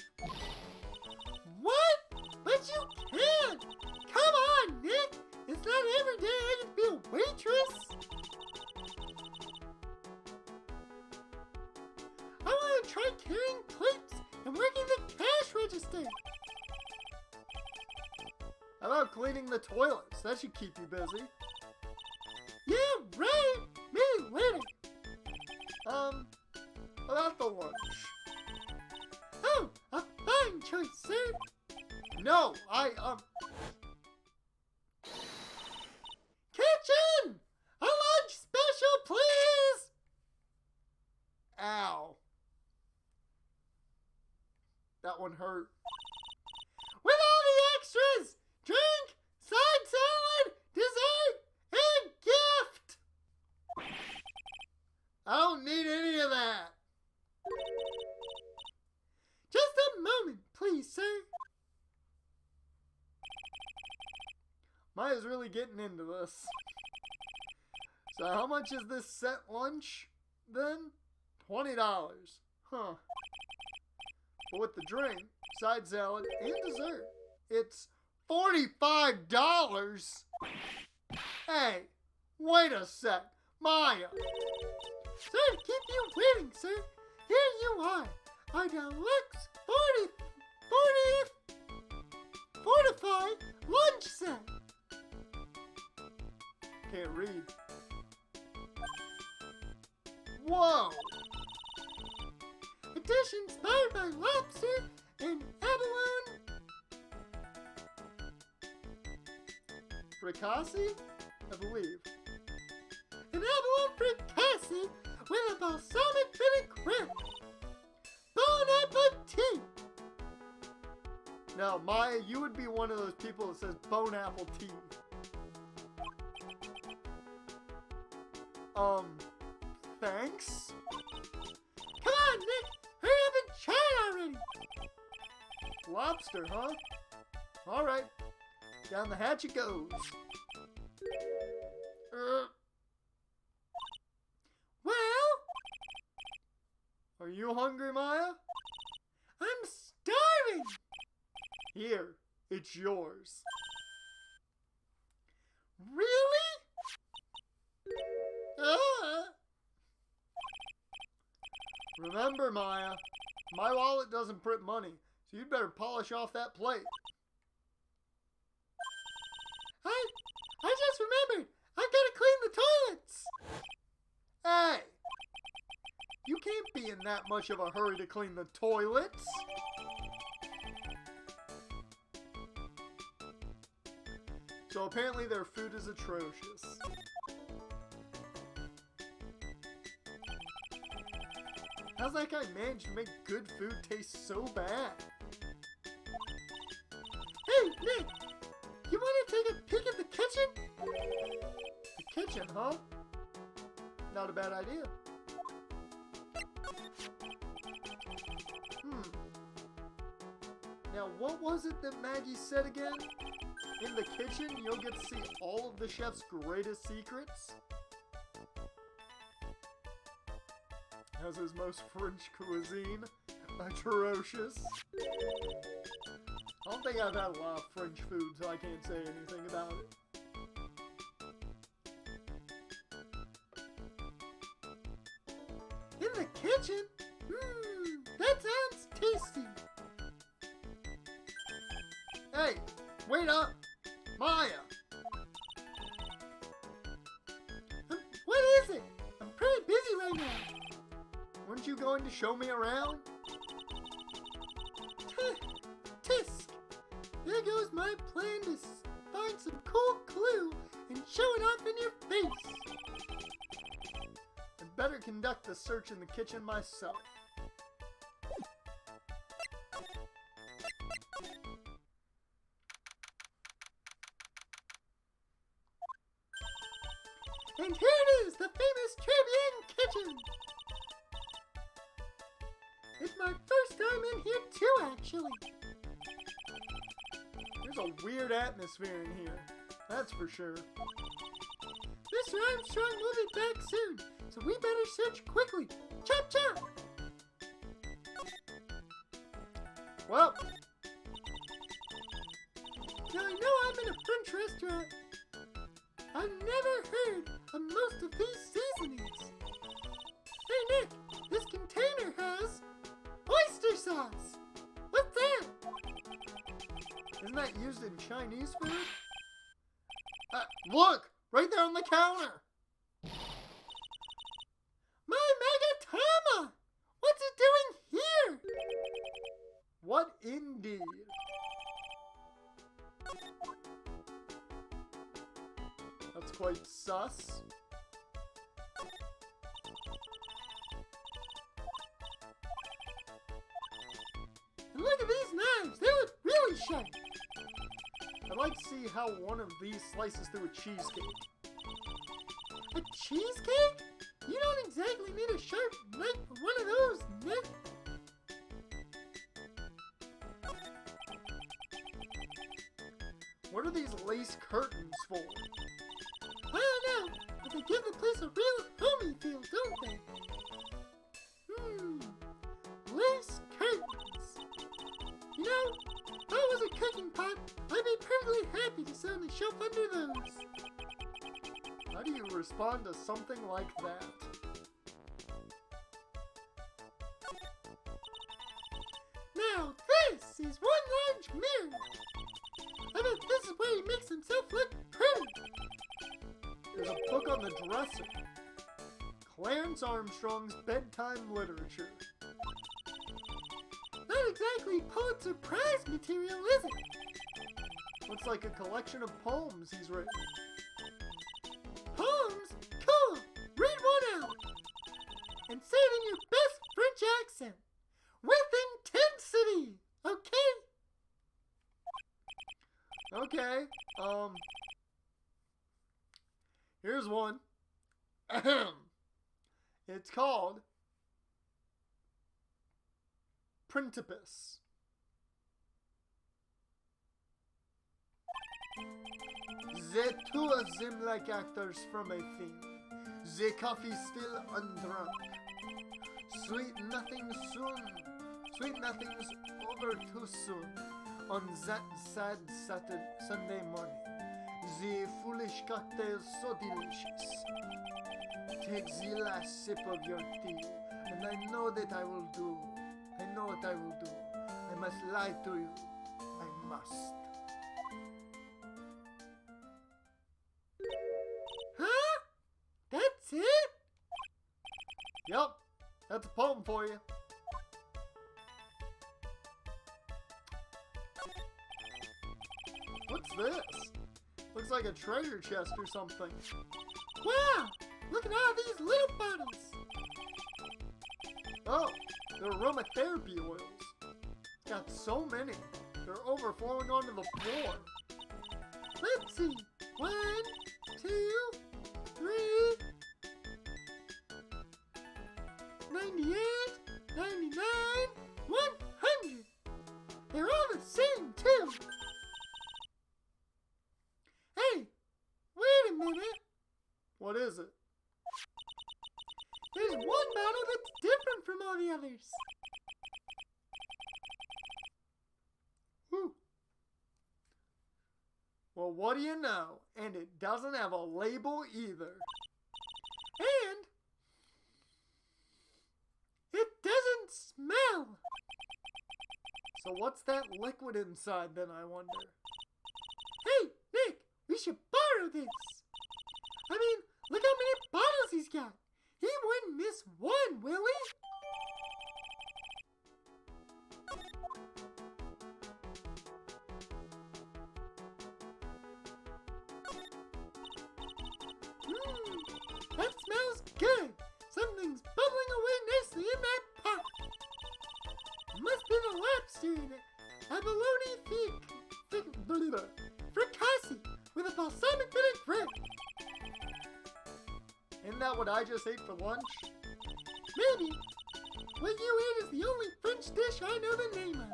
What? But you can't! Come on, Nick! It's not every day I can be a waitress! I want to try carrying plates and working the cash register! How about cleaning the toilets? That should keep you busy. Yeah, right! Maybe later. About the lunch. Oh, a fine choice, sir! No, Kitchen! A lunch special, please! Ow. That one hurt. With all the extras! Drink, side salad, dessert, and gift! I don't need any of that. Just a moment, please, sir. Maya's really getting into this. So how much is this set lunch then? $20. Huh. But with the drink, side salad, and dessert, it's $45. Hey, wait a sec. Maya. Sorry to keep you waiting, sir. Here you are. Our deluxe fortified lunch set. Can't read. Whoa! A dish inspired by lobster and abalone Fricassee? I believe. an abalone fricassee with a balsamic vinaigrette. Bon appetit! Now, Maya, you would be one of those people that says bone apple tea. Thanks? Come on, Nick! Hurry up and chat already! Lobster, huh? Alright. Down the hatch it goes. Well, Are you hungry, Maya? I'm starving! Here, it's yours. Really? Remember, Maya, my wallet doesn't print money, so you'd better polish off that plate. I just remembered! I gotta clean the toilets! Hey! You can't be in that much of a hurry to clean the toilets. So So apparently their food is atrocious. How's that guy managed to make good food taste so bad? Hey, Nick! You want to take a peek at the kitchen? The kitchen, huh? Not a bad idea. Now, what was it that Maggie said again? In the kitchen, you'll get to see all of the chef's greatest secrets? As his most French cuisine, atrocious. I don't think I've had a lot of French food, so I can't say anything about it. In the kitchen? That sounds tasty. Hey, wait up! Maya! What is it? I'm pretty busy right now. Weren't you going to show me around? Tisk! There goes my plan to find some cool clue and show it off in your face. I'd better conduct the search in the kitchen myself. And here it is, the famous Tribune kitchen. It's my first time in here too, actually. There's a weird atmosphere in here, that's for sure. Mr. Armstrong will be back soon, so we better search quickly. Chop chop! Well, Now I know I'm in a French restaurant. I've never heard of most of these seasonings. Hey Nick, this container has oyster sauce. What's that? isn't that used in Chinese food? Look! Right there on the counter! My Megatama! What's it doing here? What indeed? That's quite sus. And look at these knives. They look really sharp. I'd like to see how one of these slices through a cheesecake. A cheesecake? You don't exactly need a sharp knife for one of those, Nick. What are these lace curtains for? I don't know, but they give the place a real homey feel, don't they? Lace curtains. You know, if I was a cooking pot, I'd be perfectly happy to sit on the shelf under those. How do you respond to something like that? Now this is one large mirror. I bet this is where he makes himself look pretty. There's a book on the dresser. Clarence Armstrong's Bedtime Literature. Not exactly Pulitzer Prize material, is it? Looks like a collection of poems he's written. Poems? Cool! Read one out! And say it in your best French accent. With intensity! Okay? Okay, here's one. Ahem. It's called Printipus. The two of them like actors from a film. The coffee still undrunk. Sweet nothing soon. Sweet nothing's over too soon. On that sad Sunday morning, the foolish cocktail's so delicious. Take the last sip of your tea, and I know that I will do. I know what I will do. I must lie to you. I must. Huh? That's it? Yep, that's a poem for you. What's this? Looks like a treasure chest or something. Wow! Look at all these little bottles. Oh, they're aromatherapy oils. Got so many. They're overflowing onto the floor. Let's see. 1, 2, 3, 98, 99, 100. They're all the same, too. Hey, wait a minute. What is it? There's one bottle that's different from all the others. Whew. Well, what do you know? And it doesn't have a label either. And it doesn't smell. So what's that liquid inside then, I wonder? Hey, Nick, we should borrow this. I mean, look how many bottles he's got. He wouldn't miss one, will he? That smells good. Something's bubbling away nicely in that pot. It must be the lobster in it. Abalone fricassee with a balsamic vinaigrette. Isn't that what I just ate for lunch? Maybe. What you ate is the only French dish I know the name of.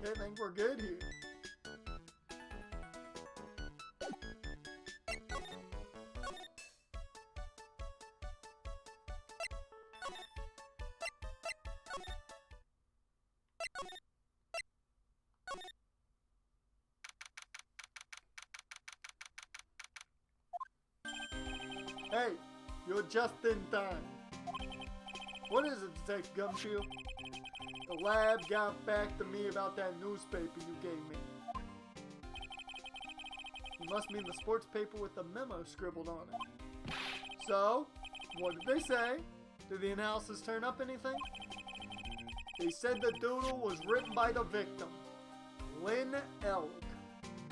I think we're good here. Hey, you're just in time. What is it, Detective Gumshoe? The lab got back to me about that newspaper you gave me. You must mean the sports paper with the memo scribbled on it. So, what did they say? Did the analysis turn up anything? They said the doodle was written by the victim, Lynn Elk.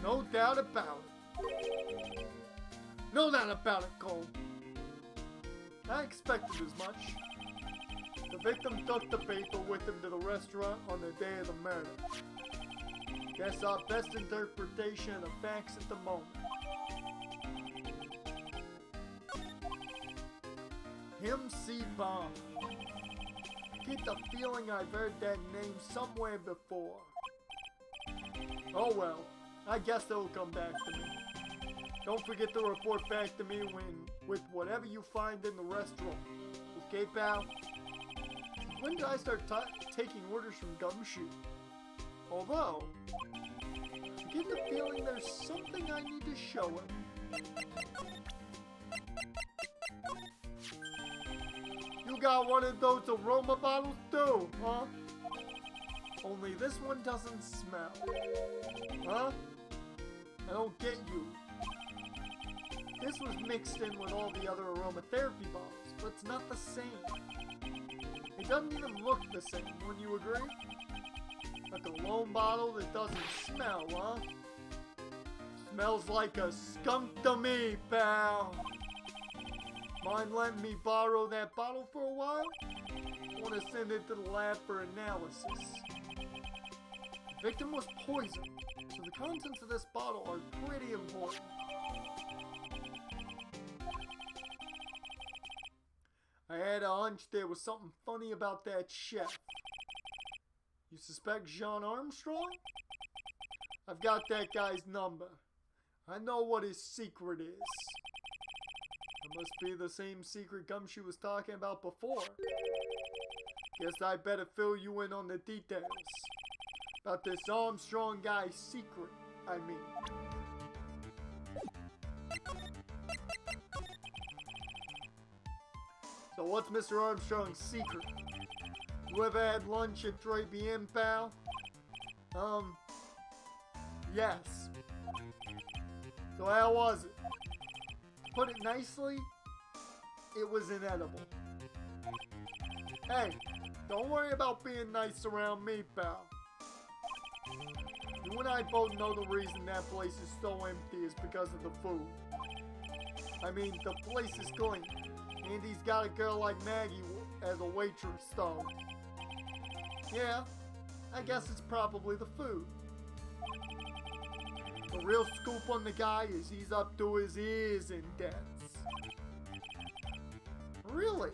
No doubt about it. No doubt about it, Cole. I expected as much. The victim took the paper with him to the restaurant on the day of the murder. Guess our best interpretation of the facts at the moment. Him C. Bond. Get the feeling I've heard that name somewhere before. Oh well, I guess it'll come back to me. Don't forget to report back to me with whatever you find in the restaurant. Okay, pal? When did I start taking orders from Gumshoe? Although, I get the feeling there's something I need to show him. You got one of those aroma bottles too, huh? Only this one doesn't smell. Huh? I don't get you. This was mixed in with all the other aromatherapy bottles, but it's not the same. It doesn't even look the same, wouldn't you agree? A cologne bottle that doesn't smell, huh? Smells like a skunk to me, pal. Mind letting me borrow that bottle for a while? I want to send it to the lab for analysis. The victim was poisoned, so the contents of this bottle are pretty important. I had a hunch there was something funny about that chef. You suspect Jean Armstrong? I've got that guy's number. I know what his secret is. It must be the same secret Gumshoe was talking about before. Guess I better fill you in on the details. About this Armstrong guy's secret, I mean. So what's Mr. Armstrong's secret? You ever had lunch at Tribulations, pal? Yes. So how was it? To put it nicely, it was inedible. Hey, Don't worry about being nice around me, pal. You and I both know the reason that place is so empty is because of the food. I mean, the place is clean. Andy's got a girl like Maggie as a waitress, so... yeah, I guess it's probably the food. The real scoop on the guy is he's up to his ears in debts. Really?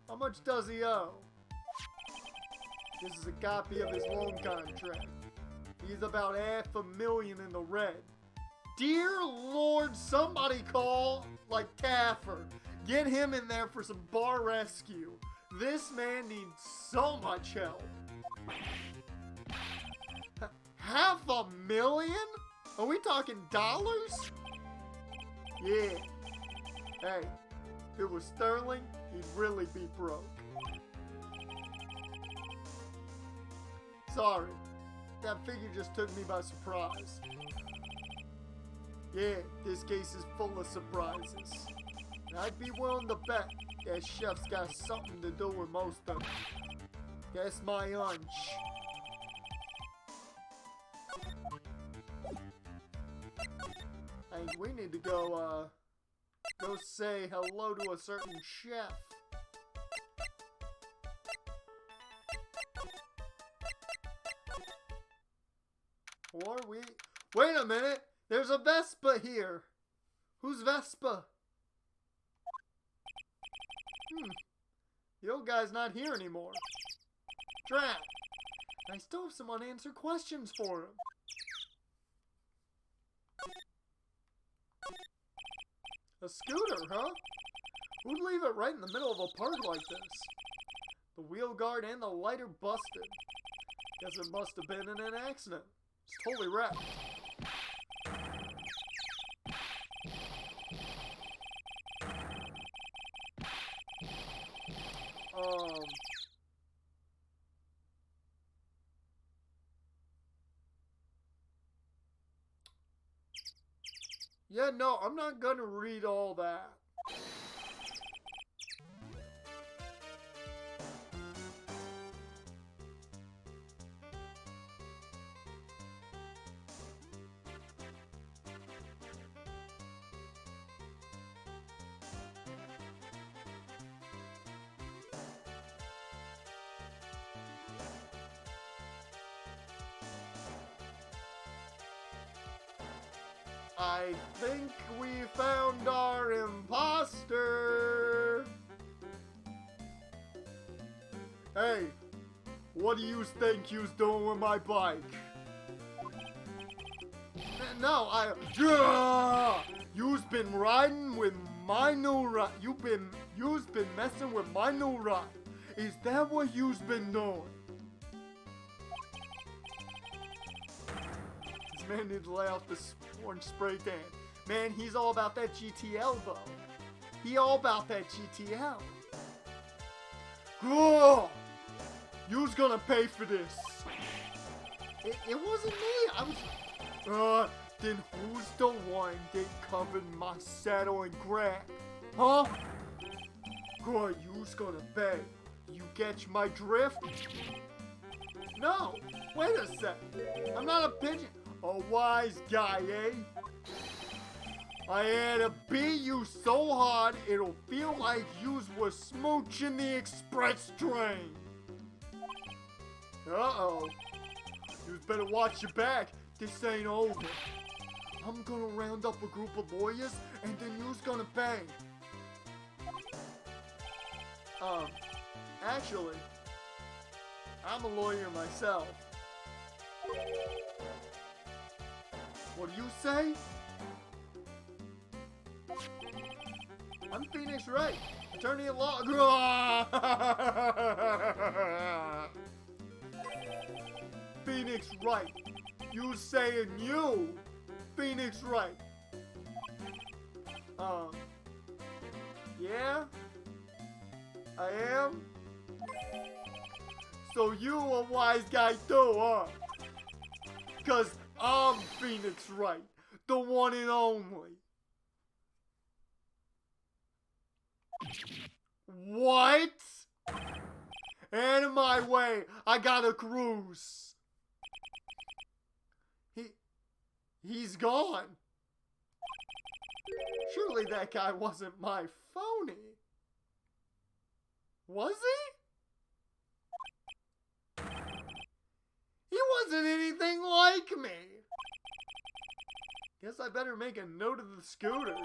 How much does he owe? This is a copy of his loan contract. He's about $500,000 in the red. Dear Lord, somebody call, like, Taffer. Get him in there for some bar rescue. This man needs so much help. $500,000? Are we talking dollars? Yeah. Hey, if it was sterling, he'd really be broke. Sorry, that figure just took me by surprise. Yeah, this case is full of surprises. And I'd be willing to bet that chef's got something to do with most of it. That's my hunch. Hey, we need to go say hello to a certain chef. Or wait a minute! There's a Vespa here! Who's Vespa? The old guy's not here anymore. Drat! I still have some unanswered questions for him. A scooter, huh? Who'd leave it right in the middle of a park like this? The wheel guard and the lighter busted. Guess it must have been in an accident. It's totally wrecked. Yeah, no, I'm not gonna read all that. I think we found our imposter. Hey, what do you think you's doing with my bike? No, you's been riding with my new ride. You's been messing with my new ride. Is that what you's been doing? This man needs to lay off this orange spray tan. Man, he's all about that GTL though. He all about that GTL. Oh, you's gonna pay for this. It wasn't me. I was. Then who's the one that covered my saddle in crack? Huh? Girl, you's gonna pay. You catch my drift? No. Wait a sec. I'm not a pigeon. A wise guy, eh? I had to beat you so hard it'll feel like yous was smooching the express train. Uh-oh. Yous better watch your back. This ain't over. I'm gonna round up a group of lawyers and then yous gonna pay. Actually, I'm a lawyer myself. What do you say? I'm Phoenix Wright, attorney at law. Phoenix Wright. You saying you? Phoenix Wright. Yeah? I am? So you a wise guy too, huh? 'Cause I'm Phoenix Wright, the one and only. What? Out of my way. I got a cruise. He's gone. Surely that guy wasn't my phony. Was he? He wasn't anything like me. Guess I better make a note of the scooter.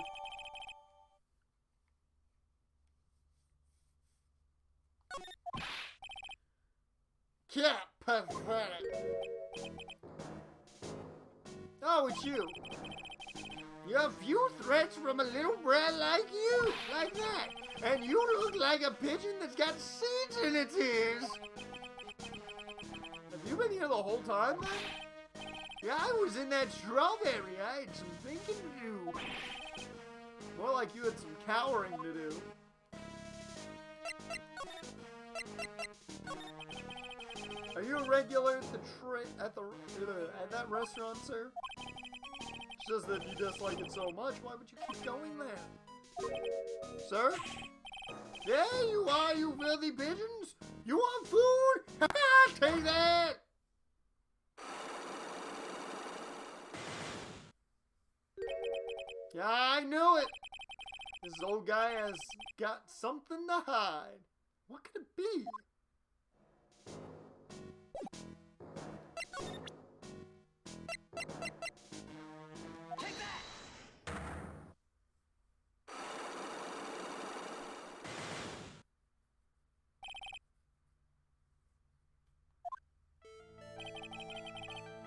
Cat pathetic. Oh, it's you. You have few threats from a little brat like you, like that. And you look like a pigeon that's got seeds in its ears. Have you been here the whole time, then? Yeah, I was in that strawberry. I had some thinking to do. More like you had some cowering to do. Are you a regular at that restaurant, sir? Says that you dislike it so much. Why would you keep going there, sir? There you are, you filthy pigeons. You want food? Take that. Yeah, I knew it. This old guy has got something to hide. What could it be? Take that!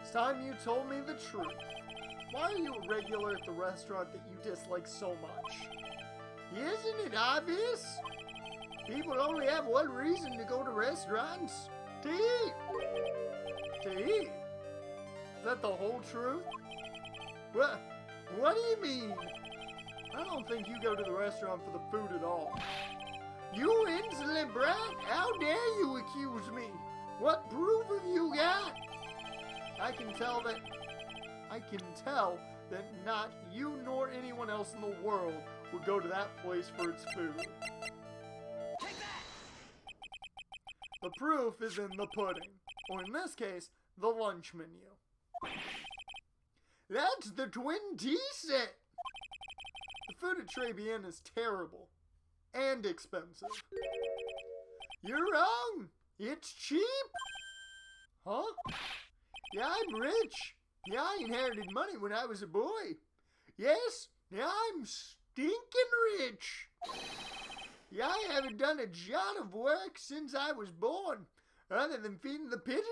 It's time you told me the truth. Why are you a regular at the restaurant that you dislike so much? Isn't it obvious? People only have one reason to go to restaurants. To eat. To eat? Is that the whole truth? What do you mean? I don't think you go to the restaurant for the food at all. You insolent brat! How dare you accuse me? What proof have you got? I can tell that not you nor anyone else in the world would go to that place for its food. Take that! The proof is in the pudding, or in this case, the lunch menu. That's the Twin Tea set! The food at Tribulations is terrible. And expensive. You're wrong! It's cheap! Huh? Yeah, I'm rich. Yeah, I inherited money when I was a boy. Yes, yeah, I'm stinking rich. Yeah, I haven't done a jot of work since I was born, other than feeding the pigeons.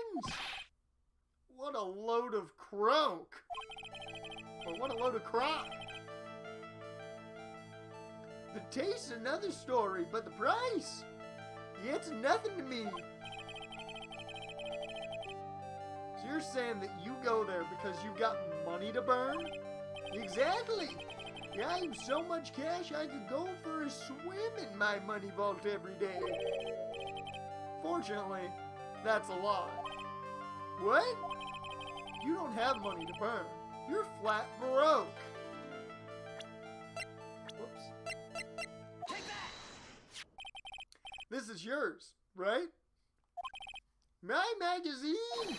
What a load of croak. Or what a load of crock. The taste's another story, but the price, it's nothing to me. So you're saying that you go there because you've got money to burn? Exactly. Yeah, I have so much cash I could go for a swim in my money vault every day. Fortunately, that's a lie. What? You don't have money to burn. You're flat broke. Whoops. Take that! This is yours, right? My magazine!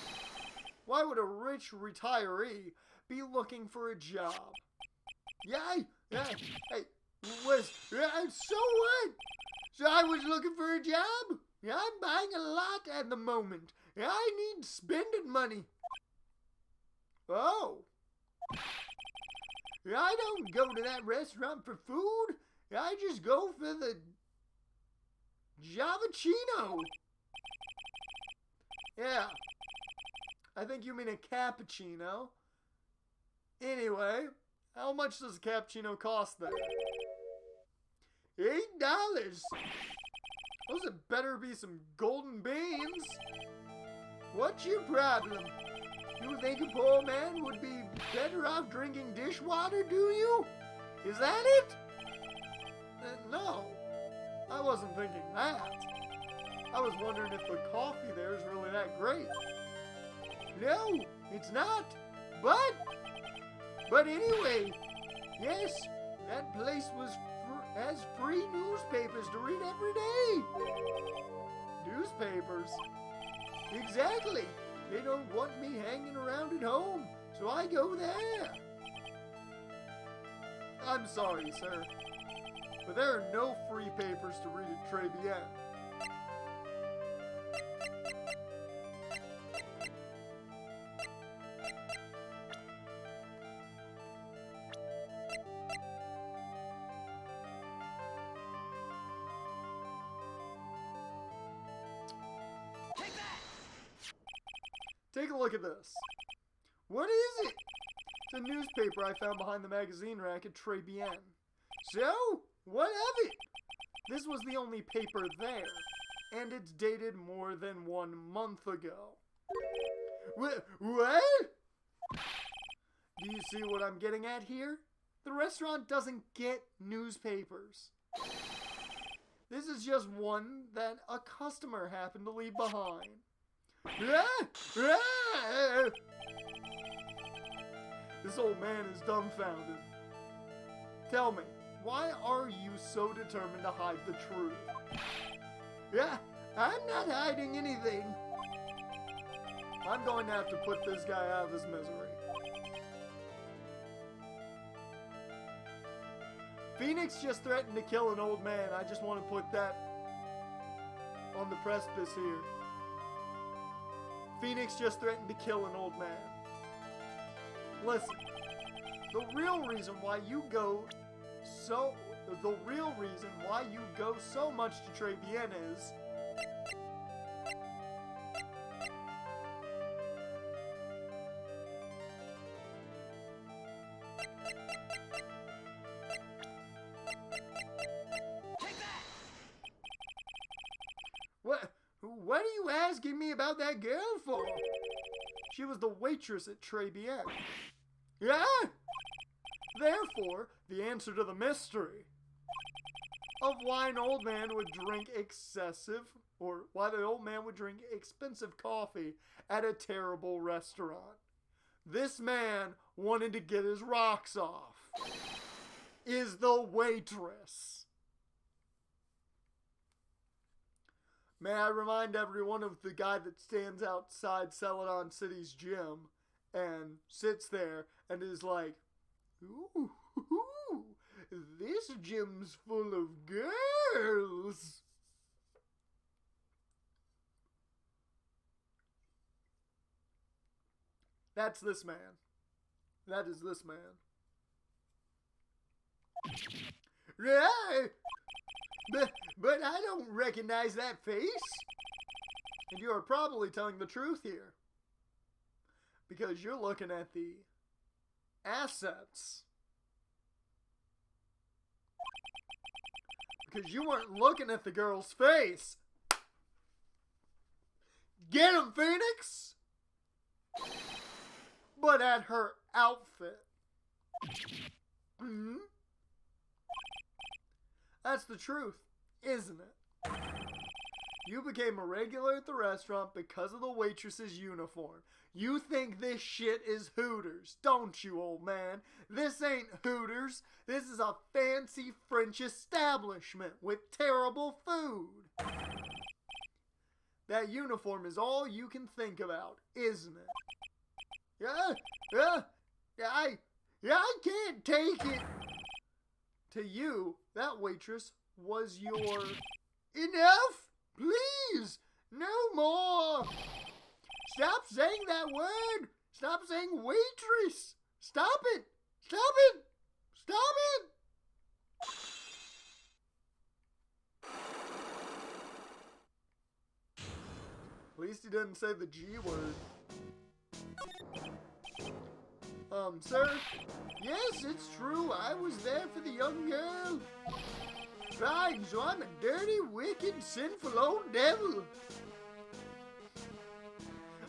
Why would a rich retiree be looking for a job? So what? So I was looking for a job? Yeah, I'm buying a lot at the moment. Yeah, I need spending money. Oh. Yeah, I don't go to that restaurant for food. I just go for the Javachino. Yeah. I think you mean a cappuccino. Anyway, how much does a cappuccino cost there? $8. Those had better be some golden beans. What's your problem? You think a poor man would be better off drinking dishwater, do you? Is that it? No, I wasn't thinking that. I was wondering if the coffee there is really that great. No, it's not. But anyway, yes, that place has free newspapers to read every day. newspapers. Exactly. They don't want me hanging around at home, so I go there. I'm sorry, sir, but there are no free papers to read at Tribulations. Take a look at this. What is it? It's a newspaper I found behind the magazine rack at Tribulations. So, what of it? This was the only paper there, and it's dated more than 1 month ago. What? Do you see what I'm getting at here? The restaurant doesn't get newspapers. This is just one that a customer happened to leave behind. This old man is dumbfounded. Tell me, why are you so determined to hide the truth? Yeah, I'm not hiding anything. I'm going to have to put this guy out of his misery. Phoenix just threatened to kill an old man. I just want to put that on the precipice here. Phoenix just threatened to kill an old man. Listen, the real reason why you go so much to Tribulations is What are you asking me about that girl for? She was the waitress at Tribulations. Yeah? Therefore, the answer to the mystery of why an old man would drink expensive coffee at a terrible restaurant. This man wanted to get his rocks off. Is the waitress. May I remind everyone of the guy that stands outside Celadon City's gym and sits there and is like, ooh, this gym's full of girls. That's this man. That is this man. Right. But I don't recognize that face. And you are probably telling the truth here. Because you're looking at the assets. Because you weren't looking at the girl's face. Get him, Phoenix! But at her outfit. Hmm? That's the truth, isn't it? You became a regular at the restaurant because of the waitress's uniform. You think this shit is Hooters, don't you, old man? This ain't Hooters. This is a fancy French establishment with terrible food. That uniform is all you can think about, isn't it? I can't take it. To you, that waitress was your... Enough! Please! No more! Stop saying that word! Stop saying waitress! Stop it! Stop it! Stop it! At least he didn't say the G word. Sir? Yes, it's true. I was there for the young girl. Right, so I'm a dirty, wicked, sinful old devil.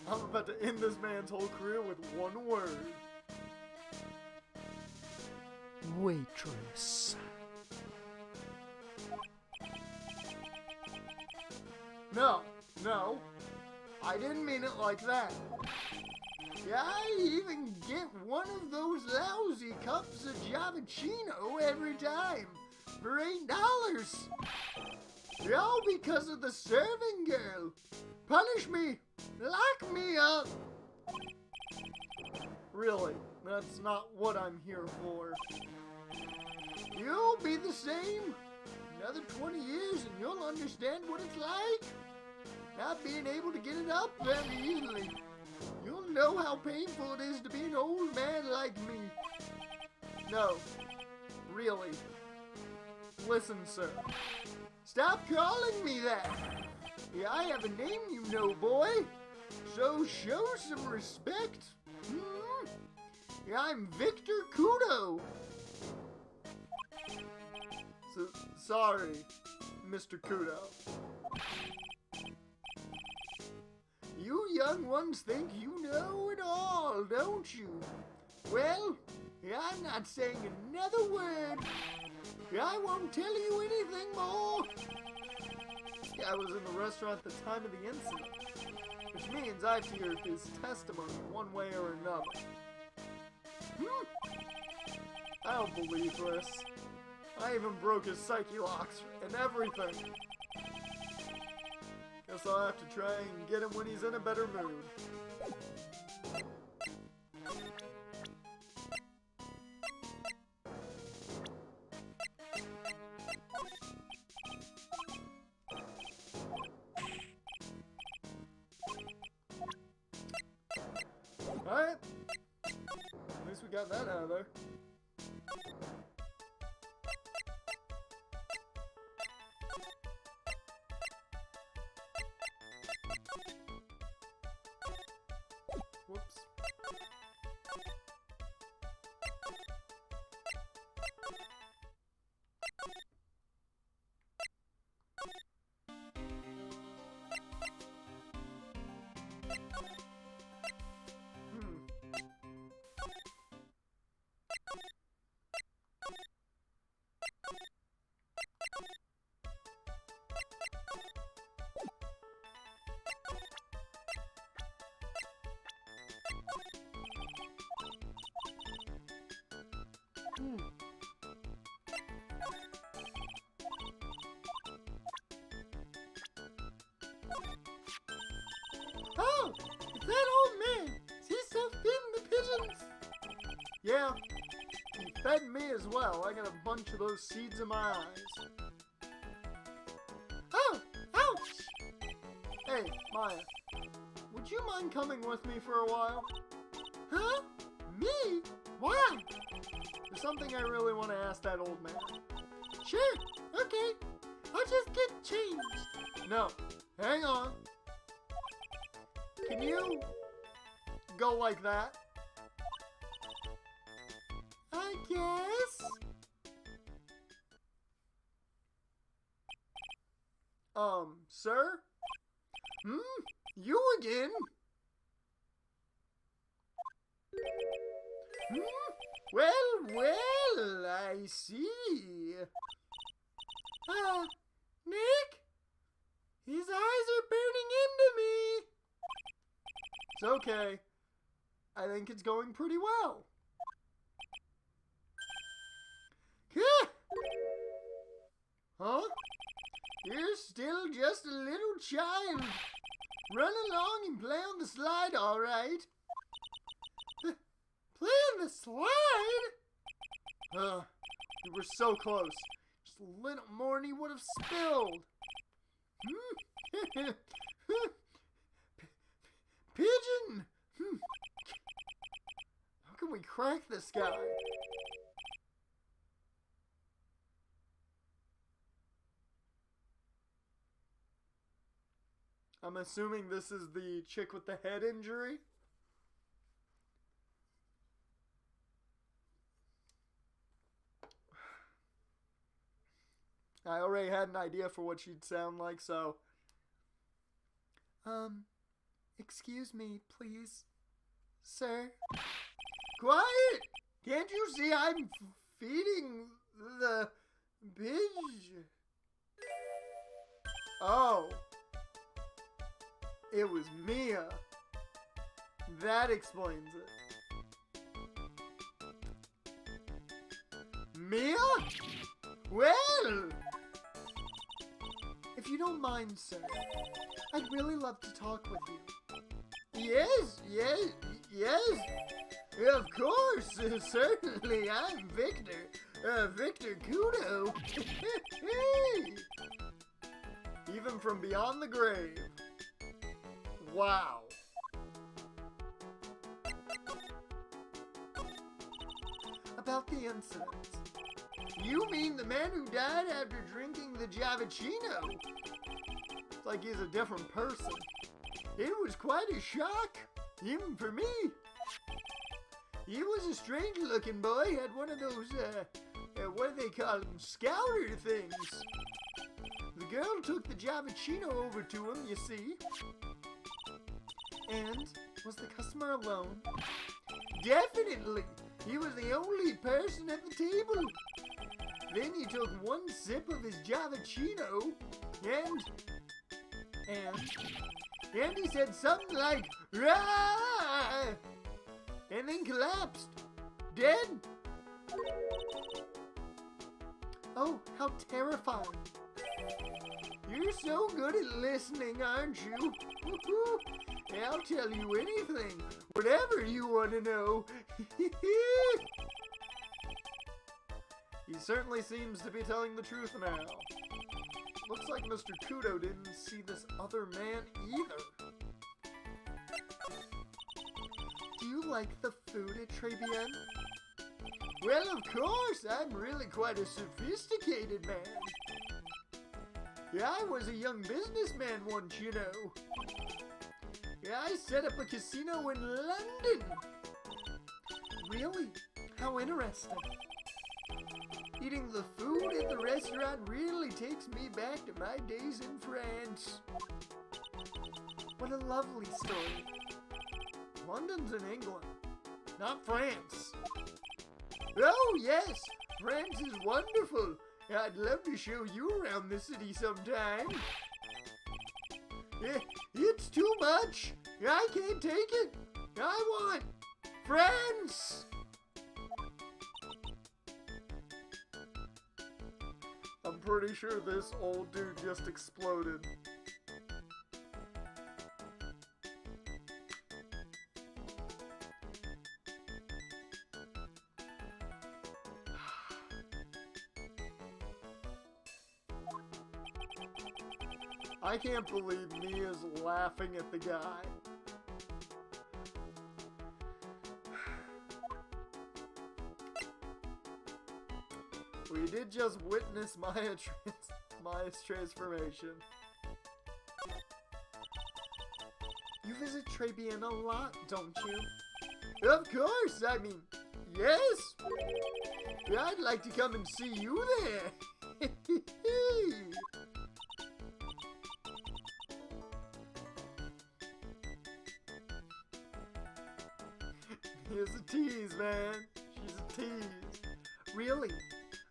I'm about to end this man's whole career with one word. Waitress. No. I didn't mean it like that. I even get one of those lousy cups of Javicino every time for $8. All because of the serving girl. Punish me. Lock me up. Really, that's not what I'm here for. You'll be the same. Another 20 years and you'll understand what it's like. Not being able to get it up very easily. You'll know how painful it is to be an old man like me. No, really. Listen, sir. Stop calling me that. Yeah, I have a name, you know, boy. So show some respect. Yeah, I'm Victor Kudo. Sorry, Mr. Kudo. You young ones think you know it all, don't you? Well, I'm not saying another word. I won't tell you anything more. I was in the restaurant at the time of the incident, which means I have to hear his testimony one way or another. I don't believe this. I even broke his psyche locks and everything. Guess I'll have to try and get him when he's in a better mood. Alright. At least we got that out of there. Whoops. Oh, it's that old man. He's still feeding the pigeons. Yeah, he fed me as well. I got a bunch of those seeds in my eyes. Oh, ouch. Hey, Maya, would you mind coming with me for a while? Huh? Me? Why? There's something I really want to ask that old man. Sure, okay. I'll just get changed. No, hang on. Can you go like that? I guess. Sir? You again? Well, I see. Nick? His eyes are burning into me. It's okay. I think it's going pretty well. Huh? You're still just a little child. Run along and play on the slide, all right. Play on the slide? You were so close. Just a little more and he would have spilled. Pigeon! How can we crack this guy? I'm assuming this is the chick with the head injury. I already had an idea for what she'd sound like, so... excuse me, please, sir? Quiet! Can't you see I'm feeding the pigeon? Oh. It was Mia. That explains it. Mia? Well! don't mind, sir, I'd really love to talk with you. Yes. Of course, certainly. I'm Victor. Victor Kudo. Even from beyond the grave. Wow. About the incident. You mean the man who died after drinking the Javicino? It's like he's a different person. It was quite a shock, even for me. He was a strange-looking boy, had one of those, what do they call them, scouter things. The girl took the Javicino over to him, you see. And was the customer alone? Definitely! He was the only person at the table. Then he took one sip of his Javicino, and he said something like, "Rah!" and then collapsed. Dead. Oh, how terrifying. You're so good at listening, aren't you? I'll tell you anything, whatever you want to know. He certainly seems to be telling the truth now. Looks like Mr. Kudo didn't see this other man either. Do you like the food at Tribulations? Well, of course, I'm really quite a sophisticated man. Yeah, I was a young businessman once, you know. Yeah, I set up a casino in London. Really? How interesting. Eating the food at the restaurant really takes me back to my days in France. What a lovely story. London's in England, not France. Oh yes, France is wonderful. I'd love to show you around the city sometime. It's too much. I can't take it. I want France. I'm pretty sure this old dude just exploded. I can't believe Mia's laughing at the guy. We did just witness Maya's transformation. You visit Tribulations a lot, don't you? Of course, I mean, yes. I'd like to come and see you there. Here's a tease, man. She's a tease. Really?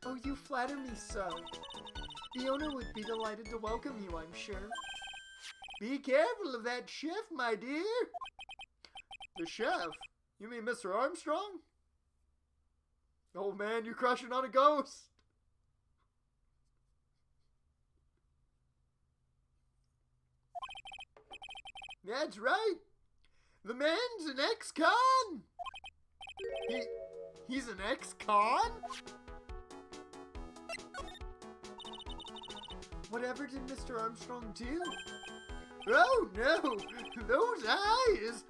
Oh, you flatter me so. The owner would be delighted to welcome you, I'm sure. Be careful of that chef, my dear. The chef? You mean Mr. Armstrong? Oh man, you're crushing on a ghost. That's right. The man's an ex-con. He's an ex-con? Whatever did Mr. Armstrong do? Oh no! Those eyes!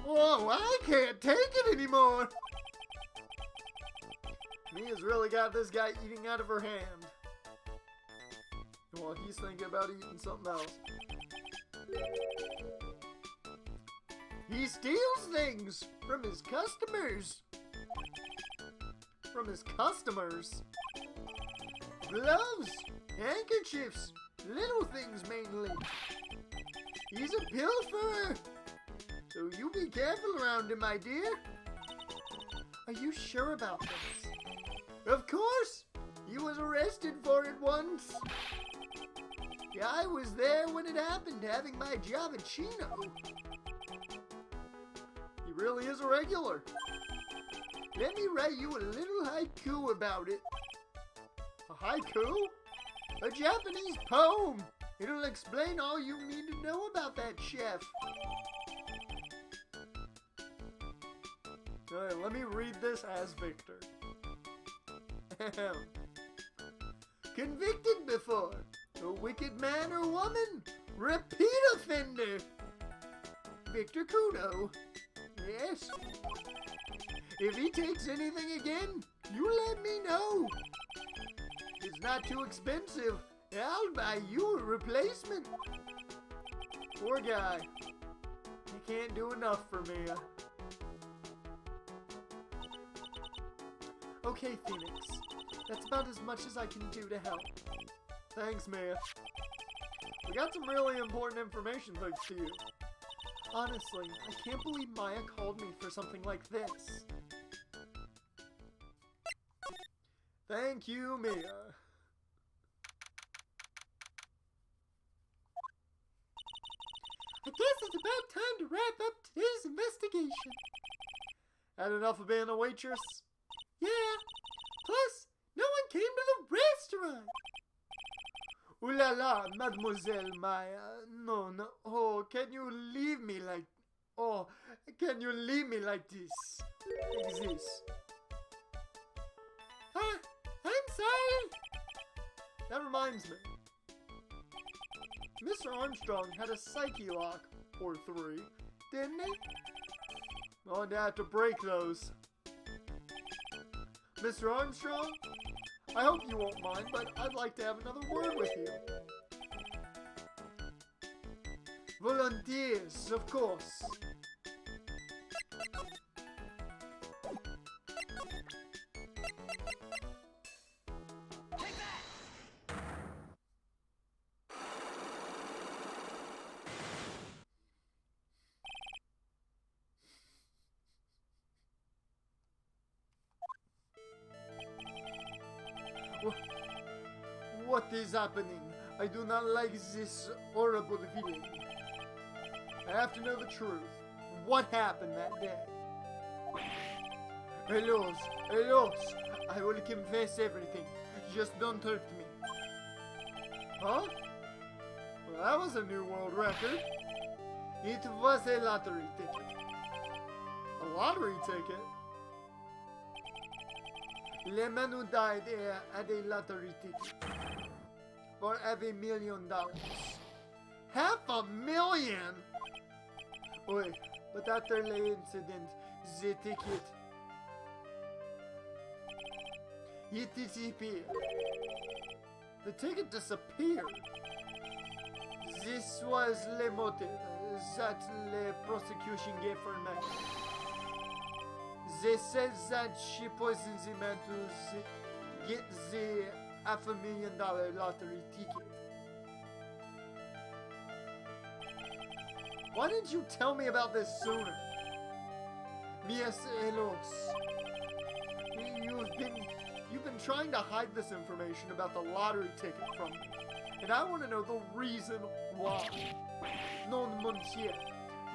Oh, I can't take it anymore! Mia's really got this guy eating out of her hand. Well, he's thinking about eating something else. He steals things from his customers. Gloves, handkerchiefs, little things mainly. He's a pilferer. So you be careful around him, my dear. Are you sure about this? Of course. He was arrested for it once. Yeah, I was there when it happened, having my Javicino. He really is a regular. Let me write you a little haiku about it. A haiku? A Japanese poem. It'll explain all you need to know about that chef. Alright, let me read this as Victor. Convicted before. A wicked man or woman. Repeat offender. Victor Kudo. Yes. If he takes anything again, you let me know. It's not too expensive. I'll buy you a replacement. Poor guy. He can't do enough for me. Okay, Phoenix. That's about as much as I can do to help. Thanks, Mia. We got some really important information thanks to you. Honestly, I can't believe Maya called me for something like this. Thank you, Mia. I guess it's about time to wrap up today's investigation. Had enough of being a waitress? Yeah. Plus, no one came to the restaurant. Ooh la la, Mademoiselle Maya. No, no. Oh, can you leave me like... Oh, can you leave me like this? Like this. I'm sorry. That reminds me. Mr. Armstrong had a psyche lock, or 3, didn't he? Going to have to break those. Mr. Armstrong, I hope you won't mind, but I'd like to have another word with you. Volunteers, of course. What is happening? I do not like this horrible feeling. I have to know the truth. What happened that day? Hello, I will confess everything. Just don't hurt me. Huh? Well, that was a new world record. It was a lottery ticket. A lottery ticket? The man who died had a lottery ticket for $500,000. $500,000? Oi, but after the incident, the ticket, it disappeared. The ticket disappeared. This was the motive that the prosecution gave for me. They said that she poisoned the man to get the $500,000 lottery ticket. Why didn't you tell me about this sooner? Mias Elos. You've been trying to hide this information about the lottery ticket from me. And I want to know the reason why. Non, monsieur.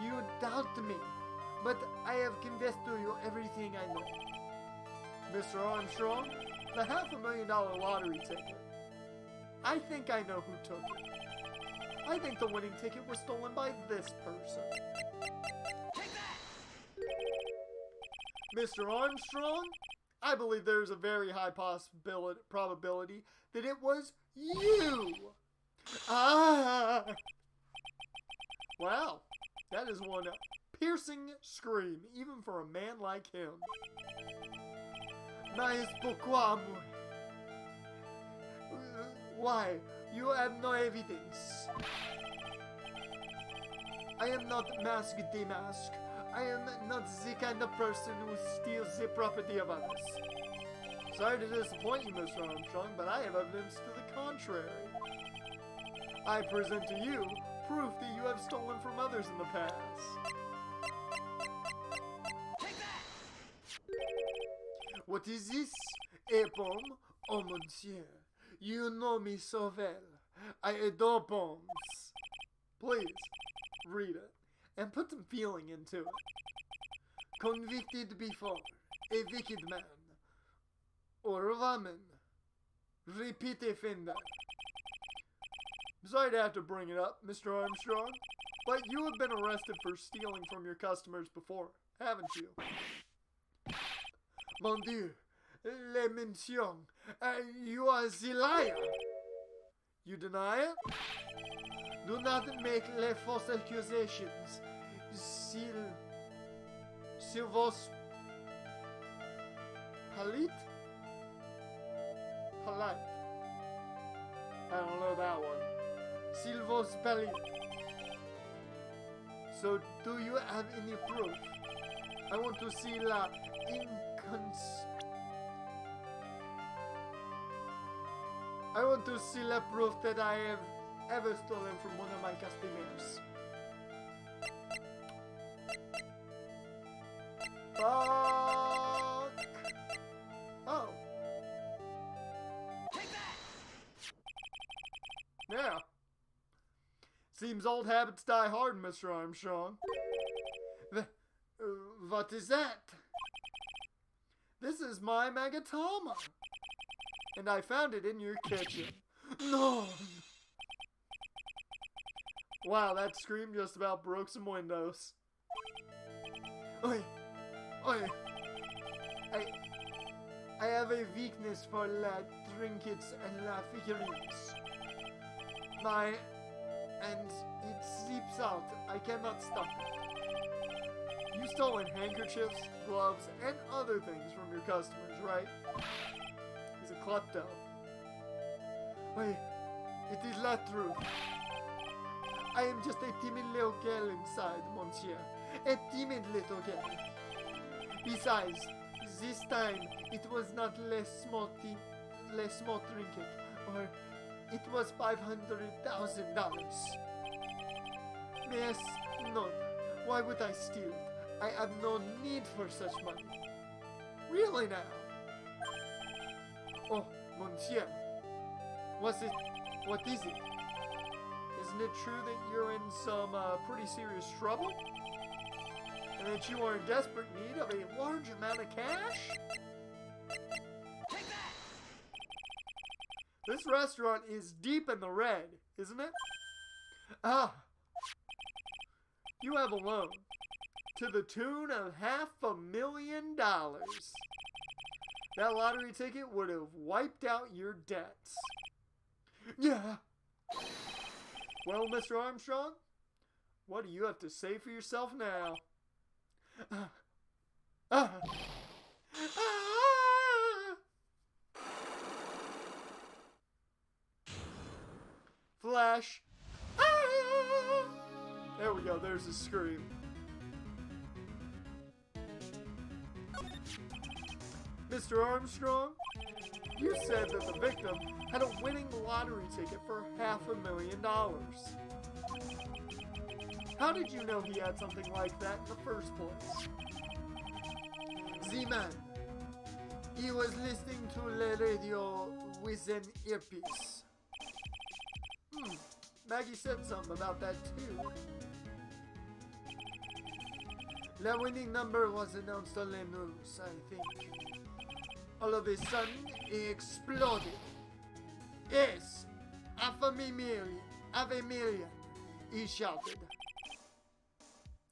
You doubt me. But I have confessed to you everything I know. Mr. Armstrong, the $500,000 lottery ticket. I think I know who took it. I think the winning ticket was stolen by this person. Take that! Mr. Armstrong, I believe there's a very high probability that it was you. Ah! Wow, that is one piercing scream, even for a man like him. Mais pourquoi moi? Why? You have no evidence. I am not mask demask. I am not the kind of person who steals the property of others. Sorry to disappoint you, Mr. Armstrong, but I have evidence to the contrary. I present to you proof that you have stolen from others in the past. What is this? A bomb? Oh, monsieur. You know me so well. I adore bombs. Please, read it. And put some feeling into it. Convicted before. A wicked man. Or a woman. Repeat offender. Sorry to have to bring it up, Mr. Armstrong, but you have been arrested for stealing from your customers before, haven't you? Mon Dieu, les mentions, you are the liar. You deny it? Do not make les false accusations. S'il vos polite? Polite. I don't know that one. S'il vos polite. So, do you have any proof? I want to see la I want to see la proof that I have ever stolen from one of my customers. Fuck! Oh. Take that! Yeah. Seems old habits die hard, Mr. Armstrong. What is that? This is my Magatama. And I found it in your kitchen. No! Wow, that scream just about broke some windows. Oi! Oi! I have a weakness for la trinkets and la figurines. And it seeps out. I cannot stop it. You stolen handkerchiefs, gloves, and other things from your customers, right? He's a klepto. Wait, it is not true. I am just a timid little girl inside, monsieur. A timid little girl. Besides, this time it was not less small trinket, or it was $500,000. Yes, none. Why would I steal it? I have no need for such money. Really now? Oh, monsieur. What is it? Isn't it true that you're in some pretty serious trouble? And that you are in desperate need of a large amount of cash? Take that! This restaurant is deep in the red, isn't it? Ah. You have a loan to the tune of $500,000. That lottery ticket would have wiped out your debts. Yeah. Well, Mr. Armstrong, what do you have to say for yourself now? Flash. There we go, there's a scream. Mr. Armstrong, you said that the victim had a winning lottery ticket for $500,000. How did you know he had something like that in the first place? The man. He was listening to the radio with an earpiece. Maggie said something about that too. The winning number was announced on the news, I think. All of a sudden, it exploded. Yes, $500,000, he shouted.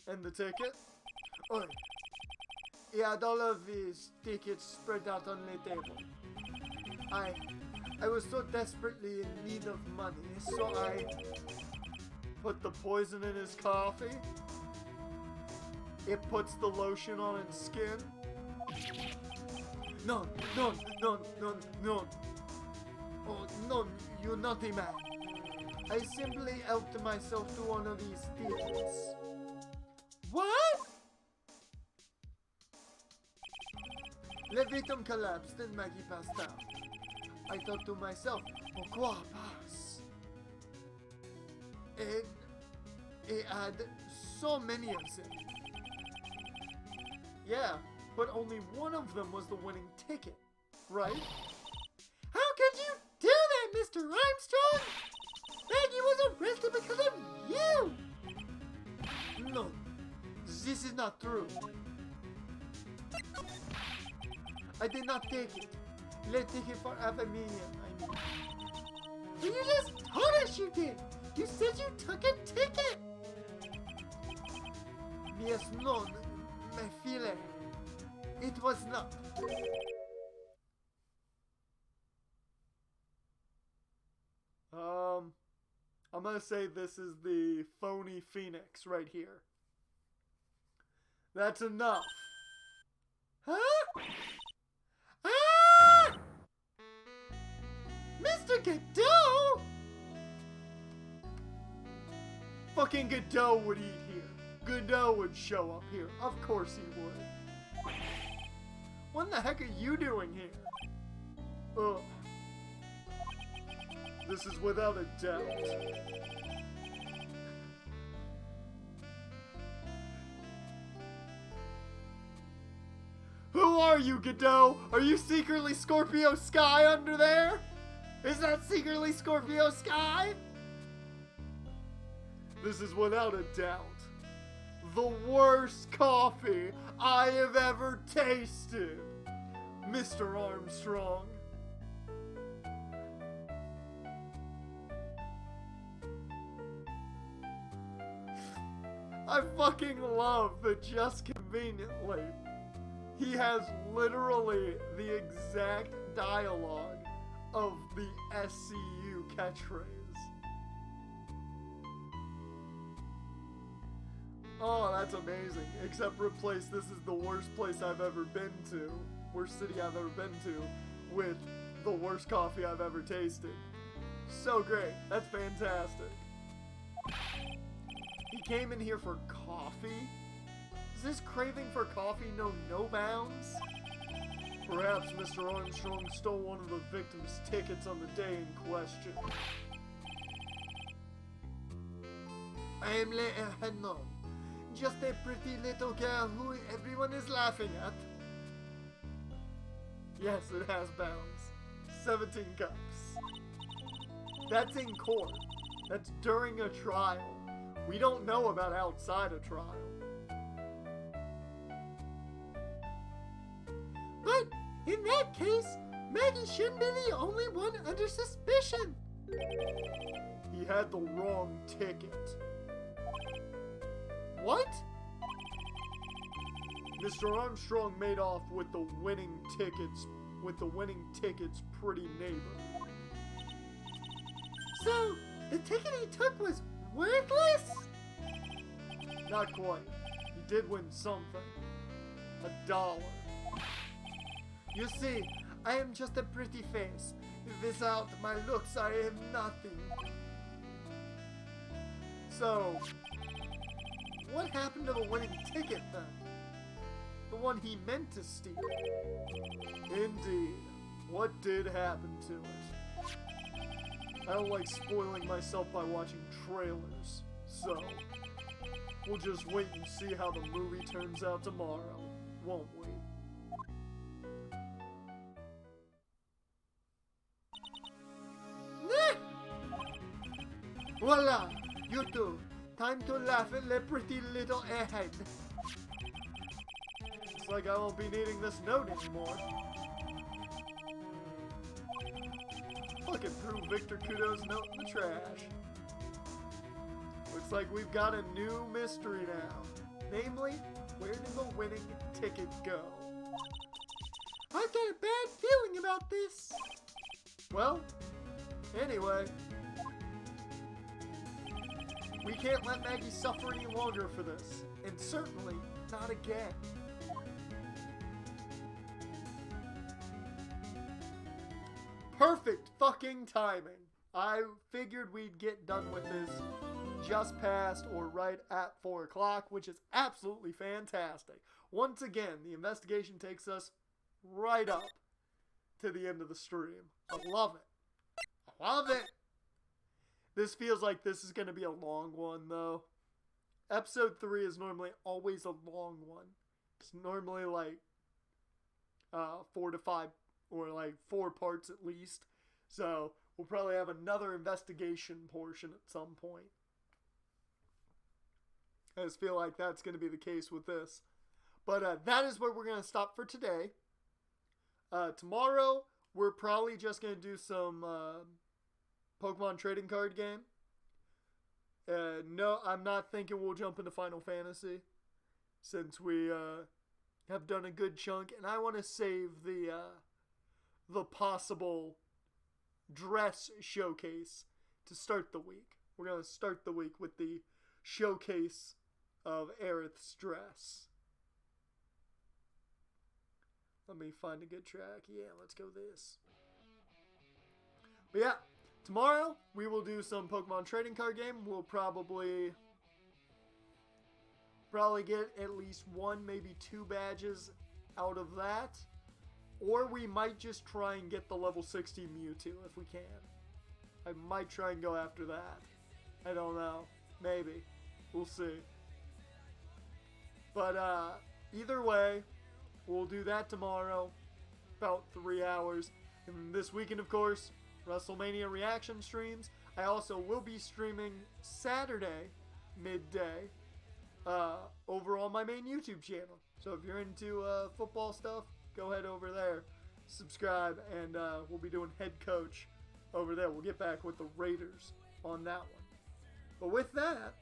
And the ticket? Oh, he had all of his tickets spread out on the table. I was so desperately in need of money, so I put the poison in his coffee. It puts the lotion on its skin. No. Oh, no, you naughty man. I simply helped myself to one of these tickets. What? The victim collapsed and Maggie passed out. I thought to myself, pourquoi pas? And it had so many of them. Yeah, but only one of them was the winning ticket, right? How could you do that, Mr. Armstrong? Maggie was arrested because of you! No, this is not true. I did not take it. Let's take it for $500,000, I mean. But you just told us you did. You said you took a ticket. Yes, no, my feeling. It was not. I'm gonna say this is the phony Phoenix right here. That's enough. Huh? Ah! Mr. Godot! Fucking Godot would eat here. Godot would show up here. Of course he would. What the heck are you doing here? Ugh. This is without a doubt. Who are you, Godot? Are you secretly Scorpio Sky under there? Is that secretly Scorpio Sky? This is without a doubt the worst coffee I have ever tasted, Mr. Armstrong. I fucking love that just conveniently he has literally the exact dialogue of the SCU catchphrase. Oh, that's amazing. Except replace this is the worst place I've ever been to, worst city I've ever been to, with the worst coffee I've ever tasted. So great. That's fantastic. He came in here for coffee? Does this craving for coffee know no bounds? Perhaps Mr. Armstrong stole one of the victim's tickets on the day in question. I am no, just a pretty little girl who everyone is laughing at. Yes, it has bounds. 17 cups. That's in court. That's during a trial. We don't know about outside a trial. But in that case, Maggie shouldn't be the only one under suspicion. He had the wrong ticket. What? Mr. Armstrong made off with the winning tickets, pretty neighbor. So, the ticket he took was worthless? Not quite. He did win something. $1. You see, I am just a pretty face. Without my looks, I am nothing. So, what happened to the winning ticket then? The one he meant to steal? Indeed. What did happen to it? I don't like spoiling myself by watching trailers, so we'll just wait and see how the movie turns out tomorrow, won't we? Voila! You two! Time to laugh at the pretty little airhead. Looks like I won't be needing this note anymore. Fucking threw Victor Kudo's note in the trash. Looks like we've got a new mystery now. Namely, where did the winning ticket go? I've got a bad feeling about this. Well, anyway, we can't let Maggie suffer any longer for this, and certainly not again. Perfect fucking timing. I figured we'd get done with this just past or right at 4 o'clock, which is absolutely fantastic. Once again, the investigation takes us right up to the end of the stream. I love it. I love it. This feels like this is going to be a long one, though. Episode 3 is normally always a long one. It's normally like 4 to 5, or like 4 parts at least. So we'll probably have another investigation portion at some point. I just feel like that's going to be the case with this. But that is where we're going to stop for today. Tomorrow, we're probably just going to do some Pokemon trading card game. No, I'm not thinking we'll jump into Final Fantasy, since we have done a good chunk, and I want to save the possible dress showcase to start the week. We're gonna start the week with the showcase of Aerith's dress. Let me find a good track. Yeah, let's go this. But yeah, tomorrow we will do some Pokemon trading card game. We'll probably get at least one, maybe 2 badges out of that. Or we might just try and get the level 60 Mewtwo if we can. I might try and go after that. I don't know. Maybe. We'll see. But either way, we'll do that tomorrow. About 3 hours. And this weekend, of course, WrestleMania reaction streams. I also will be streaming Saturday, midday, over on my main YouTube channel. So if you're into football stuff, go head over there, subscribe, and we'll be doing head coach over there. We'll get back with the Raiders on that one. But with that,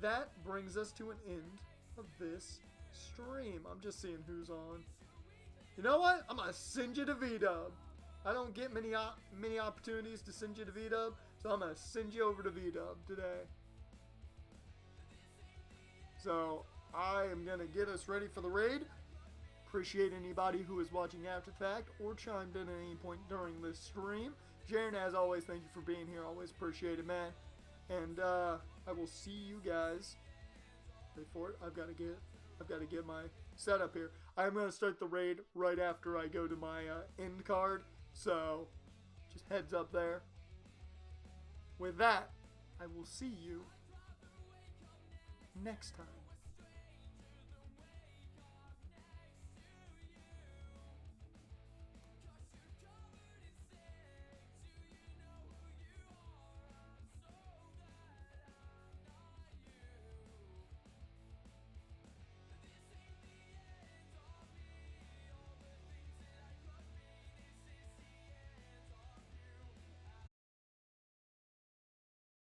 that brings us to an end of this stream. I'm just seeing who's on. You know what? I'm going to send you to V-Dub. I don't get many opportunities to send you to V-Dub, so I'm going to send you over to V-Dub today. So I am going to get us ready for the raid. Appreciate anybody who is watching after the fact or chimed in at any point during this stream. Jaren, as always, thank you for being here. Always appreciate it, man. And I will see you guys. Wait for it. I've got to get my setup here. I'm going to start the raid right after I go to my end card. So just heads up there. With that, I will see you next time.